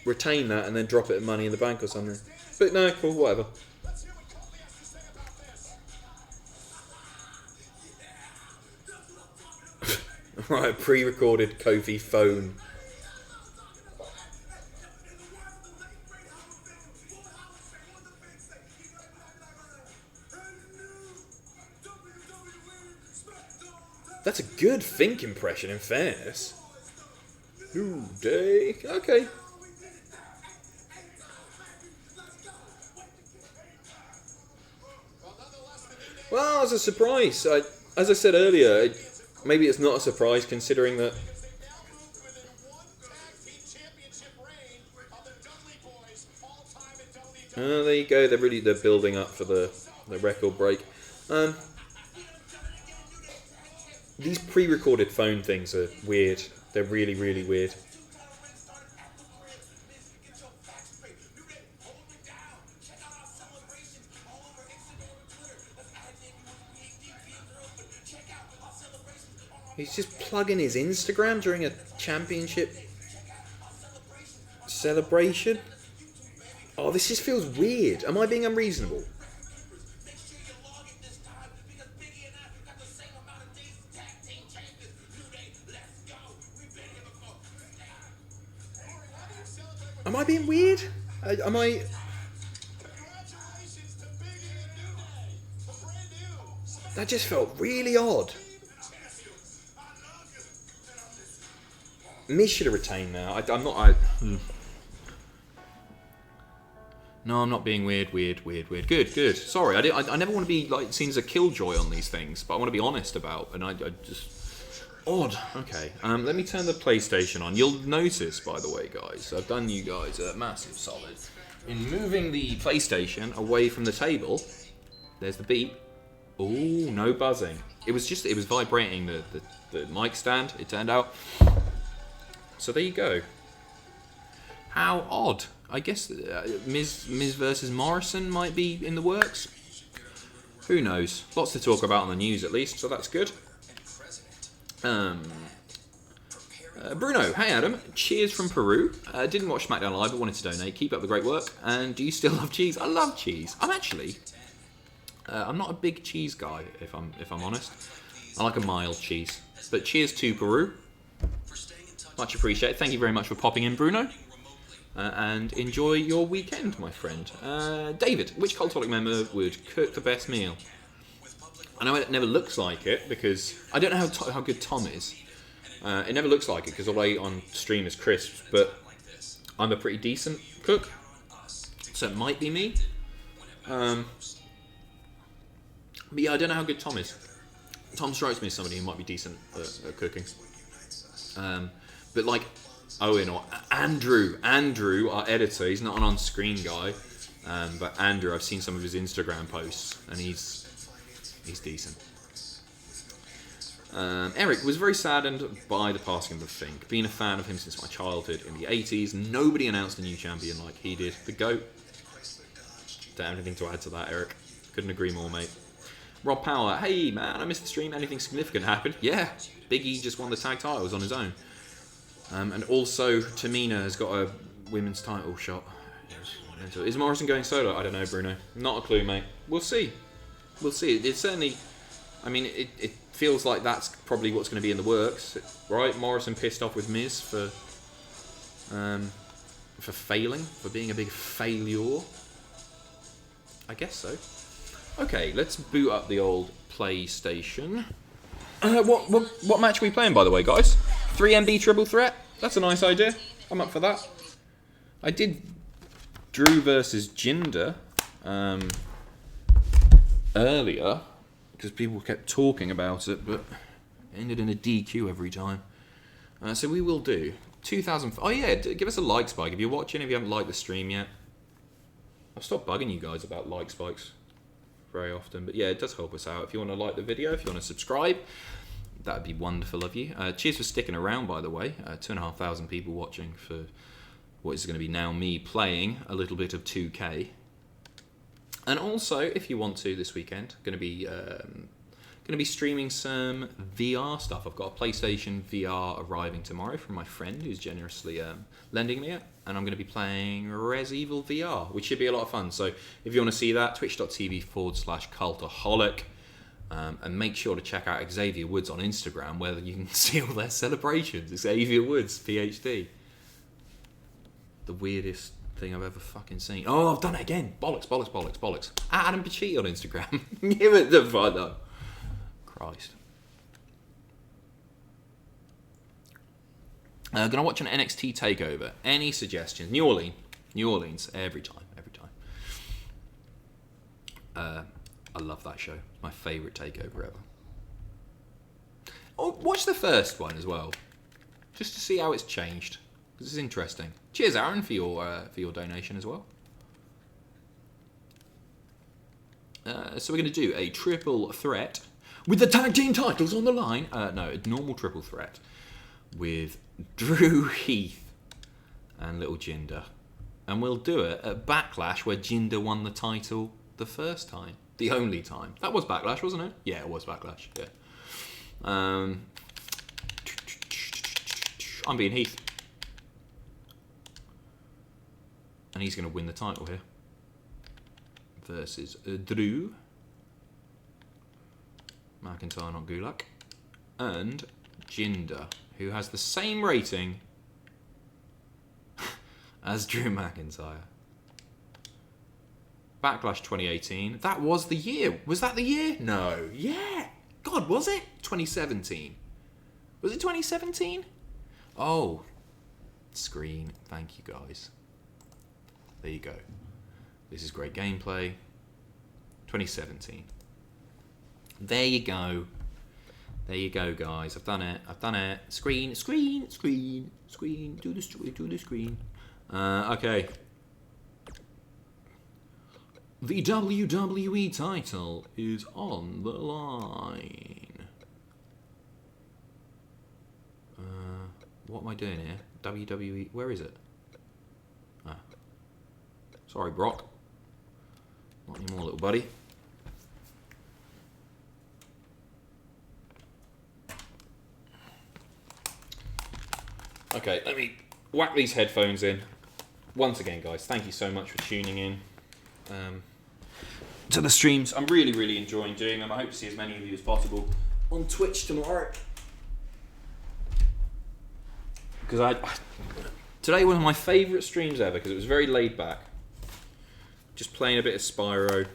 A: retain that and then drop it at Money in the Bank or something. But no, cool, whatever. Right, pre-recorded Kofi phone. That's a good Fink impression, in fairness. New Day. Okay. Well, as a surprise, as I said earlier, maybe it's not a surprise considering that. There you go. They're building up for the record break. These pre-recorded phone things are weird. They're really, really weird. He's just plugging his Instagram during a championship celebration. Oh, this just feels weird. Am I being unreasonable? Am I being weird? Am I... That just felt really odd. Miz should have retained now. I'm not... No, I'm not being weird. Good. Sorry, I never want to be like seen as a killjoy on these things, but I want to be honest about, and I just... Odd. Okay. Let me turn the PlayStation on. You'll notice, by the way, guys, I've done you guys a massive solid in moving the PlayStation away from the table. There's the beep. Ooh, no buzzing. It was vibrating the mic stand, it turned out. So there you go. How odd. I guess Miz versus Morrison might be in the works. Who knows? Lots to talk about on the news at least, so that's good. Bruno, hey Adam, cheers from Peru. Didn't watch SmackDown Live, but wanted to donate. Keep up the great work. And do you still love cheese? I love cheese. I'm not a big cheese guy, if I'm honest. I like a mild cheese. But cheers to Peru. Much appreciated. Thank you very much for popping in, Bruno. And enjoy your weekend, my friend. David, which Cultaholic member would cook the best meal? I know it never looks like it because I don't know how good Tom is. It never looks like it because all I eat on stream is crisps, but I'm a pretty decent cook, so it might be me. But yeah, I don't know how good Tom is. Tom strikes me as somebody who might be decent at cooking. But like Owen or Andrew, our editor, he's not an on-screen guy, but Andrew, I've seen some of his Instagram posts, and he's decent. Eric was very saddened by the passing of the Fink. Being a fan of him since my childhood in the 80s, nobody announced a new champion like he did. The GOAT. Don't have anything to add to that, Eric. Couldn't agree more, mate. Rob Power, hey man, I missed the stream. Anything significant happened? Yeah, Big E just won the tag titles on his own. And also, Tamina has got a women's title shot. Is Morrison going solo? I don't know, Bruno. Not a clue, mate. We'll see. We'll see. It's certainly... I mean, it feels like that's probably what's going to be in the works, right? Morrison pissed off with Miz for failing, for being a big failure. I guess so. Okay, let's boot up the old PlayStation. What match are we playing, by the way, guys? 3MB triple threat? That's a nice idea. I'm up for that. I did Drew versus Jinder earlier because people kept talking about it, but it ended in a DQ every time. So we will do 2000. Oh yeah, give us a like spike if you're watching. If you haven't liked the stream yet, I've stopped bugging you guys about like spikes very often, but yeah, it does help us out. If you want to like the video, if you want to subscribe, that would be wonderful of you. Cheers for sticking around, by the way. 2,500 people watching for what is going to be now me playing a little bit of 2K. And also, if you want to this weekend, going to be streaming some VR stuff. I've got a PlayStation VR arriving tomorrow from my friend who's generously lending me it, and I'm going to be playing Res Evil VR, which should be a lot of fun. So if you want to see that, twitch.tv/Cultaholic. And make sure to check out Xavier Woods on Instagram, where you can see all their celebrations. Xavier Woods, PhD. The weirdest thing I've ever fucking seen. Oh, I've done it again. Bollocks. At Adam Pachetti on Instagram. Give it the fun, though. Christ. Gonna watch an NXT takeover. Any suggestions? New Orleans, every time. I love that show. It's my favourite takeover ever. Oh, watch the first one as well, just to see how it's changed, because it's interesting. Cheers, Aaron, for your donation as well. So we're going to do a triple threat with the tag team titles on the line. No, a normal triple threat with Drew, Heath, and Little Jinder, and we'll do it at Backlash, where Jinder won the title the first time. The only time. That was Backlash, wasn't it? Yeah, it was Backlash. Yeah. I'm being Heath. And he's going to win the title here. Versus Drew. McIntyre, not Gulak. And Jinder, who has the same rating as Drew McIntyre. Backlash 2018. That was the year. Was that the year? No. Yeah. God, was it? 2017. Was it 2017? Oh. Screen. Thank you, guys. There you go. This is great gameplay. 2017. There you go. There you go, guys. I've done it. I've done it. Screen, screen, screen, screen. Do the screen. Okay. The WWE title is on the line. What am I doing here? WWE. Where is it? Ah. Sorry, Brock. Not anymore, little buddy. Okay, let me whack these headphones in. Once again, guys, thank you so much for tuning in to the streams. I'm really, really enjoying doing them. I hope to see as many of you as possible on Twitch tomorrow. Because today one of my favourite streams ever, because it was very laid back. Just playing a bit of Spyro.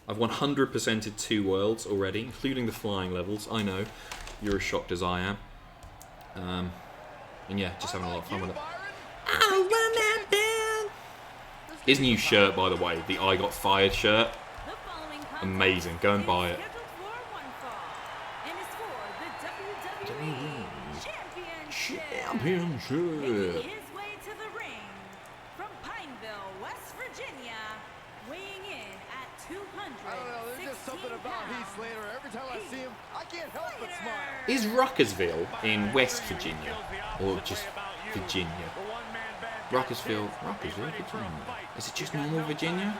A: I've 100%ed 2 worlds already, including the flying levels. I know, you're as shocked as I am. And yeah, just having a lot of fun with it. His new shirt, by the way, the I Got Fired shirt. Amazing, go and buy it. Championship.
J: His way to the ring from Pineville, West Virginia, weighing in at 200.
I: I don't know, there's just something about Heath Slater. Every time I see him, I can't help but smile.
A: Is Ruckersville in West Virginia? Or just Virginia? Ruckersville, Virginia. Is it just normal Virginia?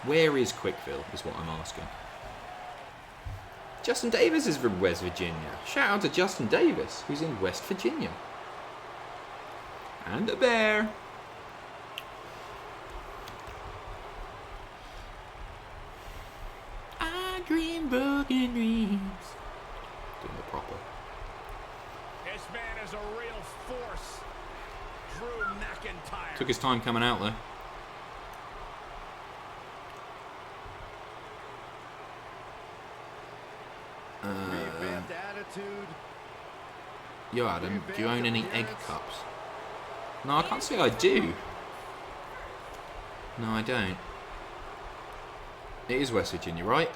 A: Where is Quickville, is what I'm asking. Justin Davis is from West Virginia. Shout out to Justin Davis, who's in West Virginia. And a bear. I dream broken dreams. Doing the proper.
I: This man is a real force. Drew McIntyre.
A: Took his time coming out though.
I: Revamped attitude.
A: Yo Adam, do you own any egg cups? No, I can't say I do. No, I don't. It is West Virginia, right?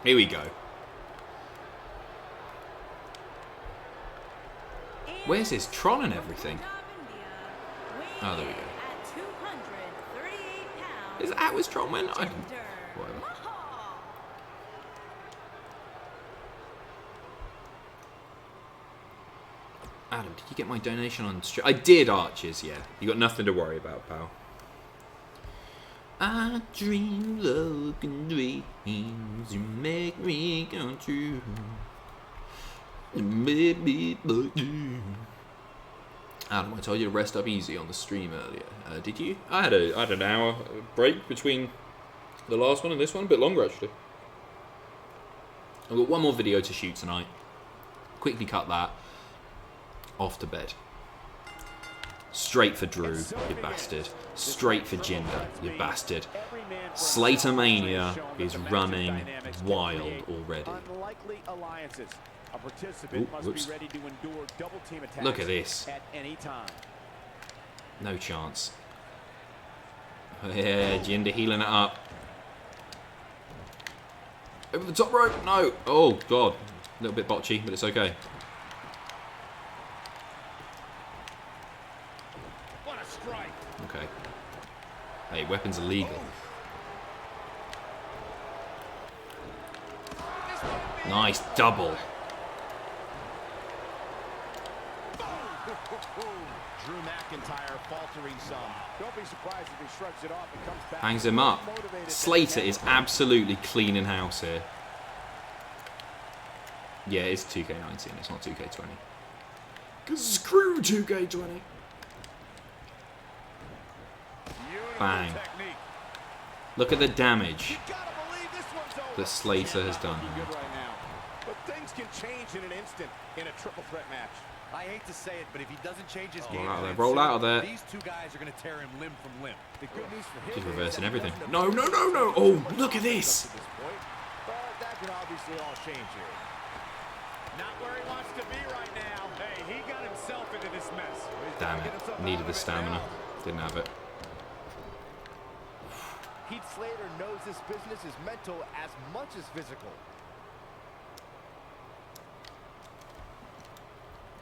A: Here we go. Where's his Tron and everything? Oh, there we go. Is that was Tron when I didn't. Whatever. Adam, did you get my donation on stream? I did, Arches, yeah. You got nothing to worry about, pal. I dream broken dreams, you make me come true. Maybe but you. Adam, I told you to rest up easy on the stream earlier. Did you? I had an hour break between the last one and this one, a bit longer actually. I've got one more video to shoot tonight. Quickly cut that. Off to bed. Straight for Drew, you bastard. Straight for Jinder, you bastard. Slater Mania is running wild already.
I: Unlikely alliances. A participant must be ready to endure double team attacks.
A: Look at this.
I: At any time.
A: No chance. Yeah, Jinder healing it up. Over the top rope. No. Oh, God. A little bit botchy, but it's okay.
I: What a strike.
A: Okay. Hey, weapons illegal. Nice double.
I: Drew McIntyre faltering some. Don't be surprised if he shrugs it off and comes back.
A: Hangs him up. Slater is absolutely cleaning house here. Yeah, it's 2K19, it's not 2K20. Because screw 2K20. Bang. Look at the damage that Slater has done.
I: But things can change in an instant in a triple threat match. I hate to say it, but if he doesn't change his game,
A: roll out of there.
I: These two guys are going to tear him limb from limb. The good news for him.
A: Just reversing everything. No, no, no, no. Oh, look at this.
I: But that can obviously all change here. Not where he wants to be right now. Hey, he got himself into this mess.
A: Damn it. Needed the stamina. Didn't have it.
I: Heath Slater knows this business is mental as much as physical.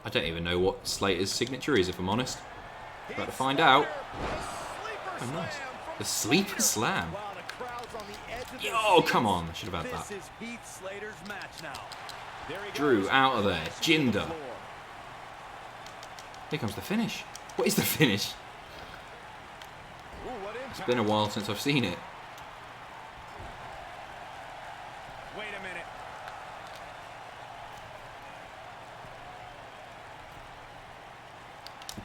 A: I don't even know what Slater's signature is, if I'm honest. About to find out. Oh, nice. The sleeper slam. Oh, come on. I should have had that. Drew out of there. Jinder. Here comes the finish. What is the finish? It's been a while since I've seen it.
I: Wait a minute.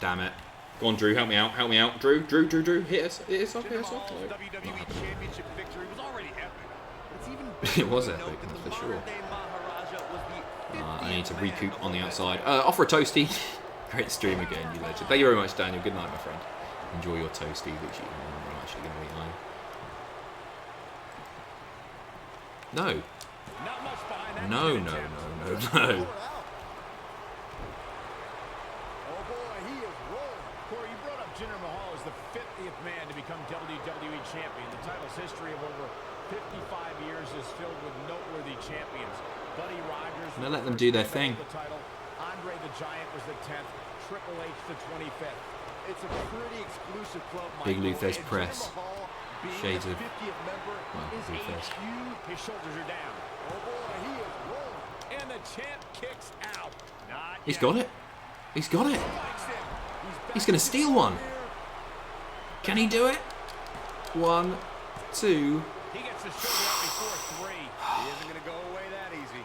A: Damn it. Go on, Drew. Help me out. Help me out. Drew. Hit us. Hit us off. Hit us off. No,
I: WWE Championship victory was already epic. It's even
A: it was epic, for sure. I need to recoup on the outside. Offer a toasty. Great stream again, you legend. Thank you very much, Daniel. Good night, my friend. Enjoy your toasty, which I'm actually going to be eyeing. No. No.
I: Oh boy, he is rolling. Corey, you brought up Jinder Mahal as the 50th man to become WWE champion. The title's history of over 55 years is filled with noteworthy champions. Buddy Rogers.
A: Now let them do their thing.
I: The title. Andre the Giant was the 10th. Triple H the 25th. It's a pretty exclusive club.
A: Big Luthez press. Shades of.
I: Well,
A: Luthez.
I: His shoulders are down. Oh boy, he is rolling. And the champ kicks out.
A: He's got it. He's got it. He's going to steal one. Can he do it? 1, 2.
I: He gets the shoulder up before 3. He isn't going to go away that easy.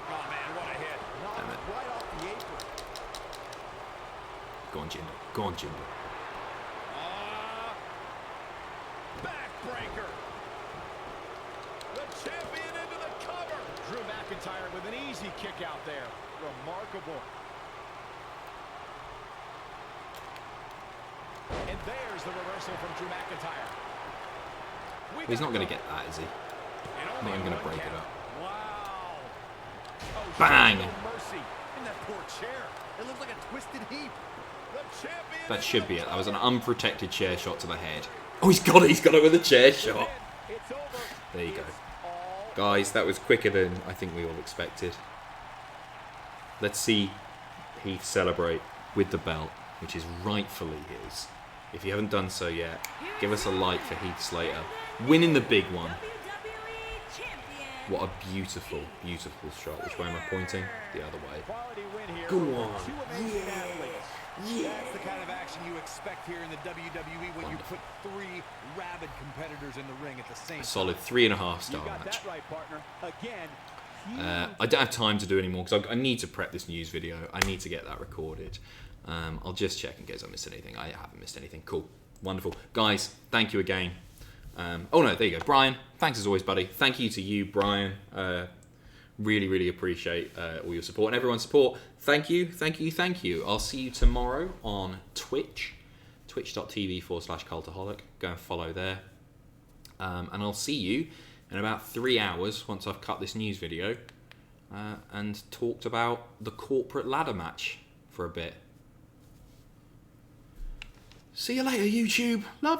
I: Oh man, what a hit.
A: Damn it.
I: Right off the apron.
A: Go on, Jinder. Go on, Jinder.
I: Backbreaker. The champion into the cover. Drew McIntyre with an easy kick out there. Remarkable. And there's the reversal from Drew McIntyre.
A: He's not going to get that, is he? Not even going to break it up.
I: Wow. Oh,
A: Bang!
I: no mercy. In that poor chair. It looks like a twisted heap. The champion.
A: That should be it. That was an unprotected chair shot to the head. Oh, he's got it. He's got it with a chair shot.
I: It's over.
A: There you go.
I: It's all
A: Guys, that was quicker than I think we all expected. Let's see Heath celebrate with the belt, which is rightfully his. If you haven't done so yet, give us a like for Heath Slater winning the big one. What a beautiful, beautiful shot. Which way am I pointing? The other way.
I: quality win here.
A: Go on.
I: Two amazing athletes. That's the kind of action you expect here in the WWE when you put 3 rabid competitors in the ring at the same
A: A
I: time.
A: solid 3.5 star
I: You got
A: match.
I: that right, partner. Again,
A: I don't have time to do any more because I need to prep this news video. I need to get that recorded. I'll just check in case I missed anything. I haven't missed anything. Cool. Wonderful. Guys, thank you again. Oh no, there you go. Brian, thanks as always, buddy. Thank you to you, Brian. Really, really appreciate all your support and everyone's support. Thank you, thank you, thank you. I'll see you tomorrow on Twitch, twitch.tv/Cultaholic. Go and follow there. And I'll see you in about 3 hours once I've cut this news video and talked about the corporate ladder match for a bit. See you later, YouTube. Love you.